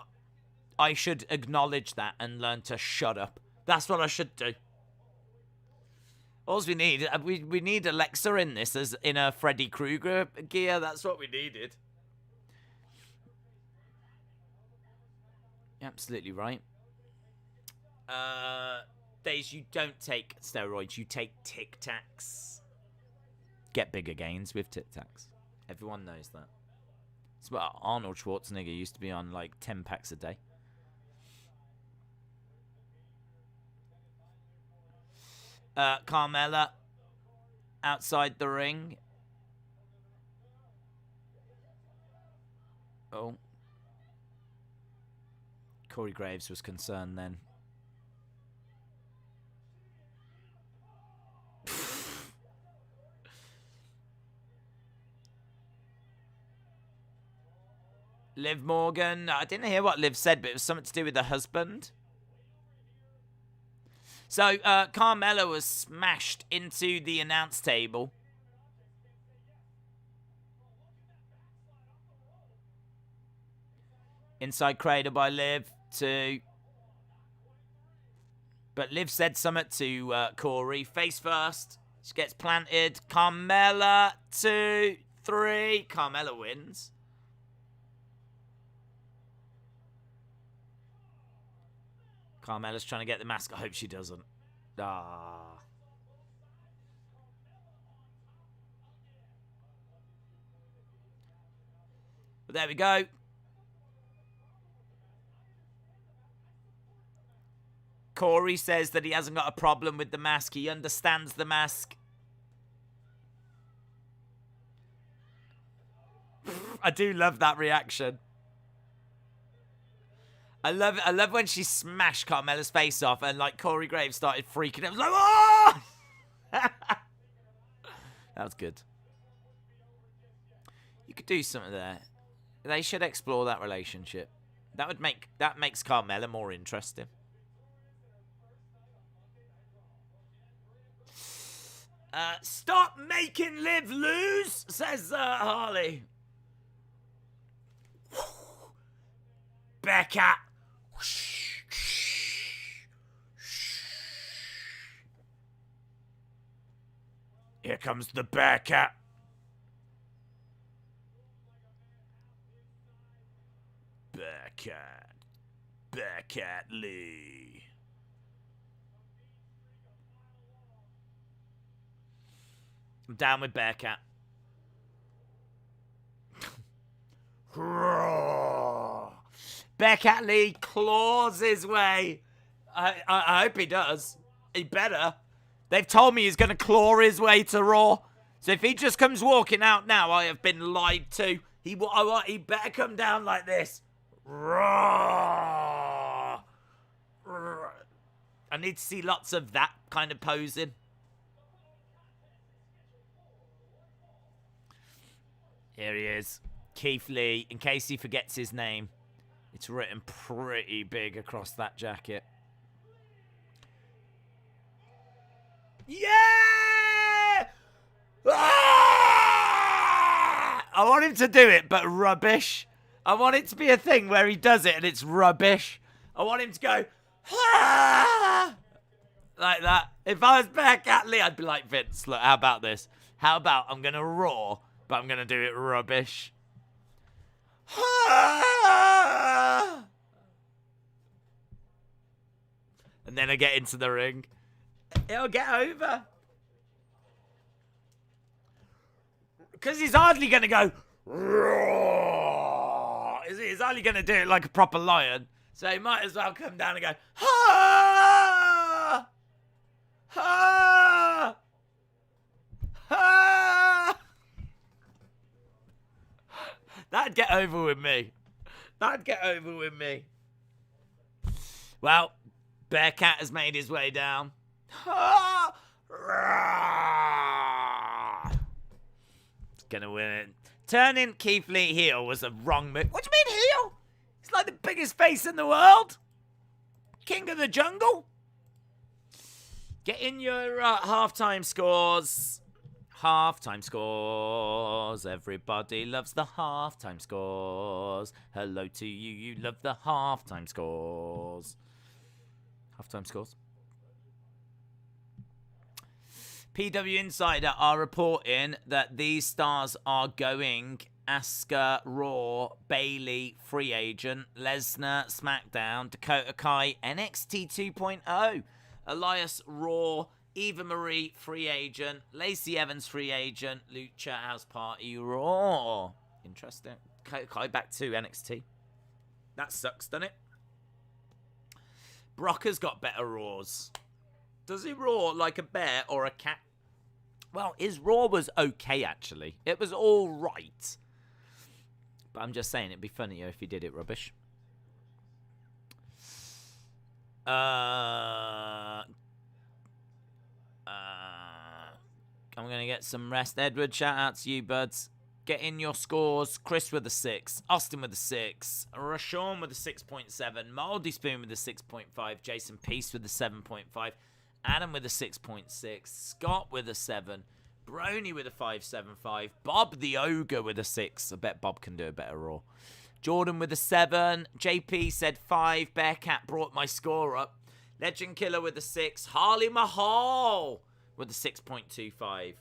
I should acknowledge that and learn to shut up. That's what I should do. All we need, we need Alexa in this as in a Freddy Krueger gear. That's what we needed. You're absolutely right. Days, you don't take steroids, you take Tic Tacs. Get bigger gains with Tic Tacs. Everyone knows that. It's what Arnold Schwarzenegger used to be on, like 10 packs a day. Carmella outside the ring. Oh. Corey Graves was concerned then. Liv Morgan. I didn't hear what Liv said, but it was something to do with her husband. So, Carmella was smashed into the announce table. Inside cradle by Liv to... But Liv said something to Corey. Face first. She gets planted. Carmella, 2, 3. Carmella wins. Carmella's trying to get the mask. I hope she doesn't. Ah. But there we go. Corey says that he hasn't got a problem with the mask. He understands the mask. I do love that reaction. I love when she smashed Carmella's face off and like Corey Graves started freaking out. I was like, oh! That was good. You could do something there. They should explore that relationship. That makes Carmella more interesting. Stop making Liv lose, says Harley. Becca. Here comes the Bearcat. Bearcat. Bearcat Lee. I'm down with Bearcat. Bearcat Lee claws his way. I hope he does. He better. They've told me he's going to claw his way to Raw. So if he just comes walking out now, I have been lied to. He better come down like this. Raw. I need to see lots of that kind of posing. Here he is. Keith Lee, in case he forgets his name. It's written pretty big across that jacket. Yeah! Ah! I want him to do it, but rubbish. I want it to be a thing where he does it and it's rubbish. I want him to go, ah! Like that. If I was Bearcat Lee, I'd be like, Vince, look, how about this? How about I'm going to roar, but I'm going to do it rubbish. And then I get into the ring. It'll get over. Because he's hardly going to go, roar. He's hardly going to do it like a proper lion. So he might as well come down and go, ha! Ha! Ha! That'd get over with me. That'd get over with me. Well, Bearcat has made his way down. He's gonna win it. Turning Keith Lee heel was a wrong move. What do you mean heel? He's like the biggest face in the world. King of the jungle. Get in your halftime scores. Halftime scores. Everybody loves the halftime scores. Hello to you. You love the halftime scores. Halftime scores. PW Insider are reporting that these stars are going Asuka, Raw, Bayley, free agent, Lesnar, SmackDown, Dakota Kai, NXT 2.0, Elias, Raw, Eva Marie, free agent, Lacey Evans, free agent, Lucha House Party, Raw. Interesting. Kai back to NXT. That sucks, doesn't it? Brock has got better Raws. Does he roar like a bear or a cat? Well, his Raw was okay, actually. It was all right. But I'm just saying, it'd be funnier if he did it rubbish. I'm going to get some rest. Edward, shout out to you, buds. Get in your scores. Chris with a 6. Austin with a 6. Rashawn with a 6.7. Moldy Spoon with a 6.5. Jason Peace with a 7.5. Adam with a 6.6. Scott with a 7. Brony with a 5.75. Bob the Ogre with a 6. I bet Bob can do a better Raw. Jordan with a 7. JP said 5. Bearcat brought my score up. Legend Killer with a 6. Harley Mahal with a 6.25.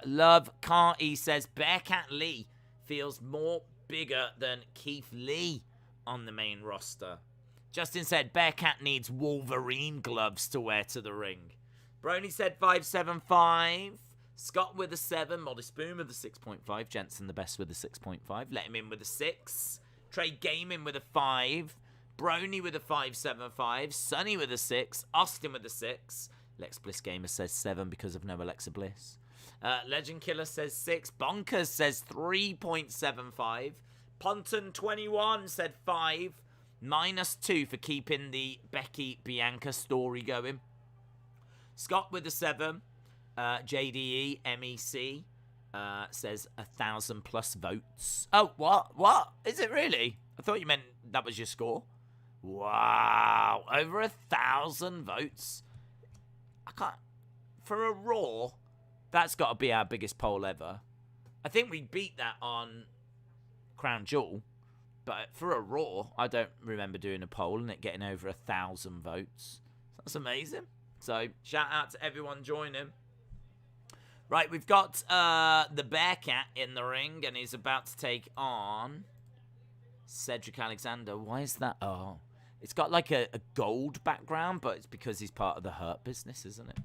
Love Carty says Bearcat Lee feels more bigger than Keith Lee on the main roster. Justin said Bearcat needs Wolverine gloves to wear to the ring. Brony said 5.75. Scott with a 7. Molly Spoon with a 6.5. Jensen the best with a 6.5. Let him in with a 6. Trade Gaming with a 5. Brony with a 5.75. Sonny with a 6. Austin with a 6. Lex Bliss Gamer says 7 because of no Alexa Bliss. Legend Killer says 6. Bonkers says 3.75. Ponton 21 said 5. -2 for keeping the Becky Bianca story going. Scott with a 7. JDE MEC says 1,000+ votes. Oh, what? Is it really? I thought you meant that was your score. Wow, over 1,000 votes. I can't. For a Raw, that's got to be our biggest poll ever. I think we beat that on Crown Jewel, but for a Raw, I don't remember doing a poll and it getting over 1,000 votes. That's amazing. So shout out to everyone joining. Right, we've got the Bearcat in the ring, and he's about to take on Cedric Alexander. Why is that? Oh, it's got like a gold background, but it's because he's part of the Hurt Business, isn't it?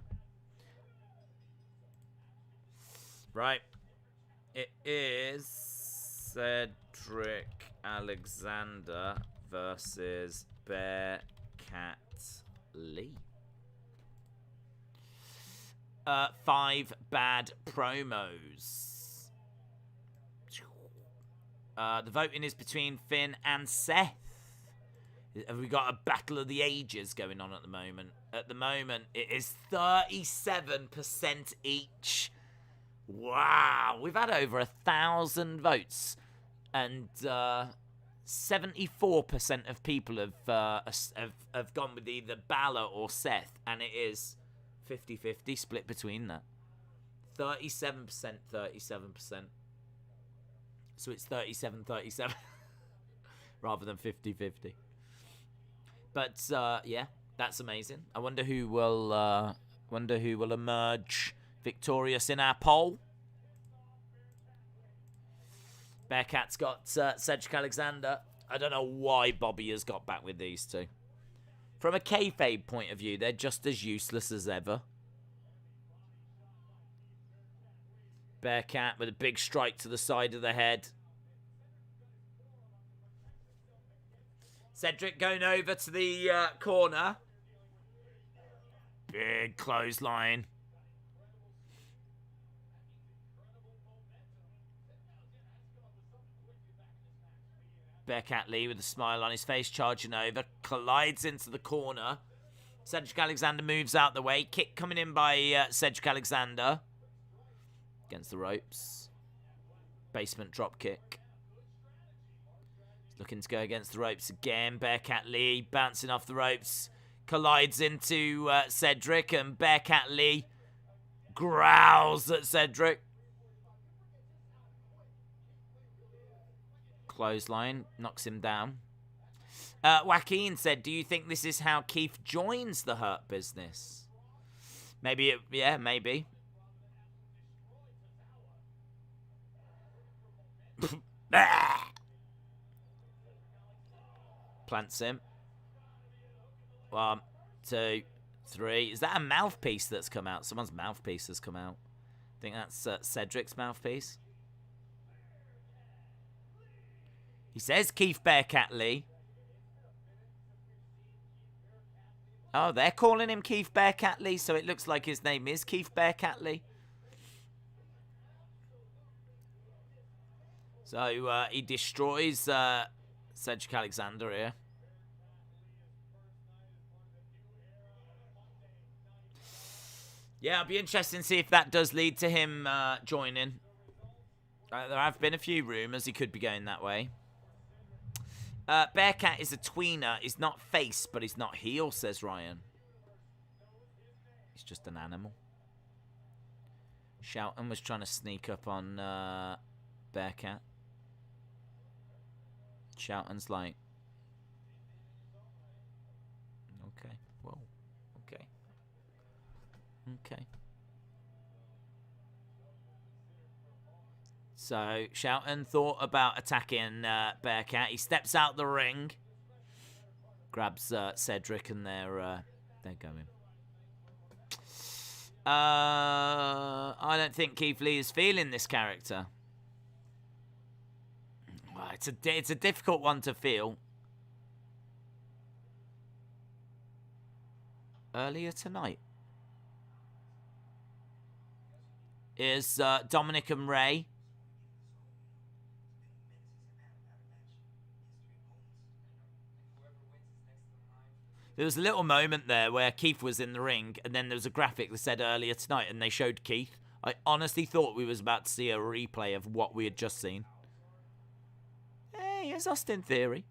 Right. It is Cedric Alexander versus Bearcat Lee. 5 bad promos. The voting is between Finn and Seth. Have we got a battle of the ages going on at the moment? At the moment, it is 37% each. Wow, we've had over 1,000 votes, and 74% of people have gone with either Balor or Seth, and it is 50-50 split between that. 37%, 37%. So it's 37-37 rather than 50-50. But yeah, that's amazing. I wonder who will emerge victorious in our poll. Bearcat's got Cedric Alexander. I don't know why Bobby has got back with these two. From a kayfabe point of view, they're just as useless as ever. Bearcat with a big strike to the side of the head. Cedric going over to the corner. Big clothesline. Bearcat Lee with a smile on his face, charging over, collides into the corner. Cedric Alexander moves out the way. Kick coming in by Cedric Alexander. Against the ropes. Basement drop kick. He's looking to go against the ropes again. Bearcat Lee bouncing off the ropes. Collides into Cedric, and Bearcat Lee growls at Cedric. Clothesline, knocks him down. Joaquin said, do you think this is how Keith joins the Hurt Business? Maybe, yeah, maybe. Plants him. 1, 2, 3. Is that a mouthpiece that's come out? Someone's mouthpiece has come out. I think that's Cedric's mouthpiece. He says Keith Bearcat Lee. Oh, they're calling him Keith Bearcat Lee, so it looks like his name is Keith Bearcat Lee. So he destroys Cedric Alexander here. Yeah, it'll be interesting to see if that does lead to him joining. There have been a few rumours he could be going that way. Bearcat is a tweener. He's not face, but he's not heel, says Ryan. He's just an animal. Shelton was trying to sneak up on Bearcat. Shelton's like, okay, whoa, okay. Okay. So, Shelton thought about attacking Bearcat. He steps out the ring. Grabs Cedric and they're going. I don't think Keith Lee is feeling this character. Well, it's a difficult one to feel. Earlier tonight is Dominic and Ray. There was a little moment there where Keith was in the ring, and then there was a graphic that said earlier tonight, and they showed Keith. I honestly thought we was about to see a replay of what we had just seen. Hey, here's Austin Theory.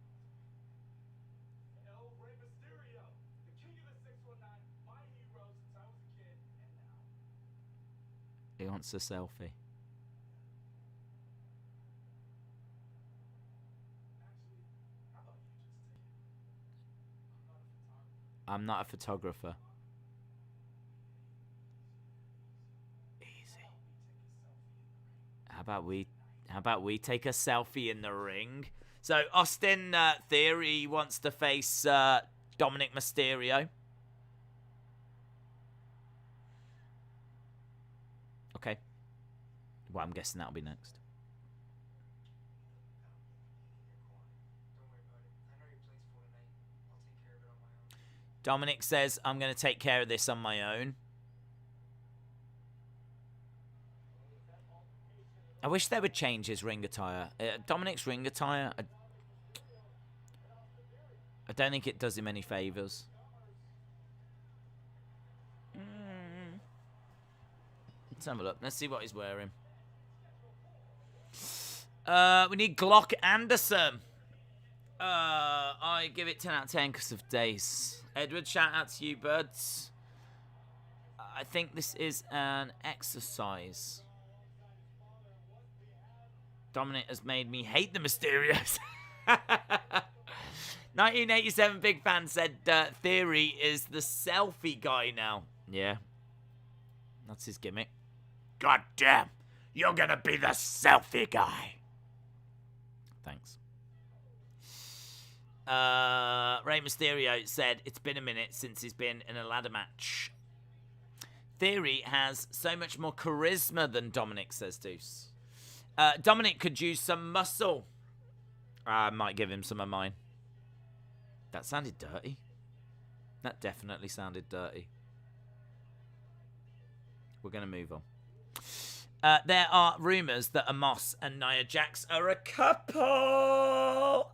He wants a selfie. I'm not a photographer. Easy. How about we take a selfie in the ring? So Austin Theory wants to face Dominic Mysterio. Okay. Well, I'm guessing that'll be next. Dominic says, I'm going to take care of this on my own. I wish they would change his ring attire. Dominic's ring attire, I don't think it does him any favours. Let's have a look. Let's see what he's wearing. We need Glock Anderson. I give it 10 out of 10 because of Days. Edward, shout out to you, birds. I think this is an exercise. Dominic has made me hate the Mysterios. 1987 Big Fan said Theory is the selfie guy now. Yeah. That's his gimmick. God damn. You're going to be the selfie guy. Thanks. Rey Mysterio said it's been a minute since he's been in a ladder match. Theory has so much more charisma than Dominic, says Deuce. Dominic could use some muscle. I might give him some of mine. That sounded dirty. That definitely sounded dirty. We're going to move on. There are rumours that Omos and Nia Jax are a couple. Oh,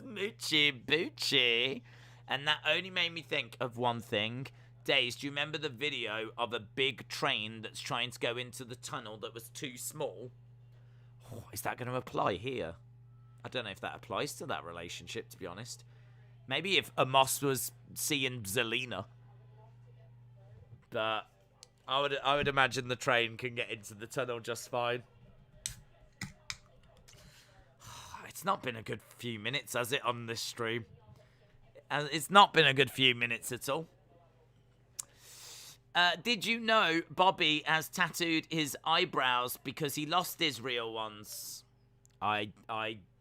smoochy boochy. And that only made me think of one thing. Days, do you remember the video of a big train that's trying to go into the tunnel that was too small? Oh, is that going to apply here? I don't know if that applies to that relationship, to be honest. Maybe if Omos was seeing Zelina. But I would imagine the train can get into the tunnel just fine. It's not been a good few minutes, has it, on this stream? It's not been a good few minutes at all. Did you know Bobby has tattooed his eyebrows because he lost his real ones? I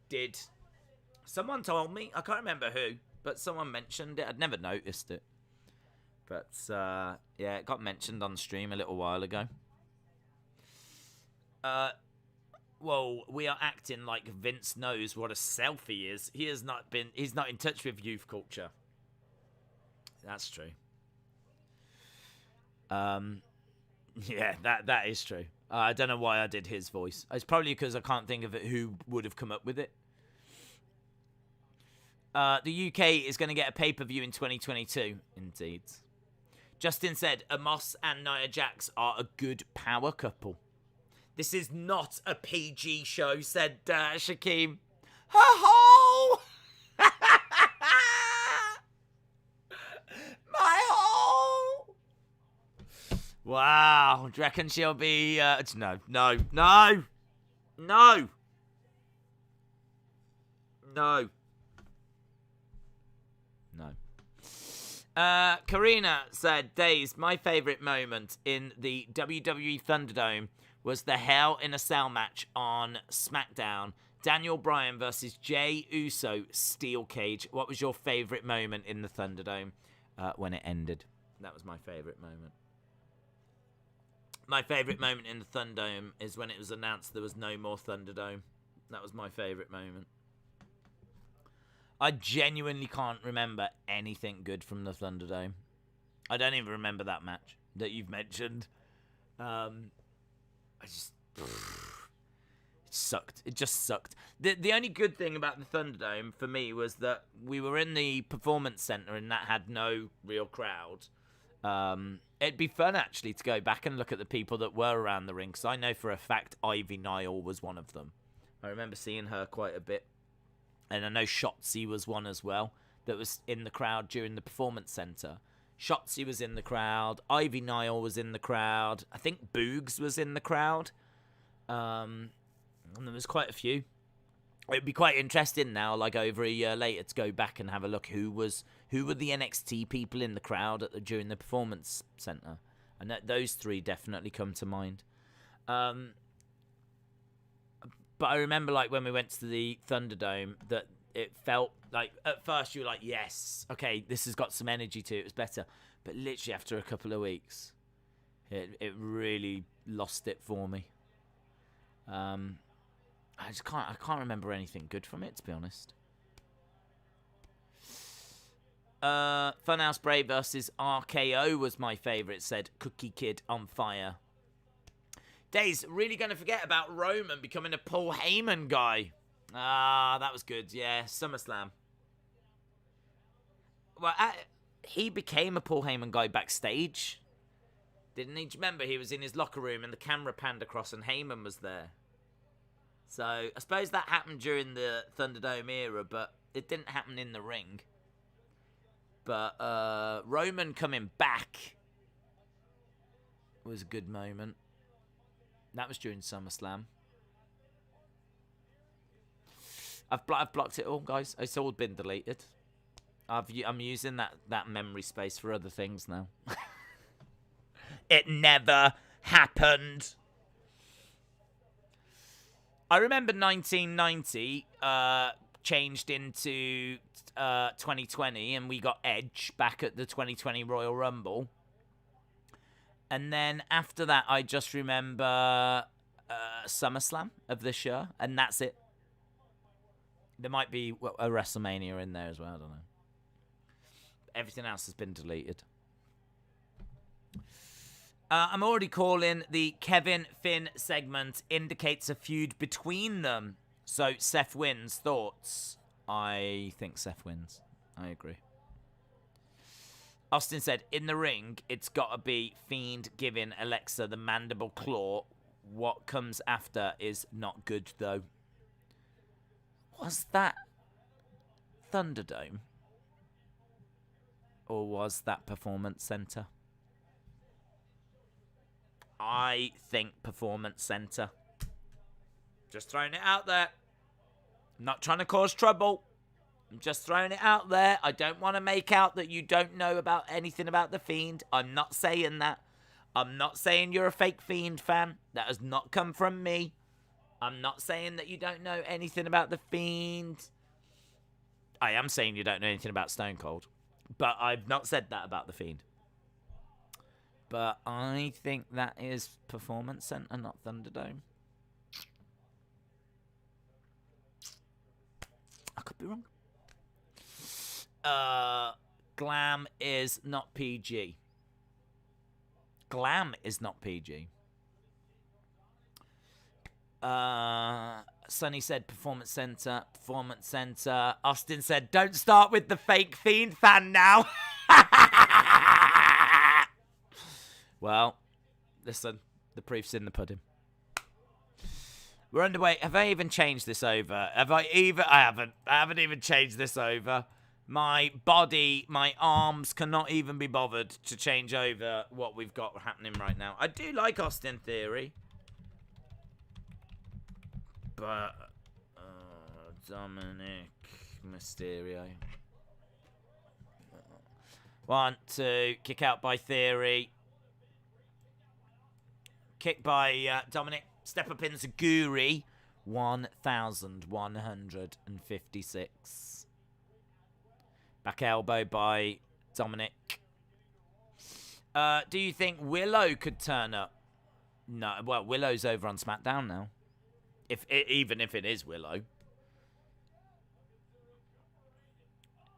did. Someone told me. I can't remember who, but someone mentioned it. I'd never noticed it. But, yeah, it got mentioned on stream a little while ago. Well, we are acting like Vince knows what a selfie is. He's not in touch with youth culture. That's true. Yeah, that is true. I don't know why I did his voice. It's probably because I can't think of it who would have come up with it. The UK is going to get a pay-per-view in 2022. Indeed. Justin said, Omos and Nia Jax are a good power couple. This is not a PG show, said Shaquem. Ho-ho! My hole! Wow. Do you reckon she'll be... No. Karina said, Days, my favourite moment in the WWE Thunderdome was the Hell in a Cell match on SmackDown. Daniel Bryan versus Jey Uso steel cage. What was your favourite moment in the Thunderdome when it ended? That was my favourite moment. My favourite moment in the Thunderdome is when it was announced there was no more Thunderdome. That was my favourite moment. I genuinely can't remember anything good from the Thunderdome. I don't even remember that match that you've mentioned. It sucked. It just sucked. The only good thing about the Thunderdome for me was that we were in the Performance Center and that had no real crowd. It'd be fun actually to go back and look at the people that were around the ring, because I know for a fact Ivy Nile was one of them. I remember seeing her quite a bit. And I know Shotzi was one as well that was in the crowd during the Performance Center. Shotzi was in the crowd. Ivy Nile was in the crowd. I think Boogs was in the crowd. And there was quite a few. It'd be quite interesting now, like over a year later, to go back and have a look who were the NXT people in the crowd during the Performance Center. And those three definitely come to mind. But I remember, like, when we went to the Thunderdome, that it felt like, at first you were like, yes, okay, this has got some energy to it, it was better. But literally after a couple of weeks, it really lost it for me. I can't remember anything good from it, to be honest. Funhouse Bray versus RKO was my favourite, said Cookie Kid on Fire. Days, really going to forget about Roman becoming a Paul Heyman guy. Ah, that was good. Yeah, SummerSlam. Well, he became a Paul Heyman guy backstage. Didn't he? Remember, he was in his locker room and the camera panned across and Heyman was there. So, I suppose that happened during the Thunderdome era, but it didn't happen in the ring. But Roman coming back was a good moment. That was during SummerSlam. I've blocked it all, guys. It's all been deleted. I'm using that memory space for other things now. It never happened. I remember 1990 changed into 2020, and we got Edge back at the 2020 Royal Rumble. And then after that, I just remember SummerSlam of this year, and that's it. There might be a WrestleMania in there as well, I don't know. Everything else has been deleted. I'm already calling the Kevin Finn segment indicates a feud between them. So Seth wins. Thoughts? I think Seth wins. I agree. Austin said, in the ring, it's got to be Fiend giving Alexa the mandible claw. What comes after is not good, though. Was that Thunderdome? Or was that Performance Center? I think Performance Center. Just throwing it out there. I'm not trying to cause trouble. I'm just throwing it out there. I don't want to make out that you don't know about anything about The Fiend. I'm not saying that. I'm not saying you're a fake Fiend fan. That has not come from me. I'm not saying that you don't know anything about The Fiend. I am saying you don't know anything about Stone Cold. But I've not said that about The Fiend. But I think that is Performance Center, not Thunderdome. I could be wrong. Glam is not PG. Glam is not PG. Sonny said Performance Center. Performance Center. Austin said, don't start with the fake Fiend fan now. Well, listen, the proof's in the pudding. We're underway. Have I even changed this over? I haven't even changed this over. My body, my arms cannot even be bothered to change over what we've got happening right now. I do like Austin Theory. But, Dominic Mysterio. 1, 2, kick out by Theory. Kick by Dominic. Step up in Zaguri. 1,156. Back elbow by Dominic. Do you think Willow could turn up? No. Well, Willow's over on SmackDown now. Even if it is Willow.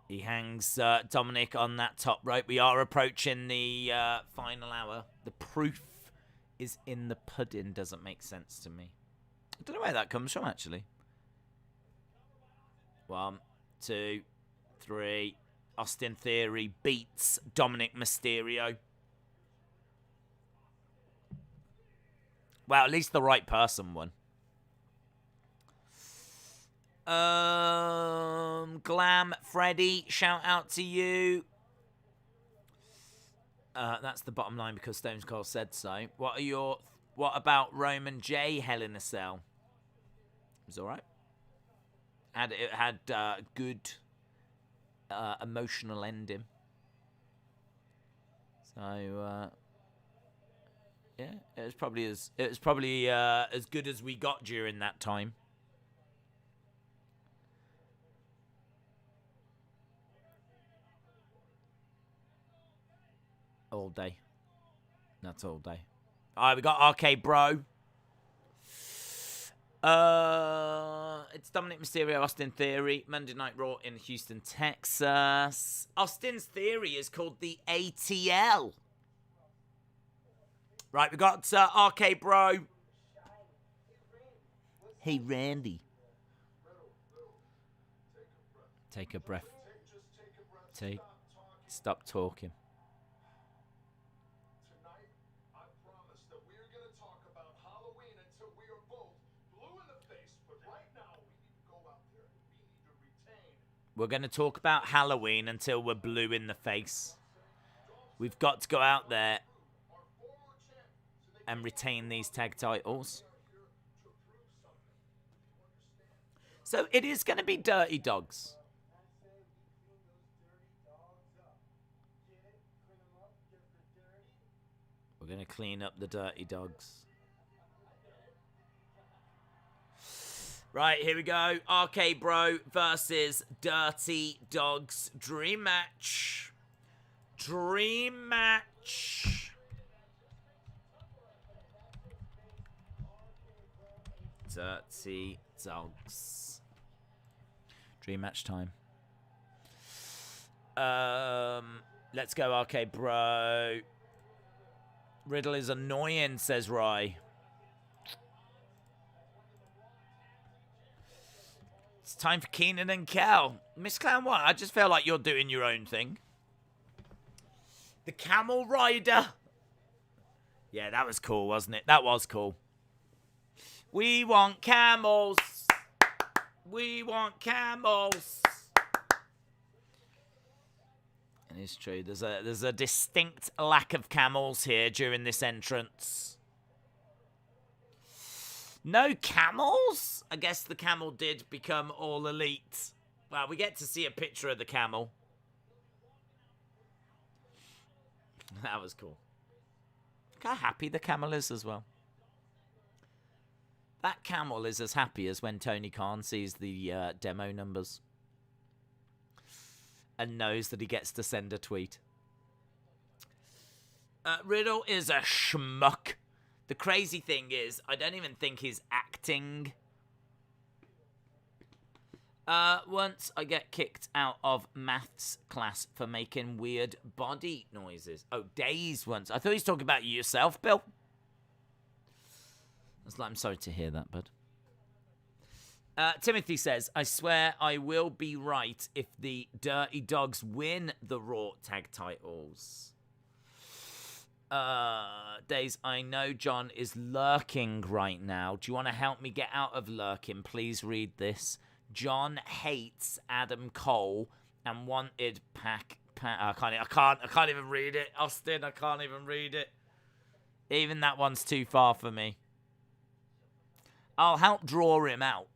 He hangs Dominic on that top rope. We are approaching the final hour. The proof is in the pudding. Doesn't make sense to me. I don't know where that comes from, actually. 1, 2, 3. Austin Theory beats Dominic Mysterio. Well, at least the right person won. Glam Freddy, shout out to you. That's the bottom line because Stone Cold said so. What about Roman J Hell in a Cell? It was alright. It had good emotional ending. So yeah, it was probably as good as we got during that time. All day. That's all day. Alright, we got RK Bro. It's Dominic Mysterio, Austin Theory. Monday Night Raw in Houston, Texas. Austin's Theory is called the ATL. Right, we got RK Bro. Hey, Randy. Take a breath. Stop talking. We're going to talk about Halloween until we're blue in the face. We've got to go out there and retain these tag titles. So it is going to be Dirty Dogs. We're going to clean up the Dirty Dogs. Right, here we go. RK Bro versus Dirty Dogs. Dream match. Dream match. Dirty Dogs. Dream match time. Let's go, RK Bro. Riddle is annoying, says Rye. It's time for Keenan and Kel. Miss Clown, what? I just feel like you're doing your own thing. The Camel Rider. Yeah, that was cool, wasn't it? That was cool. We want camels. We want camels. It is true. There's a distinct lack of camels here during this entrance. No camels? I guess the camel did become all elite. Well, we get to see a picture of the camel. That was cool. Look how happy the camel is as well. That camel is as happy as when Tony Khan sees the demo numbers. And knows that he gets to send a tweet. Riddle is a schmuck. The crazy thing is, I don't even think he's acting. Once I get kicked out of maths class for making weird body noises. Oh, days once. I thought he was talking about yourself, Bill. I'm sorry to hear that, bud. Timothy says, I swear I will be right if the Dirty Dogs win the Raw tag titles. Days, I know John is lurking right now. Do you want to help me get out of lurking? Please read this. John hates Adam Cole and wanted I can't even read it. Austin, I can't even read it. Even that one's too far for me. I'll help draw him out.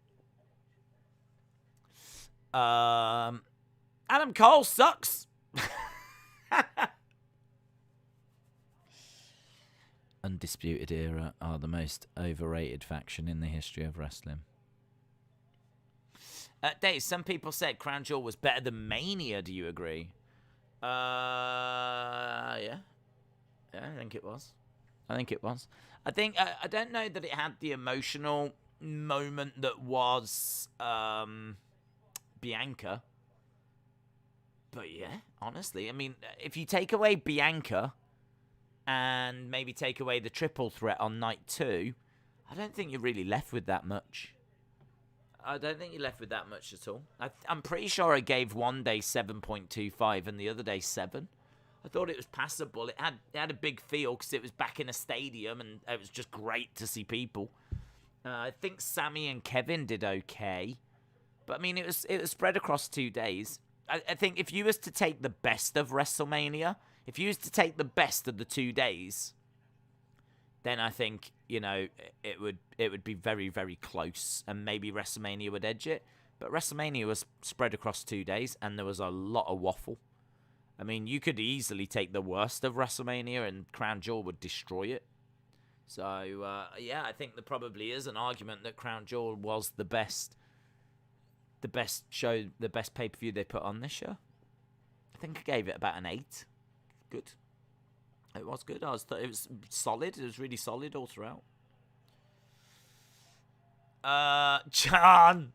Adam Cole sucks. Undisputed Era are the most overrated faction in the history of wrestling. Dave, some people said Crown Jewel was better than Mania. Do you agree? Yeah. Yeah, I think it was. I don't know that it had the emotional moment that was Bianca. But yeah, honestly, I mean, if you take away Bianca and maybe take away the triple threat on night 2, I don't think you're really left with that much. I don't think you're left with that much at all. I'm pretty sure I gave one day 7.25 and the other day 7. I thought it was passable. It had a big feel because it was back in a stadium and it was just great to see people. I think Sammy and Kevin did okay, but I mean it was spread across 2 days. I think if you was to take the best of WrestleMania, if you was to take the best of the 2 days, then I think, you know, it would be very, very close, and maybe WrestleMania would edge it. But WrestleMania was spread across 2 days, and there was a lot of waffle. I mean, you could easily take the worst of WrestleMania, and Crown Jewel would destroy it. So, yeah, I think there probably is an argument that Crown Jewel was the best show, the best pay-per-view they put on this year. I think I gave it about an 8. Good. It was good. It was solid. It was really solid all throughout. John!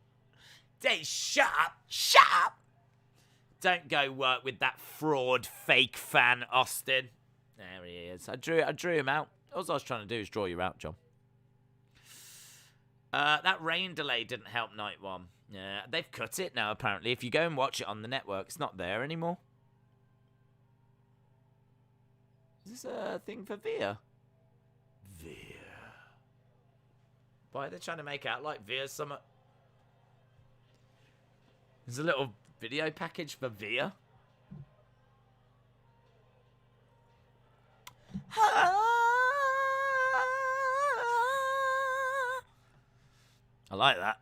Dave, shut up! Shut up! Don't go work with that fraud fake fan, Austin. There he is. I drew him out. All I was trying to do is draw you out, John. That rain delay didn't help night 1. Yeah, they've cut it now, apparently. If you go and watch it on the network, it's not there anymore. Is this a thing for Veer? Veer. Why are they trying to make out like Veer's summer? There's a little video package for Veer. I like that.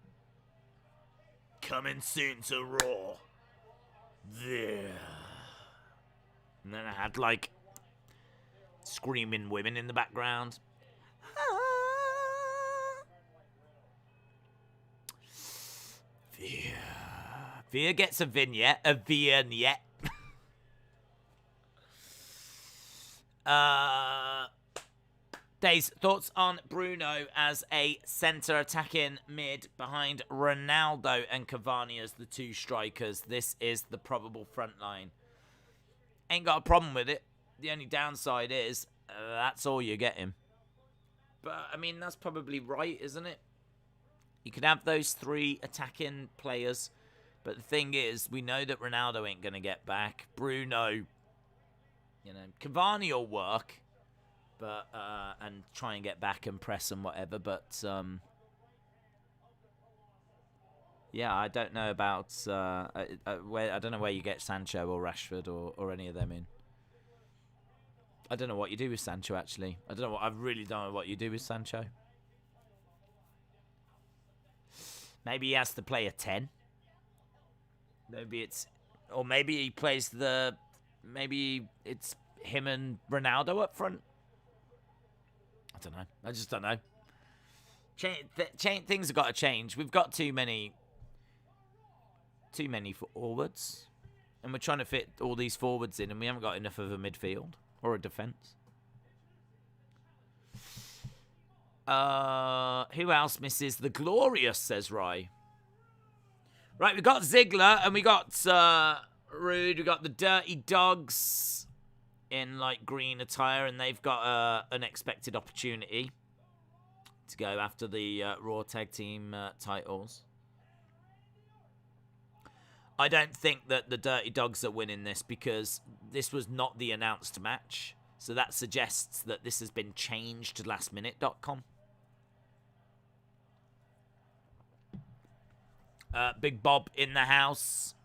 Coming soon to Raw. Veer. And then I had like screaming women in the background. Veer. Veer gets a vignette. Days, thoughts on Bruno as a centre attacking mid behind Ronaldo and Cavani as the 2 strikers. This is the probable front line. Ain't got a problem with it. The only downside is that's all you're getting. But, I mean, that's probably right, isn't it? You could have those 3 attacking players. But the thing is, we know that Ronaldo ain't going to get back. Bruno, you know, Cavani will work. But, and try and get back and press and whatever. But, yeah, I don't know about, I don't know where you get Sancho or Rashford or any of them in. I don't know what you do with Sancho, actually. I really don't know what you do with Sancho. Maybe he has to play a 10. Maybe he plays maybe it's him and Ronaldo up front. I don't know. I just don't know. Things have got to change. We've got too many forwards. And we're trying to fit all these forwards in, and we haven't got enough of a midfield or a defence. Who else misses the glorious, says Rye. Right, we got Ziggler, and we got Rude. We got the Dirty Dogs in like green attire, and they've got an expected opportunity to go after the Raw Tag Team titles. I don't think that the Dirty Dogs are winning this because this was not the announced match. So that suggests that this has been changed to lastminute.com. Big Bob in the house.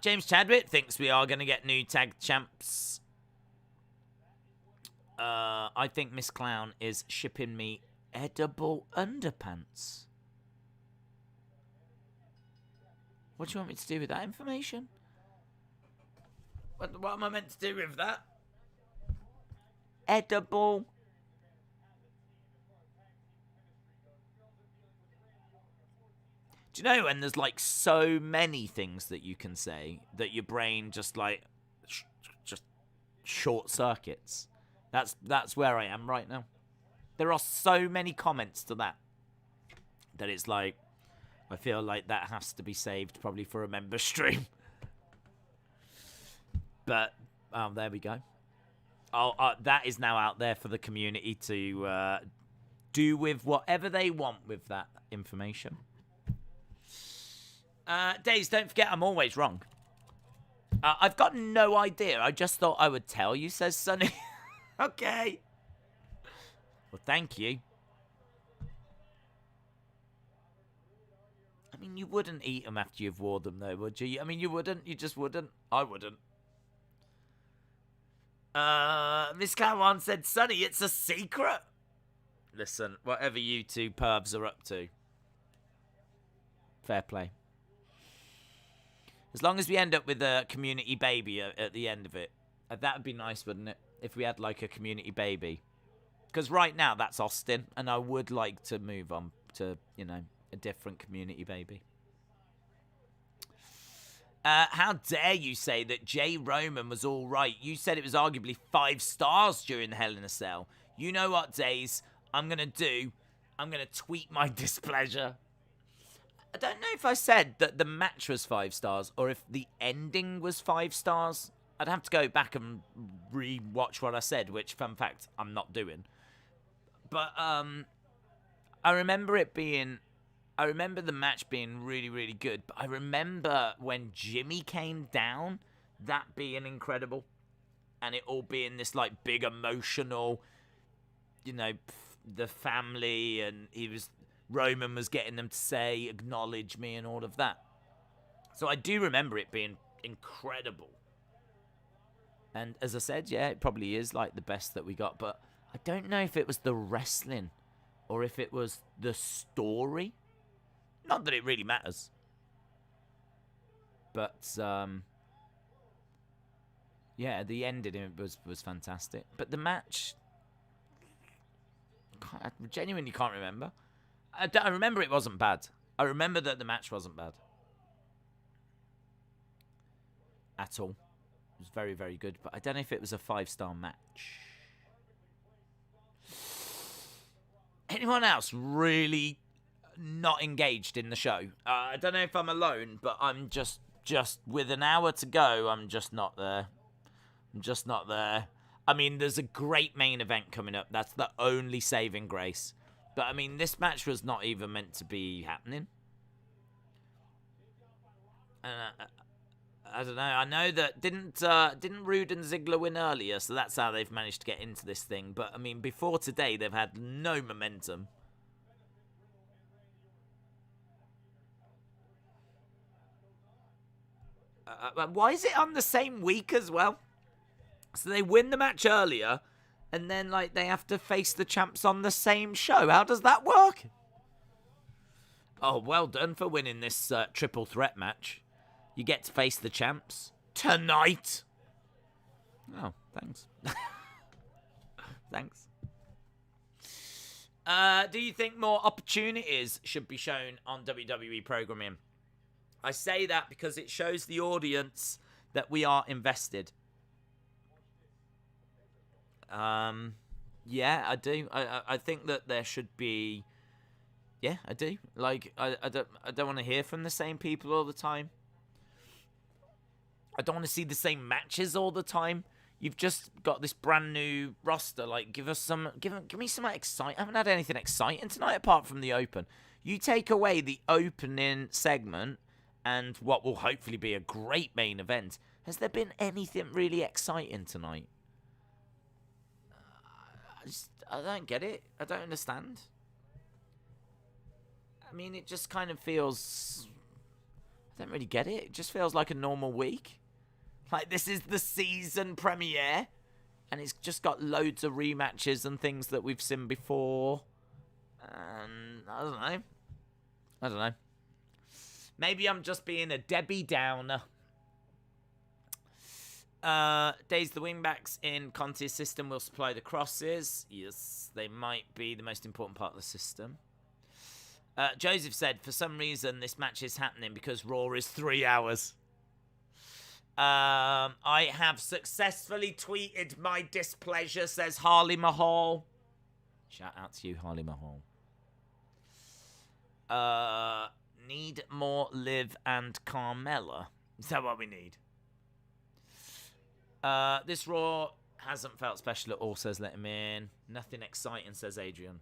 James Chadwick thinks we are going to get new tag champs. I think Miss Clown is shipping me edible underpants. What do you want me to do with that information? What am I meant to do with that? Edible. Do you know when there's like so many things that you can say that your brain just like just short circuits? That's where I am right now. There are so many comments to that it's like I feel like that has to be saved probably for a member stream. But there we go. That is now out there for the community to do with whatever they want with that information. Days, don't forget I'm always wrong. I've got no idea. I just thought I would tell you, says Sonny. Okay. Well, thank you. I mean, you wouldn't eat them after you've wore them, though, would you? I mean, you wouldn't. You just wouldn't. I wouldn't. Miss Cawan said, Sonny, it's a secret. Listen, whatever you two pervs are up to. Fair play. As long as we end up with a community baby at the end of it. That would be nice, wouldn't it? If we had, like, a community baby. Because right now, that's Austin. And I would like to move on to, you know, a different community baby. How dare you say that Jay Roman was all right? You said it was arguably 5 stars during the Hell in a Cell. You know what, Days? I'm going to do? I'm going to tweet my displeasure. I don't know if I said that the match was 5 stars or if the ending was 5 stars. I'd have to go back and re-watch what I said, which, fun fact, I'm not doing. But I remember it being... I remember the match being really, really good. But I remember when Jimmy came down, that being incredible. And it all being this, like, big emotional, you know, the family. And Roman was getting them to say, acknowledge me and all of that. So I do remember it being incredible. And as I said, yeah, it probably is, like, the best that we got. But I don't know if it was the wrestling or if it was the story. Not that it really matters. But, yeah, the ending was fantastic. But the match, I genuinely can't remember. I remember it wasn't bad. I remember that the match wasn't bad. At all. It was very, very good. But I don't know if it was a 5-star match. Anyone else really not engaged in the show? I don't know if I'm alone, but I'm just with an hour to go, I'm just not there. I'm just not there. I mean, there's a great main event coming up. That's the only saving grace. But, I mean, this match was not even meant to be happening. I don't know. I know that didn't Rude and Ziggler win earlier, so that's how they've managed to get into this thing. But, I mean, before today, they've had no momentum. Why is it on the same week as well? So they win the match earlier, and then, like, they have to face the champs on the same show. How does that work? Oh, well done for winning this triple threat match. You get to face the champs tonight. Oh, thanks. Thanks. Do you think more opportunities should be shown on WWE programming? I say that because it shows the audience that we are invested. Yeah, I do. I think that there should be. Yeah, I do. Like, I don't want to hear from the same people all the time. I don't want to see the same matches all the time. You've just got this brand new roster. Like, give me some exciting. I haven't had anything exciting tonight apart from the open. You take away the opening segment, and what will hopefully be a great main event. Has there been anything really exciting tonight? I don't get it. I don't understand. I mean, it just kind of feels... I don't really get it. It just feels like a normal week. Like, this is the season premiere, and it's just got loads of rematches and things that we've seen before. And I don't know. Maybe I'm just being a Debbie Downer. Days the wingbacks in Conti's system will supply the crosses. Yes, they might be the most important part of the system. Joseph said, for some reason, this match is happening because Raw is 3 hours. I have successfully tweeted my displeasure, says Harley Mahal. Shout out to you, Harley Mahal. Need more Liv and Carmella. Is that what we need? This Raw hasn't felt special at all, says Let Him In. Nothing exciting, says Adrian.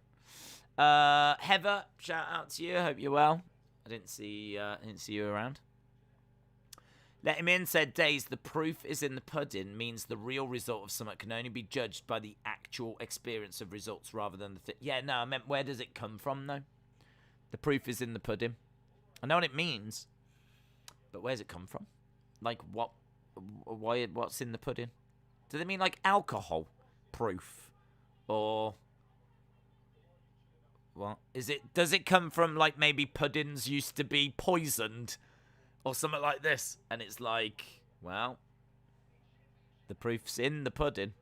Heather, shout out to you. Hope you're well. I didn't see you around. Let Him In said, Days, the proof is in the pudding means the real result of something can only be judged by the actual experience of results rather than the yeah, no, I meant where does it come from, though? The proof is in the pudding. I know what it means, but where's it come from? Like, what's in the pudding? Do they mean, like, alcohol proof? Or... what? Does it come from, like, maybe puddings used to be poisoned? Or something like this. And it's like, well, the proof's in the pudding.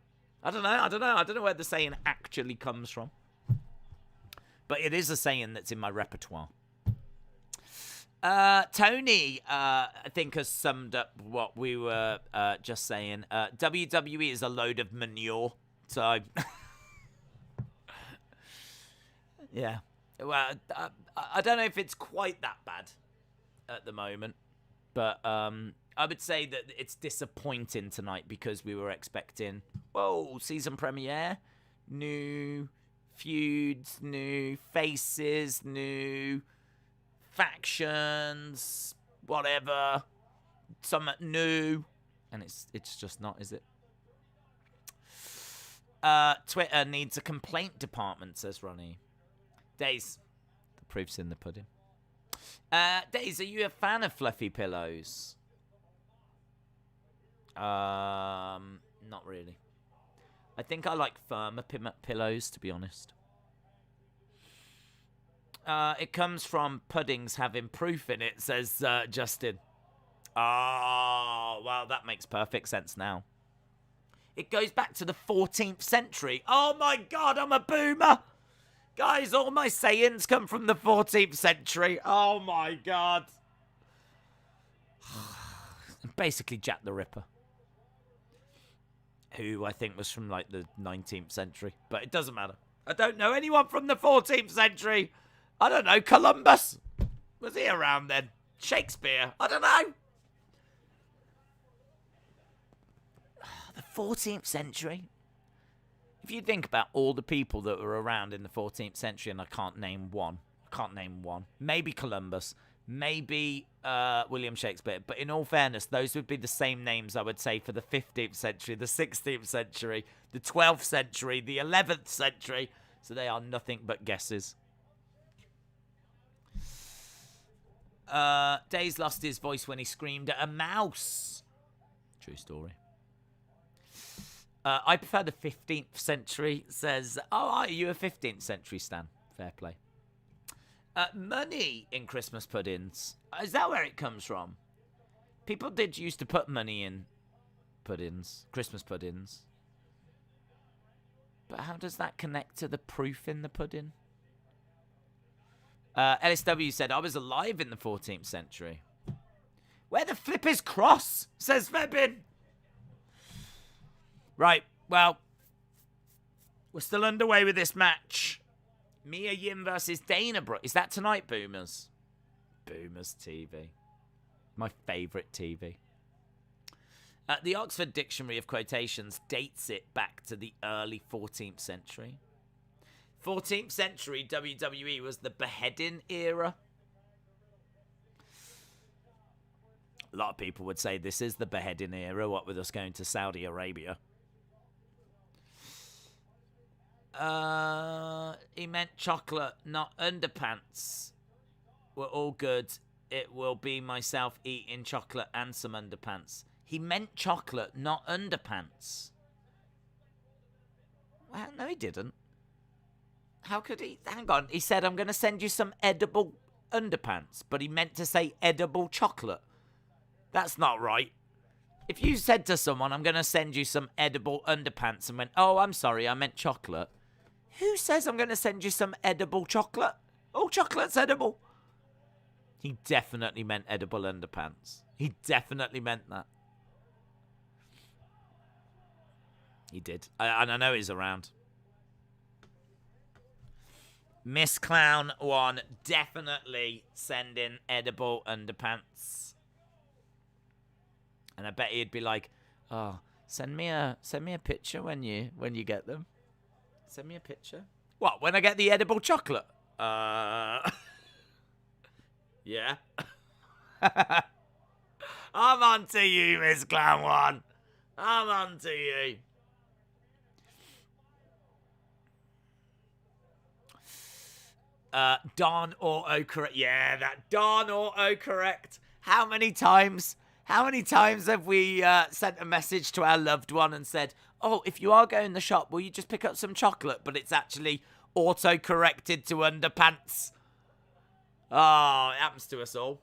I don't know where the saying actually comes from. But it is a saying that's in my repertoire. Tony, I think, has summed up what we were just saying. WWE is a load of manure. So, yeah. Well, I don't know if it's quite that bad at the moment. But I would say that it's disappointing tonight because we were expecting, whoa, season premiere, new feuds, new faces, new factions, whatever, something new, and it's just not, is it? Twitter needs a complaint department, says Ronnie. Days, the proof's in the pudding. Days, are you a fan of fluffy pillows? Not really. I think I like firmer pillows, to be honest. It comes from puddings having proof in it, says Justin. Oh, well, that makes perfect sense now. It goes back to the 14th century. Oh, my God, I'm a boomer. Guys, all my sayings come from the 14th century. Oh, my God. Basically Jack the Ripper. Who I think was from, like, the 19th century. But it doesn't matter. I don't know anyone from the 14th century. I don't know. Columbus. Was he around then? Shakespeare. I don't know. The 14th century. If you think about all the people that were around in the 14th century, and I can't name one. Maybe Columbus. Maybe William Shakespeare. But in all fairness, those would be the same names, I would say, for the 15th century, the 16th century, the 12th century, the 11th century. So they are nothing but guesses. Days lost his voice when he screamed at a mouse. True story. I prefer the 15th century, says... Oh, are you a 15th century stan? Fair play. Money in Christmas puddings. Is that where it comes from? People did used to put money in puddings, Christmas puddings. But how does that connect to the proof in the pudding? LSW said, I was alive in the 14th century. Where the flip is cross, says Febin. Right, well, we're still underway with this match. Mia Yim versus Dana Brooke. Is that tonight, Boomers? Boomers TV. My favourite TV. The Oxford Dictionary of Quotations dates it back to the early 14th century. 14th century WWE was the beheading era. A lot of people would say this is the beheading era, what with us going to Saudi Arabia. He meant chocolate, not underpants. We're all good. It will be myself eating chocolate and some underpants. He meant chocolate, not underpants. Well, no, he didn't. How could he? Hang on. He said, I'm going to send you some edible underpants, but he meant to say edible chocolate. That's not right. If you said to someone, I'm going to send you some edible underpants, and went, oh, I'm sorry, I meant chocolate. Who says I'm going to send you some edible chocolate? Oh, chocolate's edible. He definitely meant edible underpants. He definitely meant that. He did. And I know he's around. Miss Clown 1 definitely sending edible underpants. And I bet he'd be like, oh, send me a picture when you get them. Send me a picture. What, when I get the edible chocolate? Yeah. I'm on to you, Miss Clown 1. I'm on to you. Darn autocorrect. Yeah, that darn autocorrect. How many times have we sent a message to our loved one and said, oh, if you are going to the shop, will you just pick up some chocolate? But it's actually auto-corrected to underpants. Oh, it happens to us all.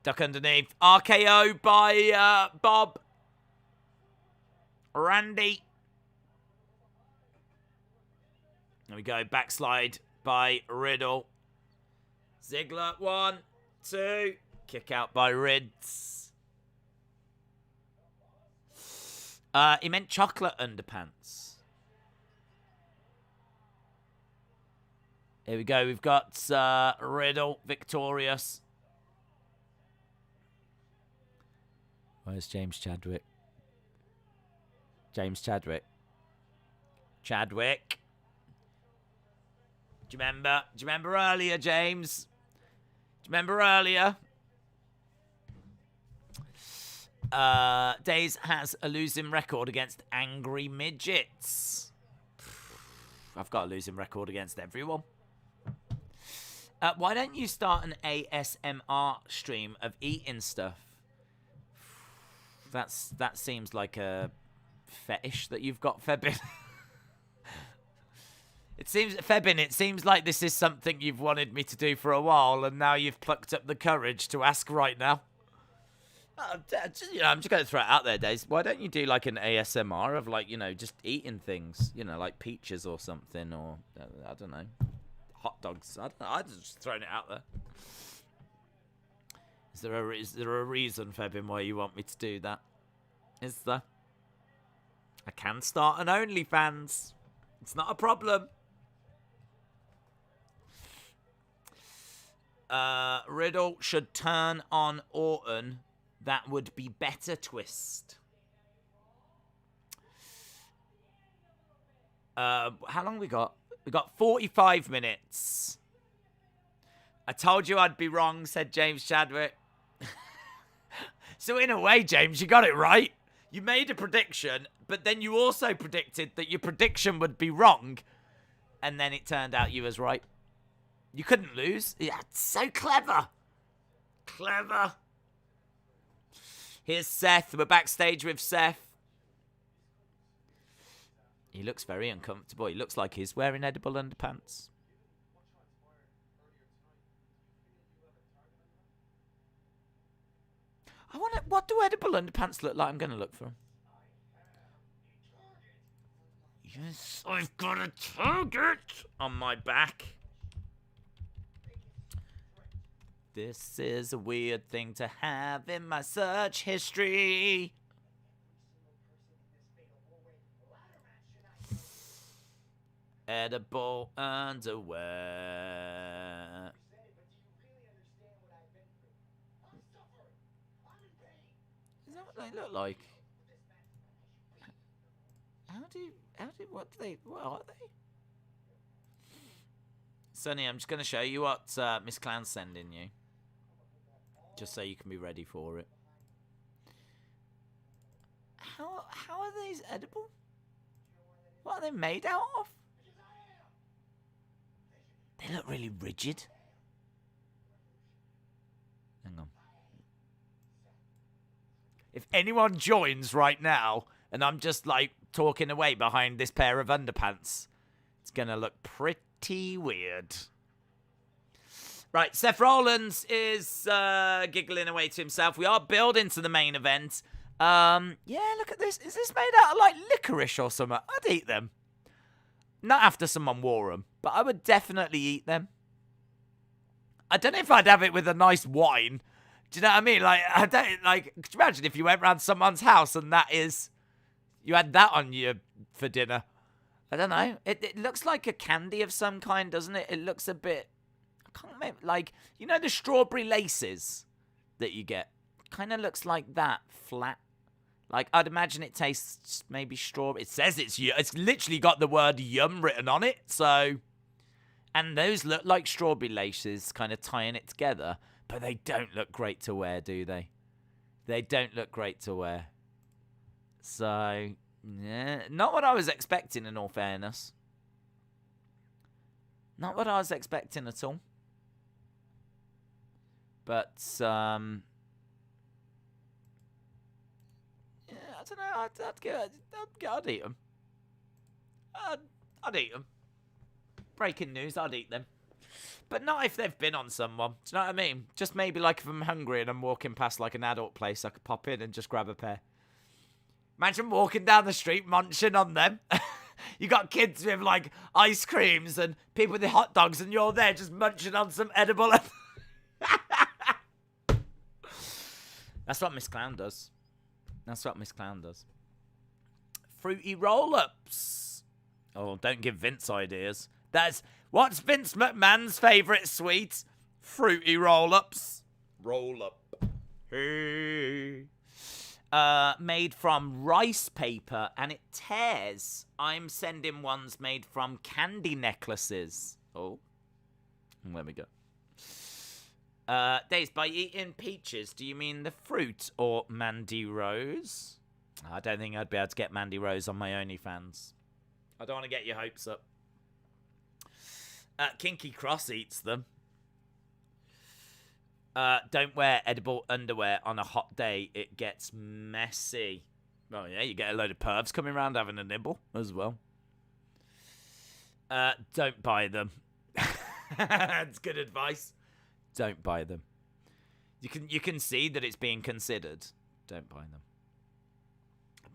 Duck underneath. RKO by Bob. Randy. There we go. Backslide by Riddle. Ziggler. 1, 2. Kick out by Rids. He meant chocolate underpants. Here we go. We've got Riddle victorious. Where's James Chadwick? James Chadwick. Chadwick. Do you remember earlier, James? Do you remember earlier? Days has a losing record against angry midgets. I've got a losing record against everyone. Why don't you start an ASMR stream of eating stuff? That seems like a fetish that you've got, Febin. It seems like this is something you've wanted me to do for a while, and now you've plucked up the courage to ask right now. I'm just going to throw it out there, Days. Why don't you do like an ASMR of like, just eating things, like peaches or something, or I don't know, hot dogs. I don't know. I'm just throwing it out there. Is there a reason, Febin, why you want me to do that? Is there? I can start an OnlyFans. It's not a problem. Riddle should turn on Orton. That would be better twist. How long we got? We got 45 minutes. I told you I'd be wrong, said James Chadwick. So in a way, James, you got it right. You made a prediction, but then you also predicted that your prediction would be wrong. And then it turned out you was right. You couldn't lose. Yeah, so clever. Clever. Here's Seth. We're backstage with Seth. He looks very uncomfortable. He looks like he's wearing edible underpants. What do edible underpants look like? I'm going to look for them. Yes, I've got a target on my back. This is a weird thing to have in my search history. Edible underwear. Is that what they look like? What are they? Sonny, I'm just going to show you what Miss Clown's sending you. Just so you can be ready for it. How are these edible? What are they made out of? They look really rigid. Hang on. If anyone joins right now and I'm just like talking away behind this pair of underpants, it's gonna look pretty weird. Right, Seth Rollins is giggling away to himself. We are building to the main event. Yeah, look at this. Is this made out of like licorice or something? I'd eat them. Not after someone wore them, but I would definitely eat them. I don't know if I'd have it with a nice wine. Do you know what I mean? Like, I don't like. Could you imagine if you went round someone's house and you had that on you for dinner? I don't know. It looks like a candy of some kind, doesn't it? It looks a bit. I can't remember. Like, you know the strawberry laces that you get. Kind of looks like that, flat. Like, I'd imagine it tastes maybe strawberry. It says it's literally got the word yum written on it, so. And those look like strawberry laces, kind of tying it together. But they don't look great to wear, do they? They don't look great to wear. So, yeah. Not what I was expecting, in all fairness. Not what I was expecting at all. But, I don't know. I'd eat them. I'd eat them. Breaking news, I'd eat them. But not if they've been on someone. Do you know what I mean? Just maybe like if I'm hungry and I'm walking past like an adult place, I could pop in and just grab a pair. Imagine walking down the street munching on them. You got kids with like ice creams and people with the hot dogs and you're there just munching on some edible. That's what Miss Clown does. That's what Miss Clown does. Fruity roll-ups. Oh, don't give Vince ideas. What's Vince McMahon's favourite sweet? Fruity roll-ups. Roll-up. Hey. Made from rice paper, and it tears. I'm sending ones made from candy necklaces. Oh. There we go. Days, by eating peaches, do you mean the fruit or Mandy Rose? I don't think I'd be able to get Mandy Rose on my OnlyFans. I don't want to get your hopes up. Kinky Cross eats them. Don't wear edible underwear on a hot day. It gets messy. Oh, yeah, you get a load of pervs coming around having a nibble as well. Don't buy them. That's good advice. Don't buy them. You can see that it's being considered. Don't buy them.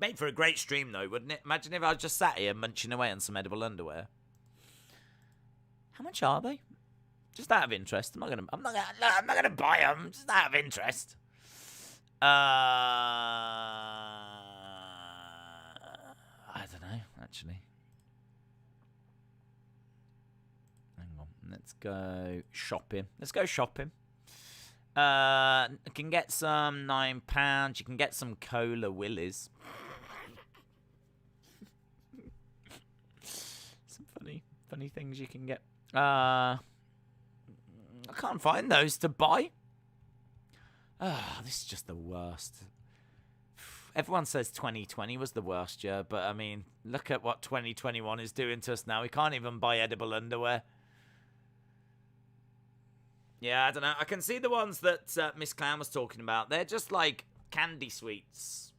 Made for a great stream, though, wouldn't it? Imagine if I was just sat here munching away on some edible underwear. How much are they? Just out of interest. I'm not gonna buy them. Just out of interest. I don't know, actually. Hang on. Let's go shopping. You can get some £9. You can get some Cola Willies. Some funny things you can get. I can't find those to buy. This is just the worst. Everyone says 2020 was the worst year, but I mean, look at what 2021 is doing to us now. We can't even buy edible underwear. Yeah, I don't know. I can see the ones that Miss Clown was talking about. They're just like candy sweets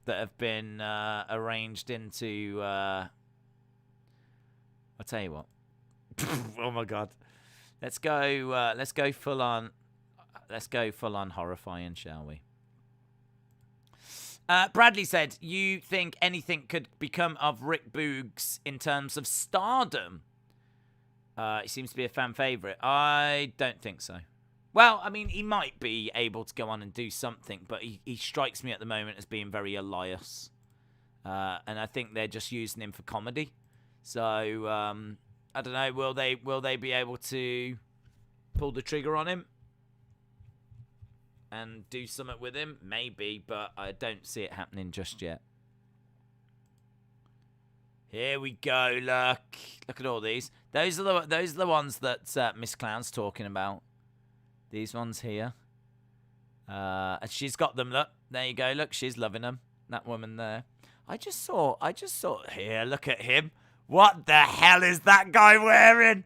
that have been arranged into. I'll tell you what. Oh my god. Let's go full on horrifying, shall we? Bradley said, "You think anything could become of Rick Boogs in terms of stardom?" He seems to be a fan favourite. I don't think so. Well, I mean, he might be able to go on and do something, but he strikes me at the moment as being very Elias. And I think they're just using him for comedy. So, I don't know, will they be able to pull the trigger on him and do something with him? Maybe, but I don't see it happening just yet. Here we go, look at all these. Those are the ones that Miss Clown's talking about. These ones here. And she's got them, look. There you go, look, she's loving them. That woman there. I just saw, here, look at him. What the hell is that guy wearing?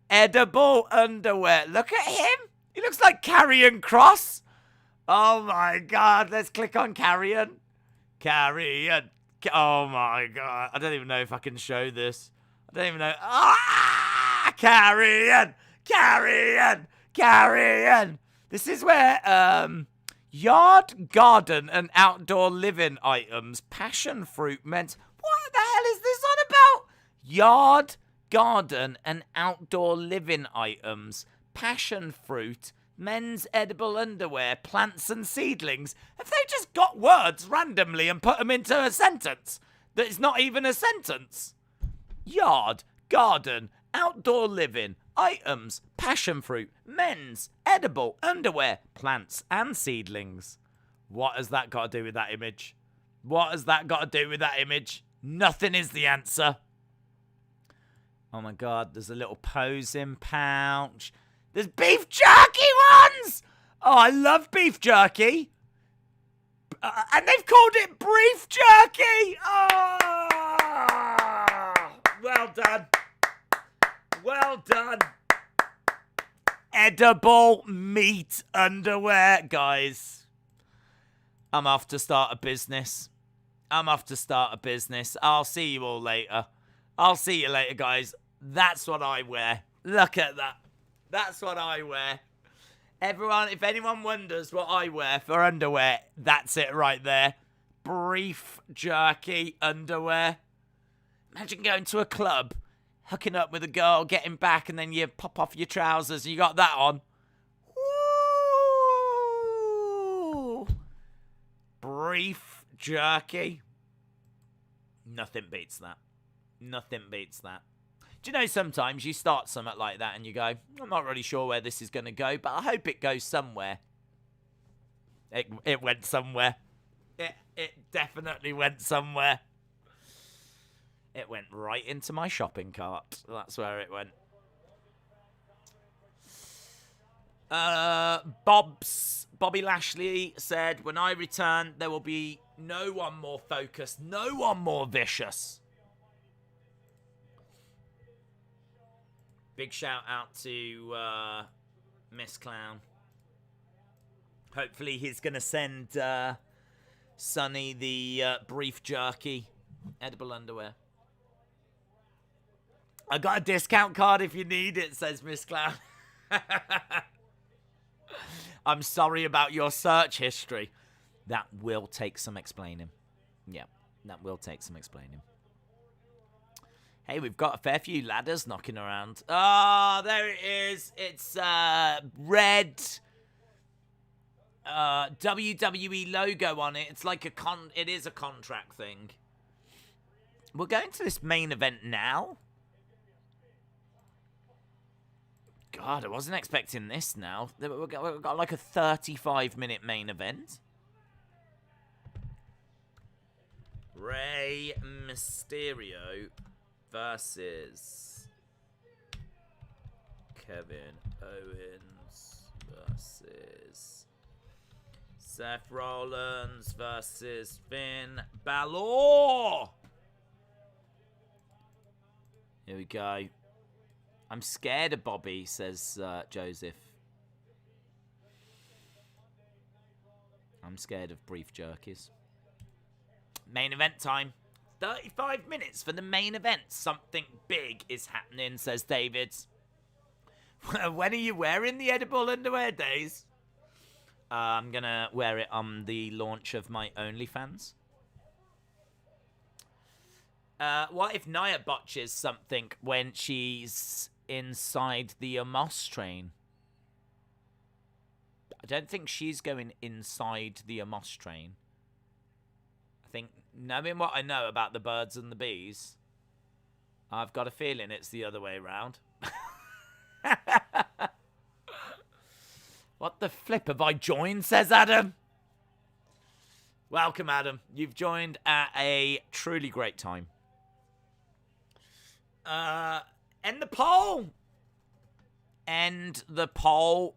Edible underwear. Look at him. He looks like Karrion Kross. Oh my God, let's click on Karrion. Karrion. Oh my God. I don't even know if I can show this. I don't even know. Ah! Karrion. Karrion. Karrion. This is where, yard, garden, and outdoor living items, passion fruit meant. What the hell is this on about? Yard, garden, and outdoor living items, passion fruit, men's edible underwear, plants and seedlings. Have they just got words randomly and put them into a sentence that is not even a sentence? Yard, garden, outdoor living, items, passion fruit, men's, edible, underwear, plants and seedlings. What has that got to do with that image? What has that got to do with that image? Nothing is the answer. Oh my God, there's a little posing pouch. There's beef jerky ones! Oh, I love beef jerky. And they've called it brief jerky! Oh! Well done. Well done. Edible meat underwear, guys. I'm off to start a business. I'll see you all later. I'll see you later, guys. That's what I wear. Look at that. That's what I wear. Everyone, if anyone wonders what I wear for underwear, that's it right there. Brief jerky underwear. Imagine going to a club, hooking up with a girl, getting back, and then you pop off your trousers. You got that on. Woo! Brief jerky. Nothing beats that. Nothing beats that. Do you know sometimes you start something like that and you go, I'm not really sure where this is going to go, but I hope it goes somewhere. It went somewhere. It definitely went somewhere. It went right into my shopping cart. That's where it went. Bobby Lashley said, when I return, there will be no one more focused, no one more vicious. Big shout out to Miss Clown. Hopefully he's going to send Sonny the brief jerky edible underwear. I got a discount card if you need it, says Miss Clown. I'm sorry about your search history. That will take some explaining. Yeah, that will take some explaining. Hey, we've got a fair few ladders knocking around. Oh, there it is. It's red WWE logo on it. It's like it is a contract thing. We're going to this main event now. God, I wasn't expecting this now. We've got like a 35-minute main event. Rey Mysterio versus Kevin Owens versus Seth Rollins versus Finn Balor. Here we go. I'm scared of Bobby, says Joseph. I'm scared of brief jerkies. Main event time. 35 minutes for the main event. Something big is happening, says David. When are you wearing the edible underwear, Days? I'm going to wear it on the launch of my OnlyFans. What if Nia botches something when she's inside the Omos train? I don't think she's going inside the Omos train. I think, knowing what I know about the birds and the bees, I've got a feeling it's the other way around. What the flip have I joined, says Adam. Welcome, Adam. You've joined at a truly great time. End the poll. End the poll.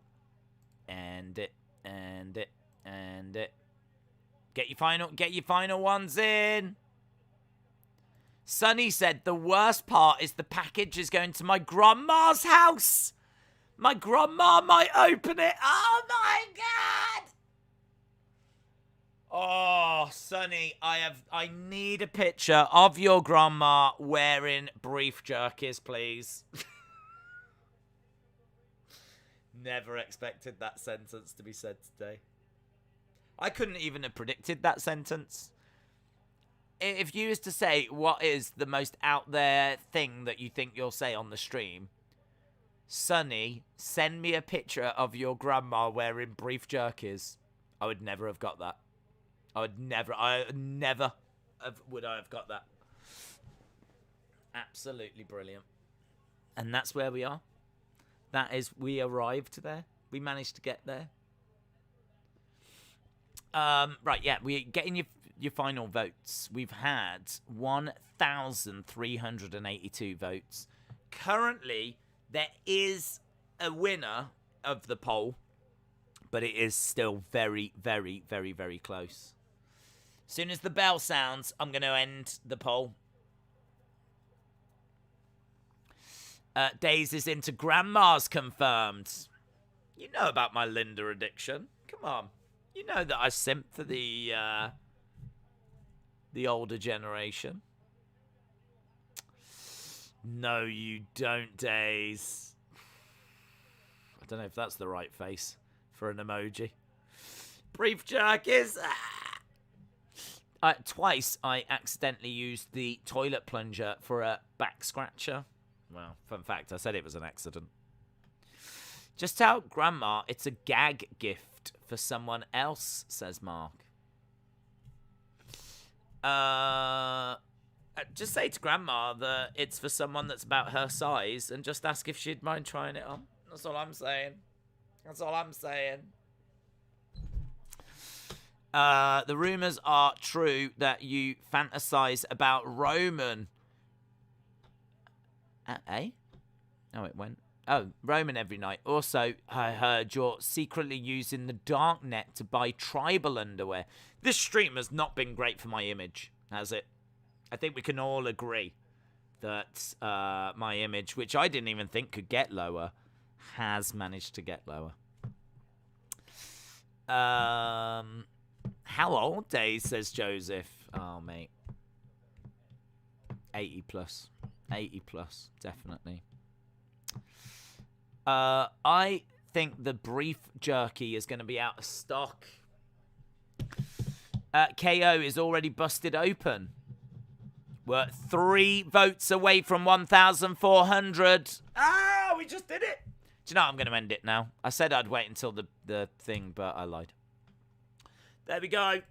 End it. End it. And get your final ones in. Sonny said the worst part is the package is going to my grandma's house. My grandma might open it. Oh my god. Oh, Sonny, I need a picture of your grandma wearing brief jerkies, please. Never expected that sentence to be said today. I couldn't even have predicted that sentence. If you was to say what is the most out there thing that you think you'll say on the stream, Sonny, send me a picture of your grandma wearing brief jerkies, I would never have got that. I would never have got that. Absolutely brilliant. And that's where we are. We arrived there. We managed to get there. Right, yeah, we're getting your final votes. We've had 1,382 votes. Currently, there is a winner of the poll, but it is still very, very, very, very close. As soon as the bell sounds, I'm going to end the poll. Days is into grandmas confirmed. You know about my Linda addiction. Come on. You know that I simp for the older generation. No, you don't, Days. I don't know if that's the right face for an emoji. Brief jerkies. Twice I accidentally used the toilet plunger for a back scratcher. Well, fun fact, I said it was an accident. Just tell Grandma it's a gag gift for someone else, says Mark. Just say to Grandma that it's for someone that's about her size and just ask if she'd mind trying it on. That's all I'm saying. That's all I'm saying. The rumors are true that you fantasize about Roman. Oh, it went. Oh, Roman every night. Also, I heard you're secretly using the darknet to buy tribal underwear. This stream has not been great for my image, has it? I think we can all agree that my image, which I didn't even think could get lower, has managed to get lower. How old, Days, says Joseph. Oh, mate. 80 plus. 80 plus, definitely. I think the brief jerky is going to be out of stock. KO is already busted open. We're 3 votes away from 1,400. Ah, we just did it. Do you know what? I'm going to end it now. I said I'd wait until the thing, but I lied. There we go.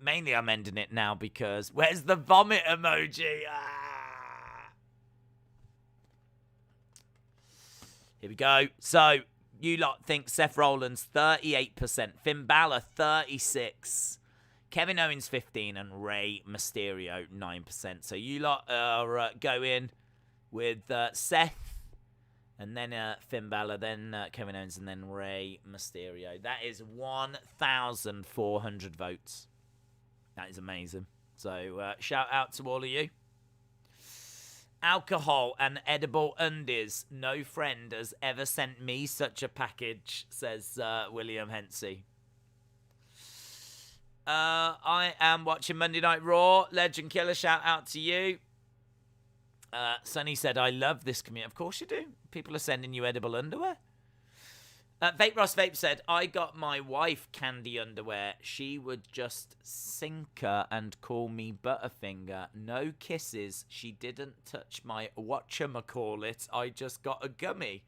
Mainly I'm ending it now because where's the vomit emoji? Here we go. So, you lot think Seth Rollins 38%, Finn Balor 36%, Kevin Owens 15%, and Rey Mysterio 9%. So, you lot are going with Seth, and then Finn Balor, then Kevin Owens, and then Rey Mysterio. That is 1,400 votes. That is amazing. So, shout out to all of you. Alcohol and edible undies. No friend has ever sent me such a package, says William Hensey. I am watching Monday Night Raw. Legend Killer, shout out to you. Sonny said, I love this community. Of course you do. People are sending you edible underwear. Vape Ross Vape said, I got my wife candy underwear. She would just sinker and call me Butterfinger. No kisses. She didn't touch my whatchamacallit. I just got a gummy.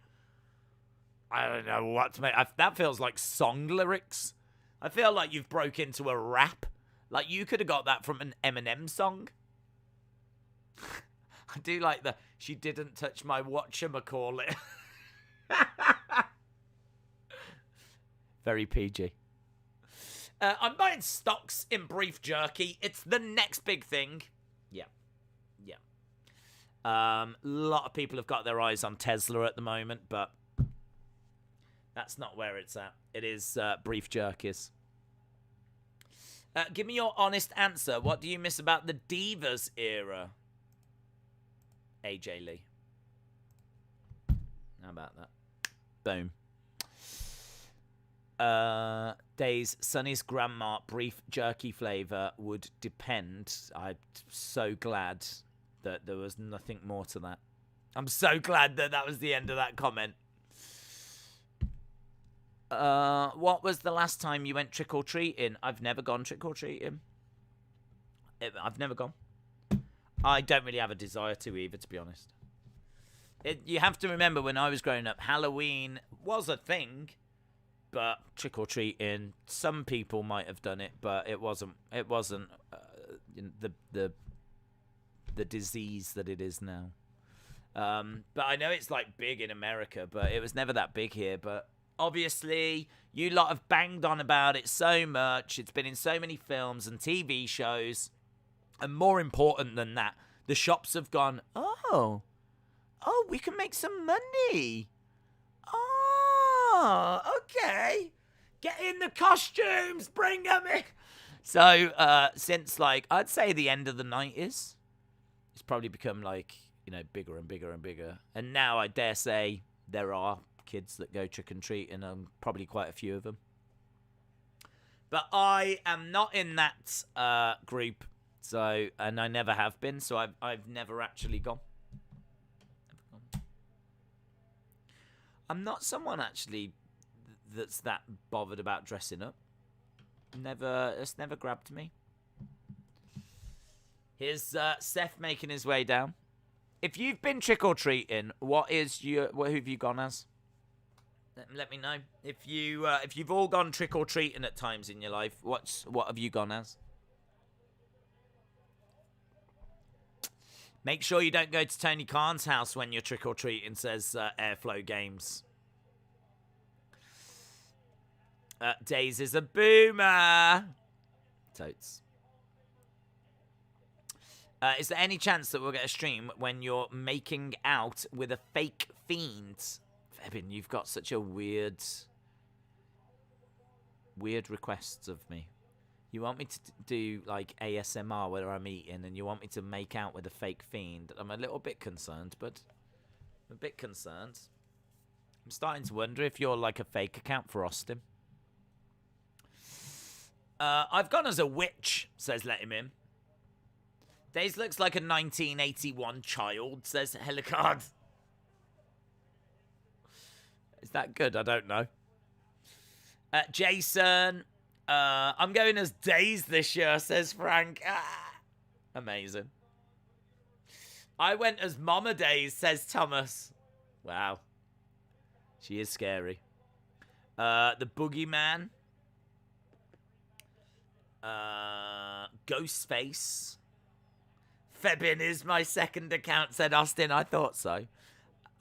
I don't know what to make. That feels like song lyrics. I feel like you've broke into a rap. Like you could have got that from an Eminem song. I do like the, she didn't touch my whatchamacallit. Very PG. I'm buying stocks in brief jerky. It's the next big thing. Yeah. Yeah. A lot of people have got their eyes on Tesla at the moment, but that's not where it's at. It is brief jerkies. Give me your honest answer. What do you miss about the Divas era? AJ Lee. How about that? Boom. Days, Sonny's grandma brief jerky flavour would depend. I'm so glad that there was nothing more to that. I'm so glad that that was the end of that comment. What was the last time you went trick-or-treating? I've never gone trick-or-treating. I've never gone. I don't really have a desire to either, to be honest. You have to remember, when I was growing up, Halloween was a thing, but trick-or-treating, some people might have done it, but it wasn't the disease that it is now. But I know it's like big in America, but it was never that big here. But obviously, you lot have banged on about it so much. It's been in so many films and TV shows. And more important than that, the shops have gone, oh, we can make some money. Oh, okay. Get in the costumes, bring them in. So, since, like, I'd say the end of the 90s, it's probably become, like, you know, bigger and bigger and bigger. And now I dare say there are kids that go trick-and-treating, and probably quite a few of them. But I am not in that group. So, and I never have been, so I've never actually gone. I'm not someone actually that's that bothered about dressing up. It's never grabbed me. Here's Seth making his way down. If you've been trick-or-treating, what have you gone as? Let me know. If you've all gone trick-or-treating at times in your life, what have you gone as? Make sure you don't go to Tony Khan's house when you're trick-or-treating, says Airflow Games. Days is a boomer. Totes. Is there any chance that we'll get a stream when you're making out with a fake fiend? Febin, you've got such a weird requests of me. You want me to do, like, ASMR where I'm eating, and you want me to make out with a fake fiend. I'm a little bit concerned, but I'm a bit concerned. I'm starting to wonder if you're, like, a fake account for Austin. I've gone as a witch, says Let Him In. Days looks like a 1981 child, says Helicard. Is that good? I don't know. Jason... I'm going as Days this year, says Frank. Amazing. I went as Mama Days, says Thomas. Wow. She is scary. The Boogeyman. Ghostface. Febin is my second account, said Austin. I thought so.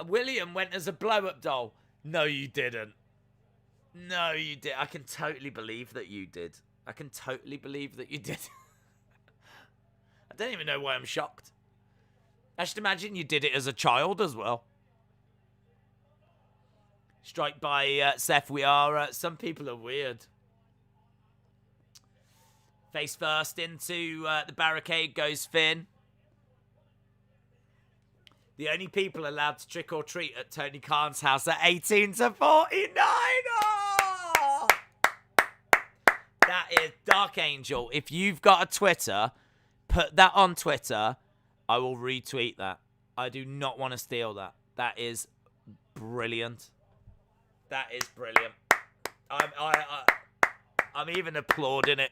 William went as a blow-up doll. No, you didn't. No, you did. I can totally believe that you did. I can totally believe that you did. I don't even know why I'm shocked. I should imagine you did it as a child as well. Strike by Seth, we are. Some people are weird. Face first into the barricade goes Finn. The only people allowed to trick or treat at Tony Khan's house are 18 to 49. Oh! That is Dark Angel. If you've got a Twitter, put that on Twitter. I will retweet that. I do not want to steal that. That is brilliant. That is brilliant. I'm even applauding it.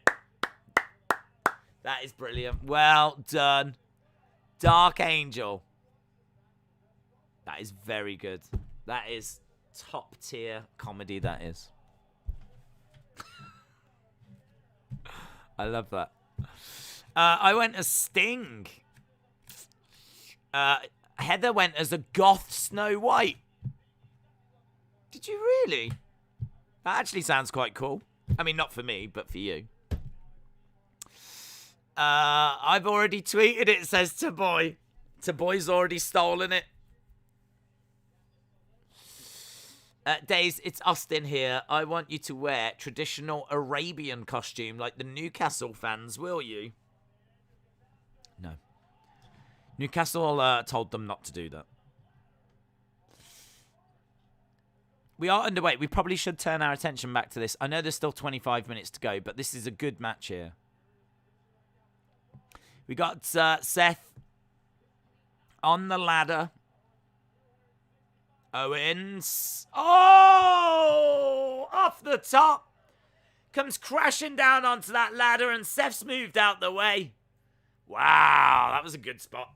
That is brilliant. Well done. Dark Angel. That is very good. That is top tier comedy, that is. I love that. I went as Sting. Heather went as a goth Snow White. Did you really? That actually sounds quite cool. I mean, not for me, but for you. I've already tweeted it, says Taboy. Taboy's already stolen it. Days, it's Austin here. I want you to wear traditional Arabian costume like the Newcastle fans, will you? No. Newcastle told them not to do that. We are underway. We probably should turn our attention back to this. I know there's still 25 minutes to go, but this is a good match here. We got Seth on the ladder. Owens. Oh! Off the top. Comes crashing down onto that ladder, and Seth's moved out the way. Wow, that was a good spot.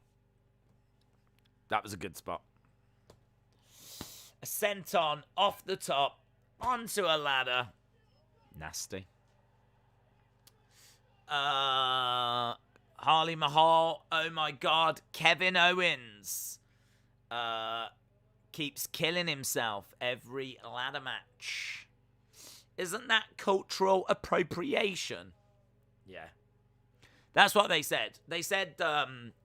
That was a good spot. A senton off the top onto a ladder. Nasty. Harley Mahal. Oh my god. Kevin Owens. Keeps killing himself every ladder match. Isn't that cultural appropriation? Yeah. That's what they said. They said,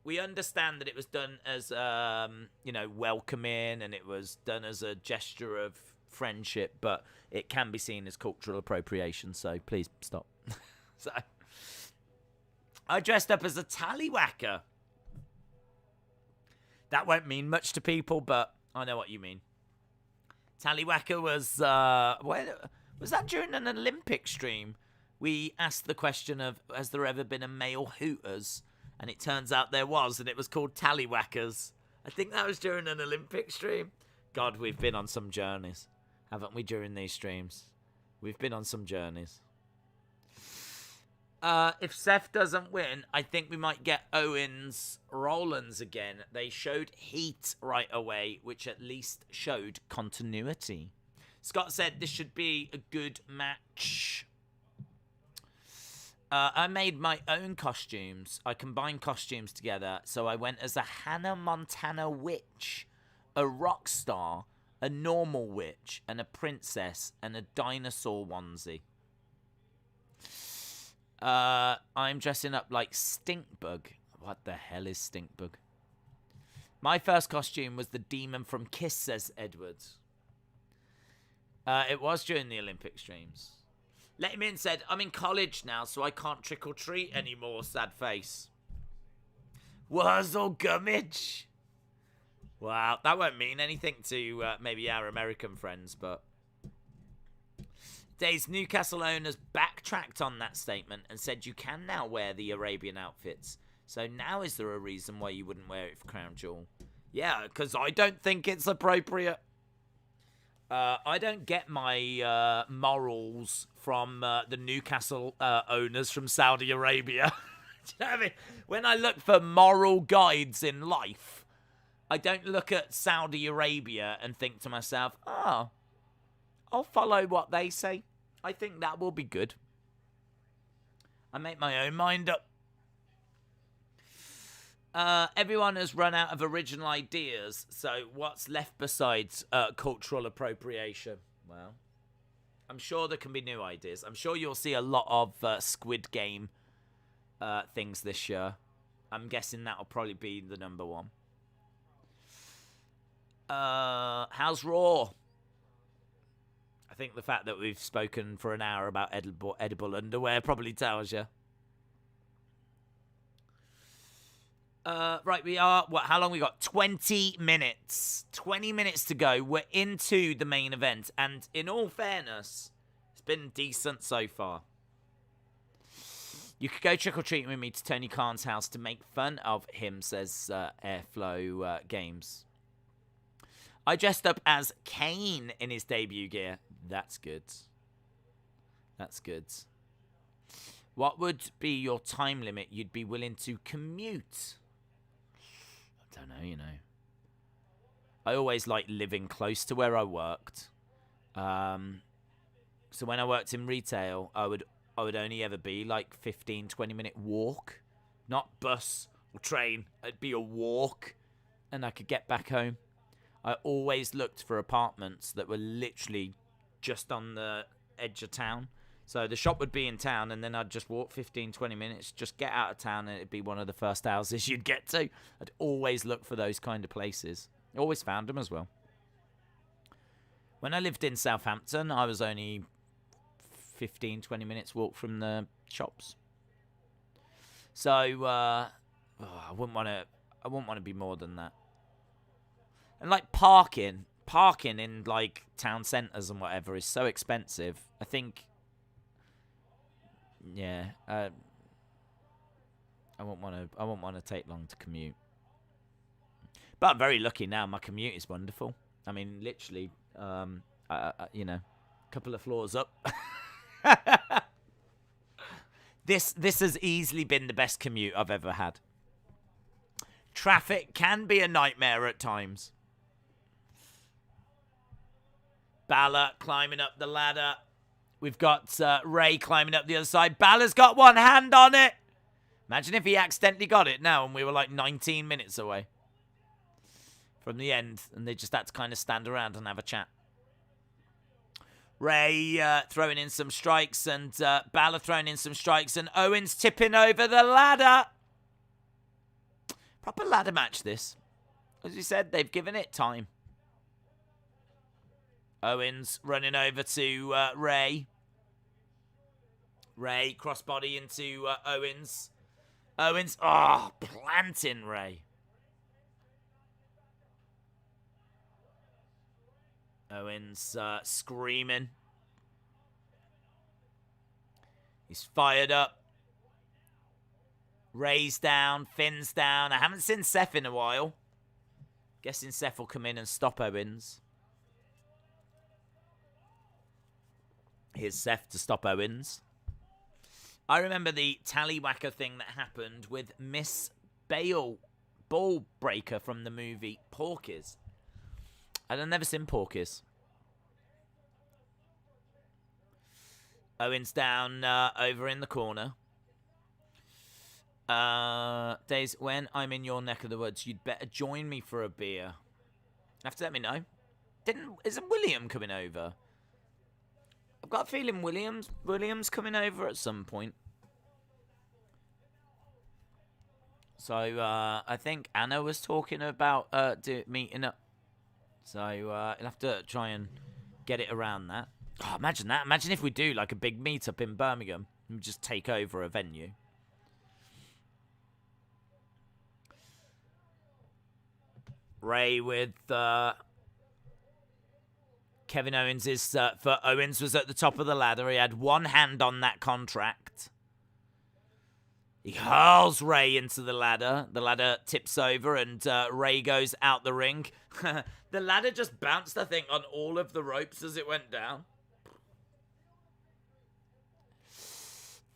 we understand that it was done as, welcoming, and it was done as a gesture of friendship, but it can be seen as cultural appropriation, so please stop. So, I dressed up as a tallywhacker. That won't mean much to people, but I know what you mean. Tallywhacker was, was that during an Olympic stream? We asked the question of, has there ever been a male Hooters? And it turns out there was, and it was called Tallywhackers. I think that was during an Olympic stream. God, we've been on some journeys, haven't we, during these streams? We've been on some journeys. If Seth doesn't win, I think we might get Owens Rollins again. They showed heat right away, which at least showed continuity. Scott said this should be a good match. I made my own costumes. I combined costumes together. So I went as a Hannah Montana witch, a rock star, a normal witch, and a princess, and a dinosaur onesie. I'm dressing up like Stinkbug. What the hell is Stinkbug? My first costume was the demon from Kiss, says Edwards. It was during the Olympic streams. Let him in said, I'm in college now, so I can't trick or treat anymore, sad face. Wurzel Gummidge. Wow, that won't mean anything to maybe our American friends, but... Days Newcastle owners backtracked on that statement and said you can now wear the Arabian outfits. So now is there a reason why you wouldn't wear it for Crown Jewel? Yeah, because I don't think it's appropriate. I don't get my morals from the Newcastle owners from Saudi Arabia. Do you know what I mean? When I look for moral guides in life, I don't look at Saudi Arabia and think to myself, oh, I'll follow what they say. I think that will be good. I make my own mind up. Everyone has run out of original ideas, so what's left besides cultural appropriation? Well, I'm sure there can be new ideas. I'm sure you'll see a lot of Squid Game things this year. I'm guessing that'll probably be the number one. How's Raw? I think the fact that we've spoken for an hour about edible underwear probably tells you. Right, we are... How long we got? 20 minutes. 20 minutes to go. We're into the main event. And in all fairness, it's been decent so far. You could go trick-or-treating with me to Tony Khan's house to make fun of him, says Airflow Games. I dressed up as Kane in his debut gear. That's good. That's good. What would be your time limit you'd be willing to commute? I don't know, you know. I always liked living close to where I worked. So when I worked in retail, I would only ever be like 15, 20-minute walk. Not bus or train. It'd be a walk. And I could get back home. I always looked for apartments that were literally just on the edge of town. So the shop would be in town, and then I'd just walk 15, 20 minutes, just get out of town, and it'd be one of the first houses you'd get to. I'd always look for those kind of places. Always found them as well. When I lived in Southampton, I was only 15, 20 minutes walk from the shops. So I wouldn't want to be more than that. And like parking in like town centres and whatever is so expensive. I think, yeah, I won't want to take long to commute. But I'm very lucky now. My commute is wonderful. I mean, literally, you know, a couple of floors up. This has easily been the best commute I've ever had. Traffic can be a nightmare at times. Balor climbing up the ladder. We've got Ray climbing up the other side. Balor's got one hand on it. Imagine if he accidentally got it now and we were like 19 minutes away from the end and they just had to kind of stand around and have a chat. Ray throwing in some strikes and Balor throwing in some strikes and Owens tipping over the ladder. Proper ladder match this. As we said, they've given it time. Owens running over to Ray. Ray crossbody into Owens. Owens, planting Ray. Owens screaming. He's fired up. Ray's down. Finn's down. I haven't seen Seth in a while. Guessing Seth will come in and stop Owens. Here's Seth to stop Owens. I remember the tallywhacker thing that happened with Miss Ball Breaker from the movie Porky's. I'd never seen Porky's. Owens down over in the corner. Days, when I'm in your neck of the woods, you'd better join me for a beer. Have to let me know. Isn't William coming over? I've got a feeling William's coming over at some point. So I think Anna was talking about meeting up. So you'll have to try and get it around that. Oh, imagine that. Imagine if we do like a big meetup in Birmingham and just take over a venue. Ray with Kevin Owens is for Owens was at the top of the ladder. He had one hand on that contract. He hurls Ray into the ladder. The ladder tips over and Ray goes out the ring. The ladder just bounced, I think, on all of the ropes as it went down.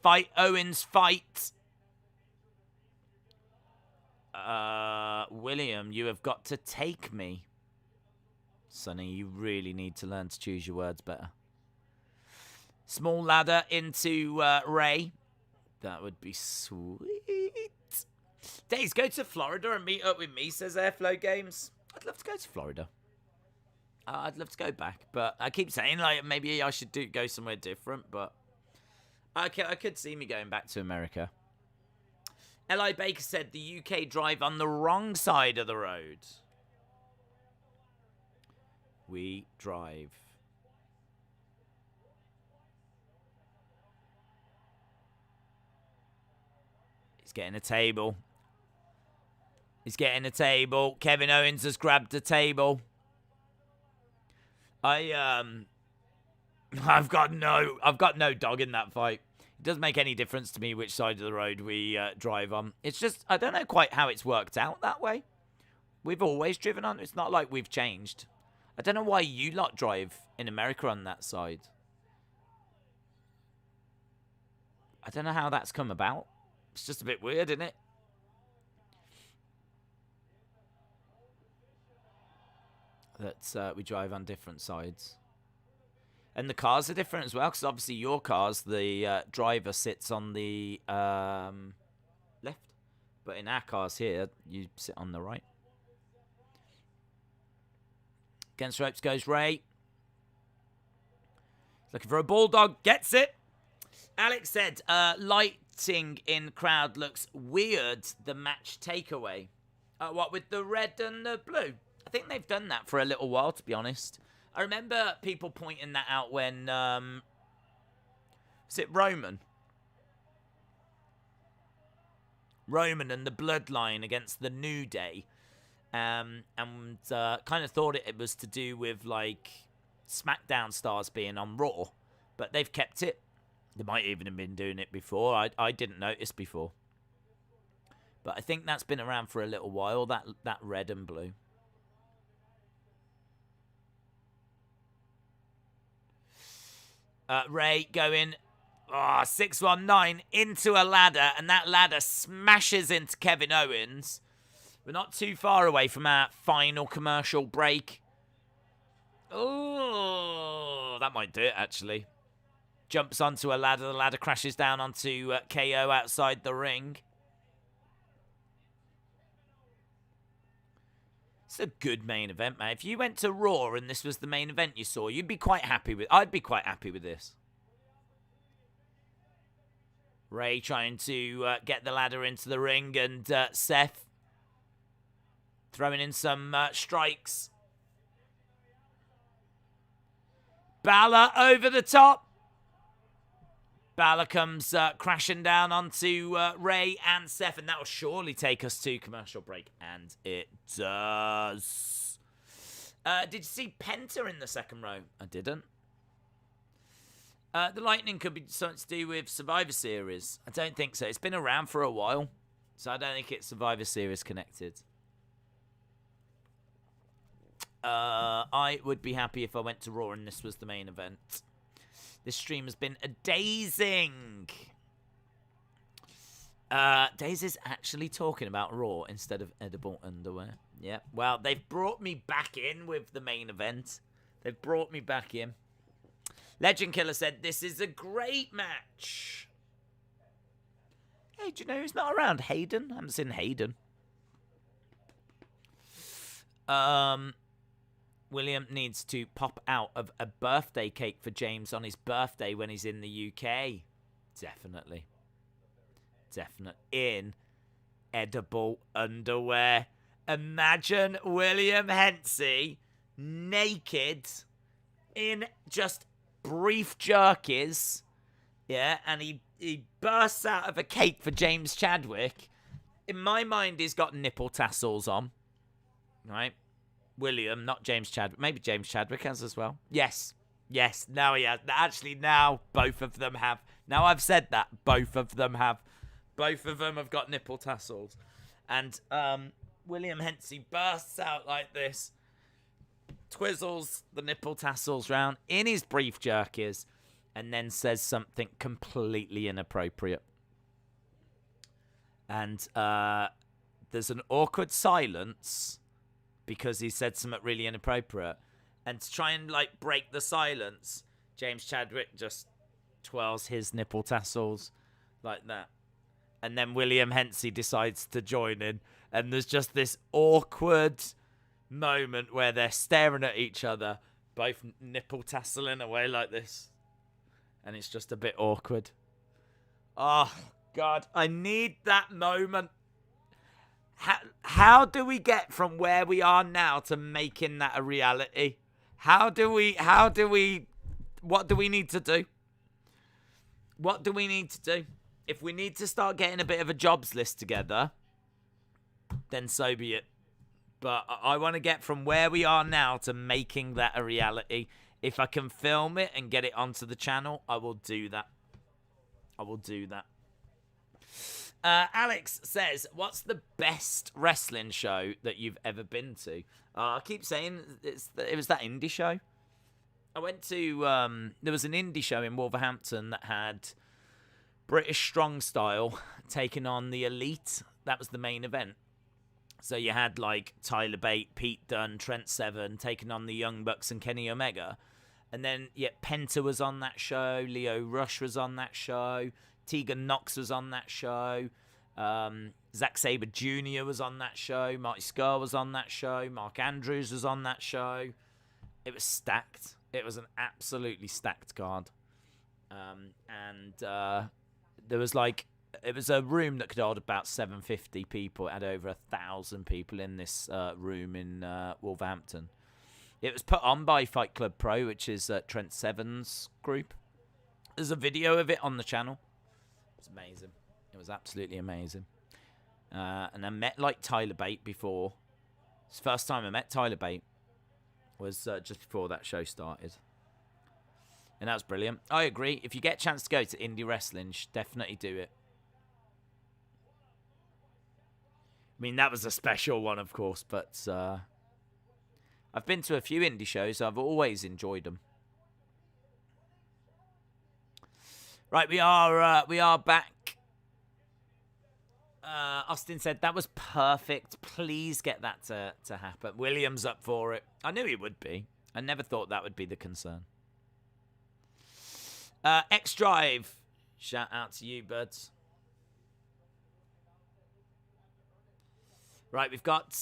Fight, Owens, fight. William, you have got to take me. Sonny, you really need to learn to choose your words better. Small ladder into Ray. That would be sweet. Days, go to Florida and meet up with me, says Airflow Games. I'd love to go to Florida. I'd love to go back, but I keep saying like maybe I should go somewhere different, but I could see me going back to America. L.I. Baker said the UK drive on the wrong side of the road. We drive. He's getting a table. He's getting a table. Kevin Owens has grabbed a table. I've got no dog in that fight. It doesn't make any difference to me which side of the road we drive on. It's just, I don't know quite how it's worked out that way. We've always driven on. It's not like we've changed. I don't know why you lot drive in America on that side. I don't know how that's come about. It's just a bit weird, isn't it? That we drive on different sides. And the cars are different as well, because obviously your cars, the driver sits on the left. But in our cars here, you sit on the right. Against ropes goes Ray. Looking for a bulldog. Gets it. Alex said, lighting in crowd looks weird. The match takeaway. What with the red and the blue? I think they've done that for a little while, to be honest. I remember people pointing that out when, was it Roman? Roman and the Bloodline against the New Day. And kind of thought it was to do with, like, SmackDown stars being on Raw. But they've kept it. They might even have been doing it before. I didn't notice before. But I think that's been around for a little while, that red and blue. Ray going 619 into a ladder, and that ladder smashes into Kevin Owens. We're not too far away from our final commercial break. Oh, that might do it, actually. Jumps onto a ladder. The ladder crashes down onto KO outside the ring. It's a good main event, man. If you went to Raw and this was the main event you saw, you'd be quite happy with. I'd be quite happy with this. Ray trying to get the ladder into the ring, and Seth throwing in some strikes. Balor over the top. Balor comes crashing down onto Ray and Seth, and that will surely take us to commercial break. And it does. Did you see Penta in the second row? I didn't. The Lightning could be something to do with Survivor Series. I don't think so. It's been around for a while, so I don't think it's Survivor Series connected. I would be happy if I went to Raw and this was the main event. This stream has been a dazing. Daisy's actually talking about Raw instead of edible underwear. Yeah, well, they've brought me back in with the main event. They've brought me back in. Legend Killer said, this is a great match. Hey, do you know who's not around? Hayden? I haven't seen Hayden. William needs to pop out of a birthday cake for James on his birthday when he's in the UK. Definitely. Definitely. In edible underwear. Imagine William Hensey naked in just brief jerkies. Yeah, and he bursts out of a cake for James Chadwick. In my mind, he's got nipple tassels on. Right? William, not James Chadwick. Maybe James Chadwick has as well. Yes. Yes, now he has. Actually, now both of them have. Now I've said that, both of them have. Both of them have got nipple tassels. And William Hensey bursts out like this, twizzles the nipple tassels round in his brief jerkies, and then says something completely inappropriate. And there's an awkward silence because he said something really inappropriate. And to try and, like, break the silence, James Chadwick just twirls his nipple tassels like that. And then William Hensey decides to join in. And there's just this awkward moment where they're staring at each other, both nipple tasseling away like this. And it's just a bit awkward. Oh, God, I need that moment. How do we get from where we are now to making that a reality? What do we need to do? What do we need to do? If we need to start getting a bit of a jobs list together, then so be it. But I want to get from where we are now to making that a reality. If I can film it and get it onto the channel, I will do that. I will do that. Alex says, what's the best wrestling show that you've ever been to? I keep saying it was that indie show. I went to, there was an indie show in Wolverhampton that had British Strong Style taking on the Elite. That was the main event. So you had, like, Tyler Bate, Pete Dunne, Trent Seven taking on the Young Bucks and Kenny Omega. And then, yeah, Penta was on that show. Leo Rush was on that show. Tegan Knox was on that show. Zack Sabre Jr. was on that show. Marty Scurll was on that show. Mark Andrews was on that show. It was stacked. It was an absolutely stacked card. And there was, like, it was a room that could hold about 750 people. It had over 1,000 people in this room in Wolverhampton. It was put on by Fight Club Pro, which is Trent Seven's group. There's a video of it on the channel. It's amazing. It was absolutely amazing. And I met like Tyler Bate before. It's the first time I met Tyler Bate was just before that show started. And that was brilliant. I agree. If you get a chance to go to indie wrestling, definitely do it. I mean, that was a special one, of course, but I've been to a few indie shows. I've always enjoyed them. Right, we are back. Austin said that was perfect. Please get that to happen. William's up for it. I knew he would be. I never thought that would be the concern. X Drive, shout out to you, buds. Right, we've got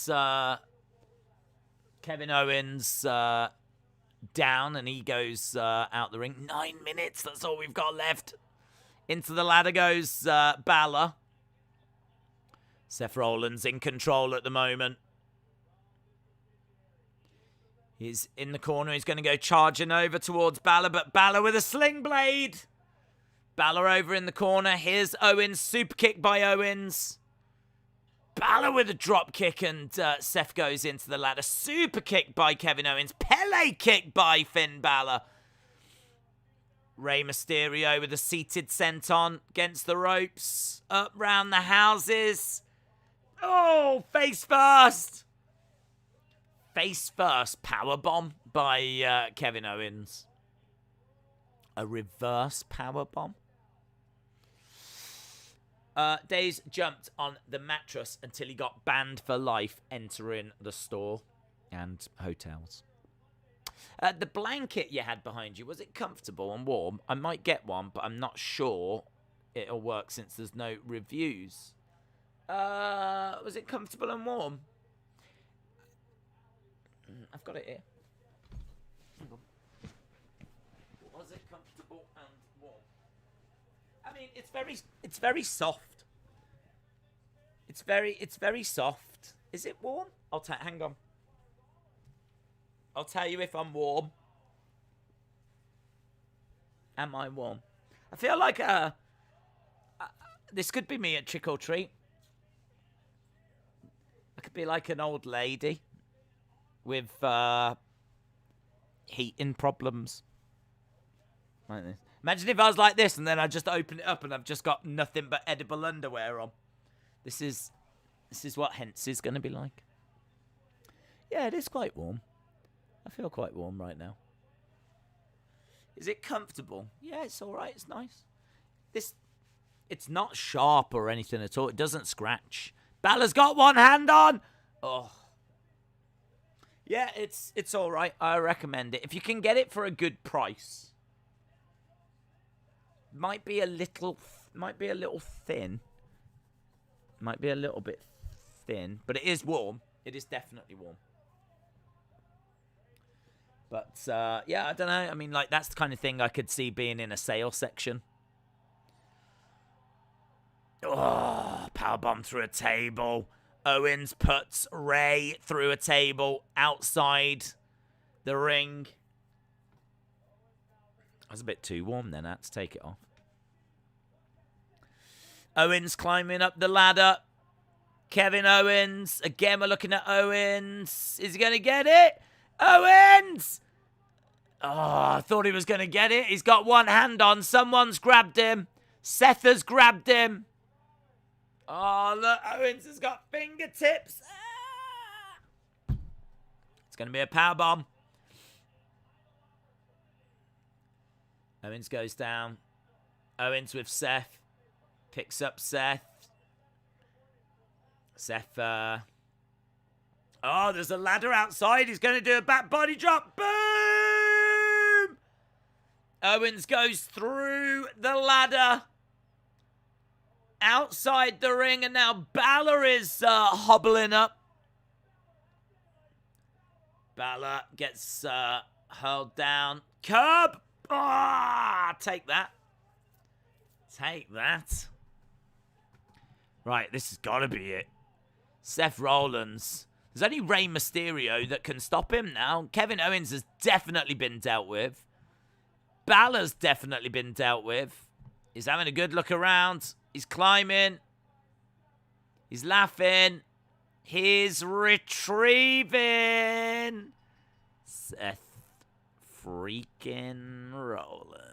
Kevin Owens down, and he goes out the ring. 9 minutes, that's all we've got left. Into the ladder goes Balor. Seth Rollins in control at the moment. He's in the corner. He's going to go charging over towards Balor, but Balor with a sling blade. Balor over in the corner. Here's Owens. Super kick by Owens. Balor with a drop kick, and Seth goes into the ladder. Super kick by Kevin Owens. Pele kick by Finn Balor. Rey Mysterio with a seated senton against the ropes. Up round the houses. Oh, face first. Face first powerbomb by Kevin Owens. A reverse powerbomb. Days jumped on the mattress until he got banned for life entering the store and hotels. The blanket you had behind you, was it comfortable and warm? I might get one, but I'm not sure it'll work since there's no reviews. Was it comfortable and warm? I've got it here. Hang on. Was it comfortable and warm? I mean, it's very soft. It's very soft. Is it warm? Hang on. I'll tell you if I'm warm. Am I warm? I feel like this could be me at trick or treat. I could be like an old lady with heating problems. Like this. Imagine if I was like this and then I just open it up and I've just got nothing but edible underwear on. This is what Hence is going to be like. Yeah, it is quite warm. I feel quite warm right now. Is it comfortable? Yeah, it's all right. It's nice. It's not sharp or anything at all. It doesn't scratch. Balor's got one hand on. Oh. Yeah, it's all right. I recommend it. If you can get it for a good price. Might be a little thin. Might be a little bit thin, but it is warm. It is definitely warm. But yeah, I don't know. I mean, like that's the kind of thing I could see being in a sale section. Oh, powerbomb through a table. Owens puts Rey through a table outside the ring. That's a bit too warm then. I had to take it off. Owens climbing up the ladder. Kevin Owens. Again, we're looking at Owens. Is he going to get it? Owens! Oh, I thought he was going to get it. He's got one hand on. Someone's grabbed him. Seth has grabbed him. Oh, look. Owens has got fingertips. Ah! It's going to be a powerbomb. Owens goes down. Owens with Seth. Picks up Seth. Seth, oh, there's a ladder outside. He's going to do a back body drop. Boom! Owens goes through the ladder. Outside the ring, and now Balor is hobbling up. Balor gets hurled down. Curb! Ah, take that. Take that. Right, this has got to be it. Seth Rollins. There's only Rey Mysterio that can stop him now. Kevin Owens has definitely been dealt with. Balor's definitely been dealt with. He's having a good look around. He's climbing. He's laughing. He's retrieving. Seth freaking Rollins.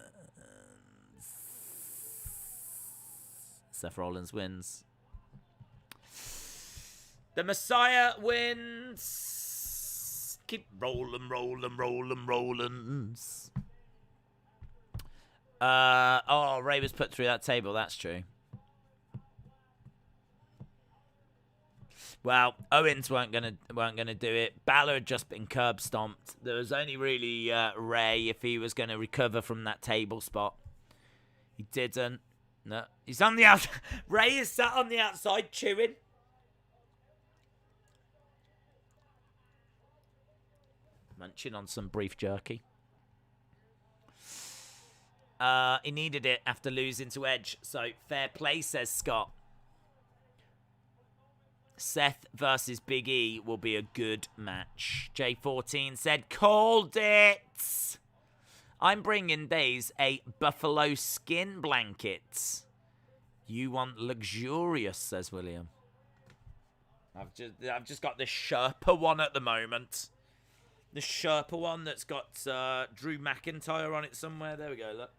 Seth Rollins wins. The Messiah wins. Keep rolling. Oh, Ray was put through that table. That's true. Well, Owens weren't gonna do it. Balor had just been curb stomped. There was only really Ray if he was gonna recover from that table spot. He didn't. No, he's on the outside. Ray is sat on the outside chewing. Munching on some beef jerky. He needed it after losing to Edge, so fair play, says Scott. Seth versus Big E will be a good match. J14 said, called it. I'm bringing Days a buffalo skin blanket. You want luxurious, says William. I've just got the Sherpa one at the moment. The Sherpa one that's got Drew McIntyre on it somewhere. There we go, look.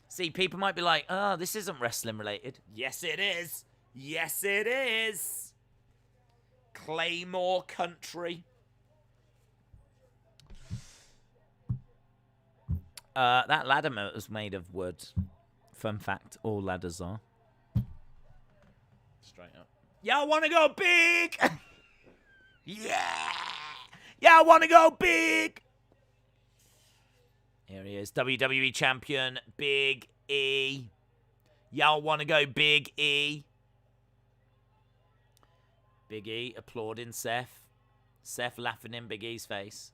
See, people might be like, oh, this isn't wrestling related. Yes, it is. Yes, it is. Claymore Country. That ladder was made of wood. Fun fact, all ladders are. Straight up. Yeah, I want to go big. Yeah. Yeah, I want to go big. Here he is, WWE Champion, Big E. Y'all want to go Big E? Big E applauding Seth. Seth laughing in Big E's face.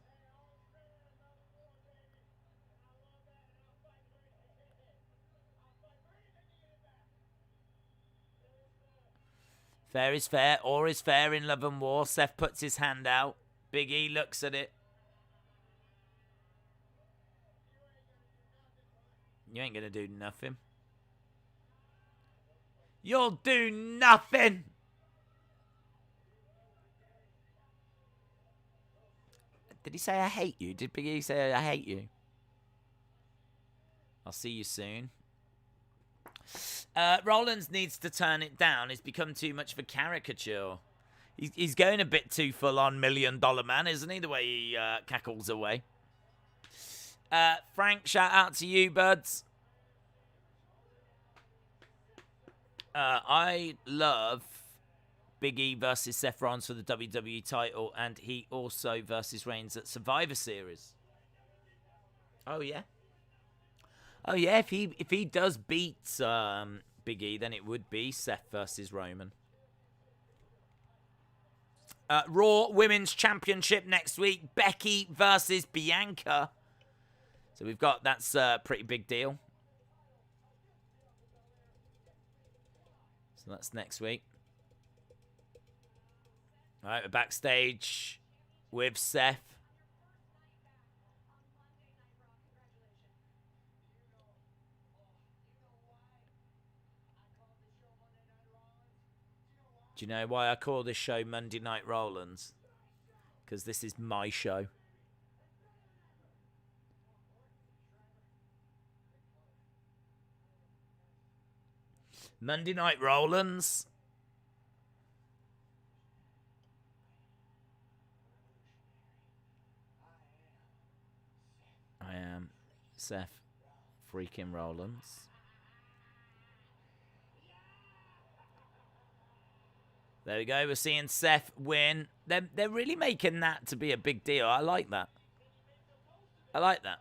Fair is fair, or is fair in love and war. Seth puts his hand out. Big E looks at it. You ain't gonna do nothing. You'll do nothing. Did he say I hate you? Did Big E say I hate you? I'll see you soon. Rollins needs to turn it down. It's become too much of a caricature. He's going a bit too full-on $1 million man, isn't he? The way he cackles away. Frank, shout out to you, buds. I love Big E versus Seth Rollins for the WWE title, and he also versus Reigns at Survivor Series. Oh yeah. Oh yeah. If he does beat Big E, then it would be Seth versus Roman. Raw Women's Championship next week. Becky versus Bianca. So we've got, that's a pretty big deal. So that's next week. All right, we're backstage with Seth. Do you know why I call this show Monday Night Rollins? Because this is my show. Monday Night Rollins. I am Seth freaking Rollins. There we go. We're seeing Seth win. They're really making that to be a big deal. I like that. I like that.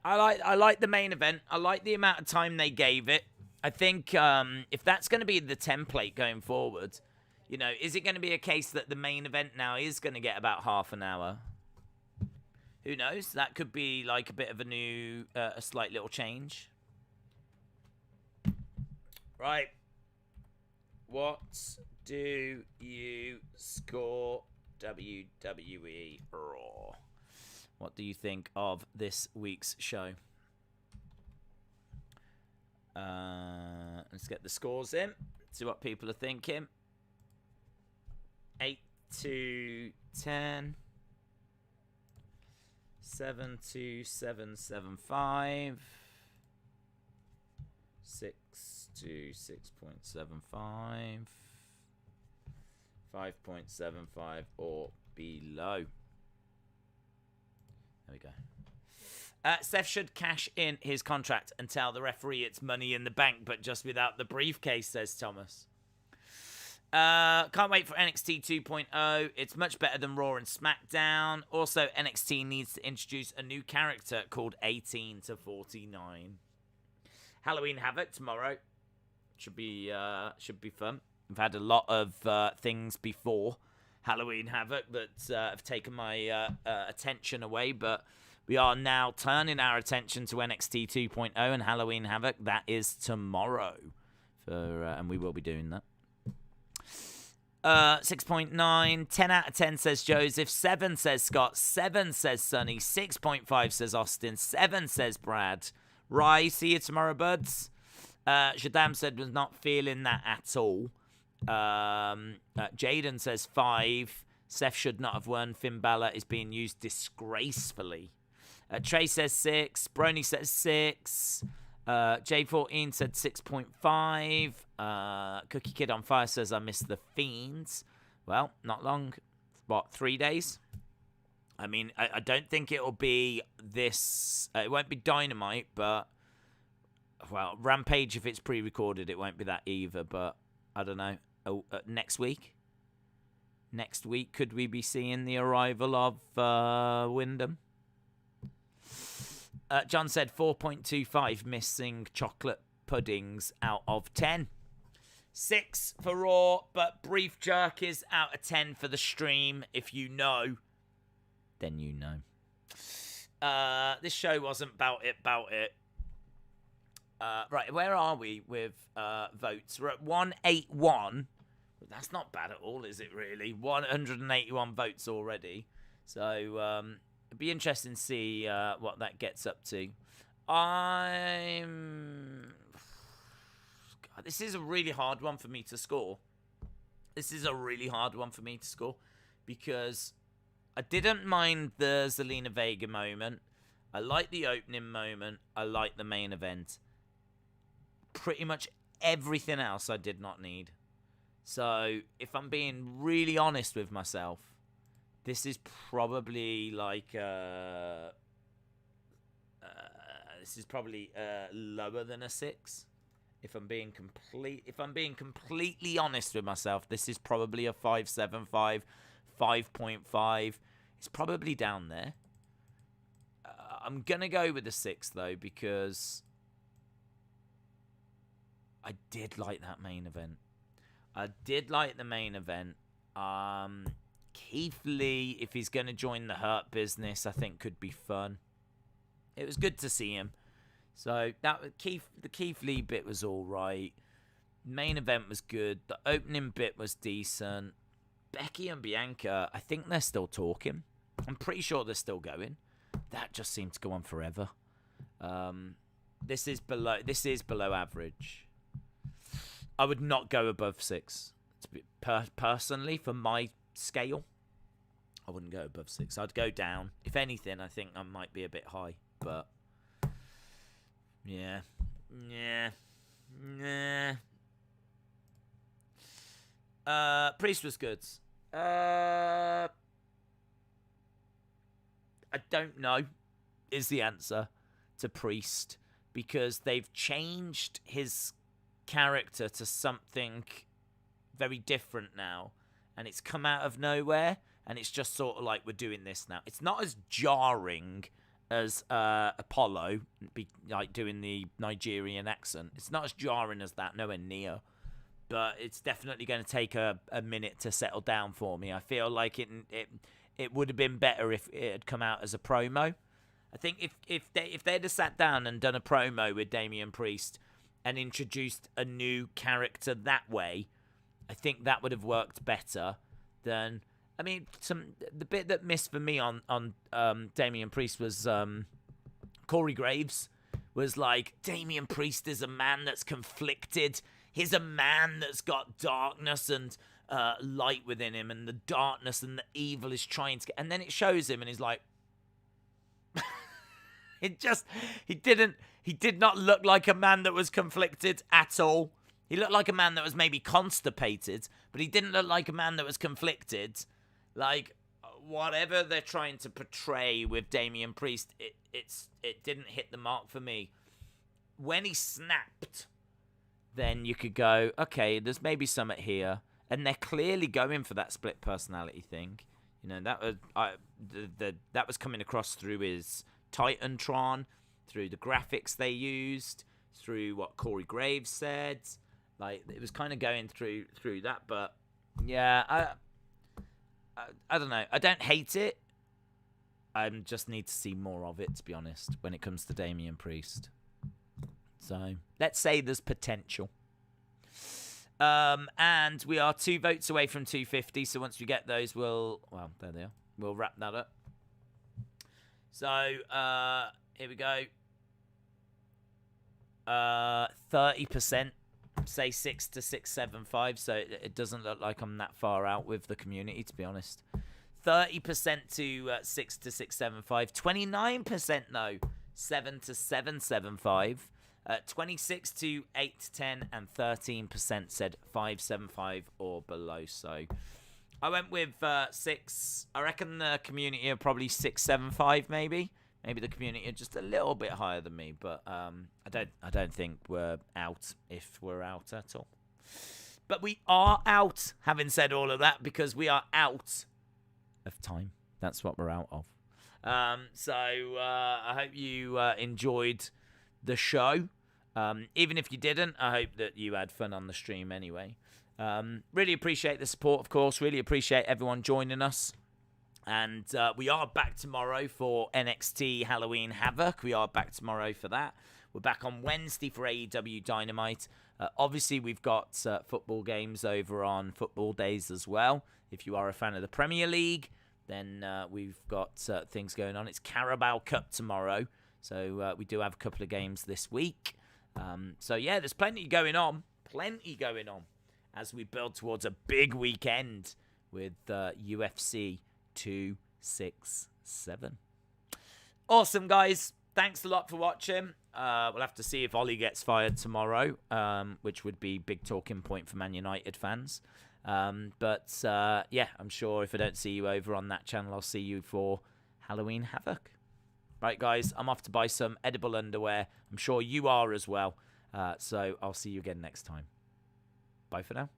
I like the main event. I like the amount of time they gave it. I think if that's going to be the template going forward, you know, is it going to be a case that the main event now is going to get about half an hour? Who knows? That could be like a bit of a new, a slight little change. Right. what do you score WWE Raw? What do you think of this week's show? Let's get the scores in. See what people are thinking. 8 to 10. 7 to 7.75. 6 to 6.75. 5.75 or below. There we go. Seth should cash in his contract and tell the referee it's money in the bank, but just without the briefcase, says Thomas. Can't wait for NXT 2.0. It's much better than Raw and SmackDown. Also, NXT needs to introduce a new character called 18 to 49. Halloween Havoc tomorrow. Should be fun. I've had a lot of things before Halloween Havoc that have taken my attention away, but we are now turning our attention to NXT 2.0 and Halloween Havoc. That is tomorrow, and we will be doing that. 6.9, 10 out of 10 says Joseph, 7 says Scott, 7 says Sonny, 6.5 says Austin, 7 says Brad. Rye, see you tomorrow, buds. Shadam said was not feeling that at all. Jaden says 5. Seth should not have won. Finn Balor is being used disgracefully. Trey says 6. Brony says 6. J14 said 6.5. Cookie Kid on Fire says I missed the Fiends. Well, not long. What, 3 days? I mean, I don't think it'll be this. It won't be Dynamite, but well, Rampage, if it's pre-recorded, it won't be that either. But I don't know. Next week? Next week, could we be seeing the arrival of Wyndham? John said 4.25 missing chocolate puddings out of 10. 6 for Raw, but Brief Jerk is out of 10 for the stream. If you know, then you know. This show wasn't about it. Right, where are we with votes? We're at 181. That's not bad at all, is it really? 181 votes already. So, it'd be interesting to see what that gets up to. God, this is a really hard one for me to score. Because I didn't mind the Zelina Vega moment. I like the opening moment. I like the main event. Pretty much everything else I did not need. So, if I'm being really honest with myself, this is probably like lower than a 6. If I'm being completely honest with myself, this is probably a 5.75, 5.5. It's probably down there. I'm gonna go with a 6 though, because I did like that main event. Keith Lee, if he's going to join the Hurt Business, I think could be fun. It was good to see him. So the Keith Lee bit was all right. Main event was good. The opening bit was decent. Becky and Bianca, I think they're still talking. I'm pretty sure they're still going. That just seemed to go on forever. This is below average. I would not go above 6. Personally, for my scale, I wouldn't go above 6. I'd go down. If anything, I think I might be a bit high. But yeah. Priest was good. I don't know is the answer to Priest, because they've changed his character to something very different now, and it's come out of nowhere, and it's just sort of like, we're doing this now. It's not as jarring as Apollo, like doing the Nigerian accent. It's not as jarring as that, nowhere near. But it's definitely going to take a minute to settle down for me. I feel like it would have been better if it had come out as a promo. I think if they'd have sat down and done a promo with Damian Priest and introduced a new character that way, I think that would have worked better than. I mean, the bit that missed for me on Damian Priest was Corey Graves was like, Damian Priest is a man that's conflicted. He's a man that's got darkness and light within him, and the darkness and the evil is trying to get. And then it shows him, and he's like, he did not look like a man that was conflicted at all. He looked like a man that was maybe constipated, but he didn't look like a man that was conflicted. Like, whatever they're trying to portray with Damian Priest, it didn't hit the mark for me. When he snapped, then you could go, okay, there's maybe something here. And they're clearly going for that split personality thing. You know, that was coming across through his Titantron, through the graphics they used, through what Corey Graves said. Like, it was kind of going through that. But, yeah, I don't know. I don't hate it. I just need to see more of it, to be honest, when it comes to Damian Priest. So, let's say there's potential. And we are 2 votes away from 250. So, once we get those, well, there they are. We'll wrap that up. So, here we go. 30%. Say 6 to 675, so it doesn't look like I'm that far out with the community, to be honest. 30% to 6 to 675. 29% no, 7 to 775. 26 to 8 to 10, and 13% said 575 or below. So I went with 6. I reckon the community are probably 675 maybe. Maybe the community are just a little bit higher than me, but I don't think we're out, if we're out at all. But we are out, having said all of that, because we are out of time. That's what we're out of. So I hope you enjoyed the show. Even if you didn't, I hope that you had fun on the stream anyway. Really appreciate the support, of course. Really appreciate everyone joining us. And we are back tomorrow for NXT Halloween Havoc. We are back tomorrow for that. We're back on Wednesday for AEW Dynamite. Obviously, we've got football games over on Football Days as well. If you are a fan of the Premier League, then we've got things going on. It's Carabao Cup tomorrow. So we do have a couple of games this week. So, yeah, there's plenty going on. Plenty going on as we build towards a big weekend with UFC 267. Awesome, guys. Thanks a lot for watching. We'll have to see if Ollie gets fired tomorrow, which would be big talking point for Man United fans. But yeah, I'm sure if I don't see you over on that channel, I'll see you for Halloween Havoc. Right, guys, I'm off to buy some edible underwear. I'm sure you are as well. So I'll see you again next time. Bye for now.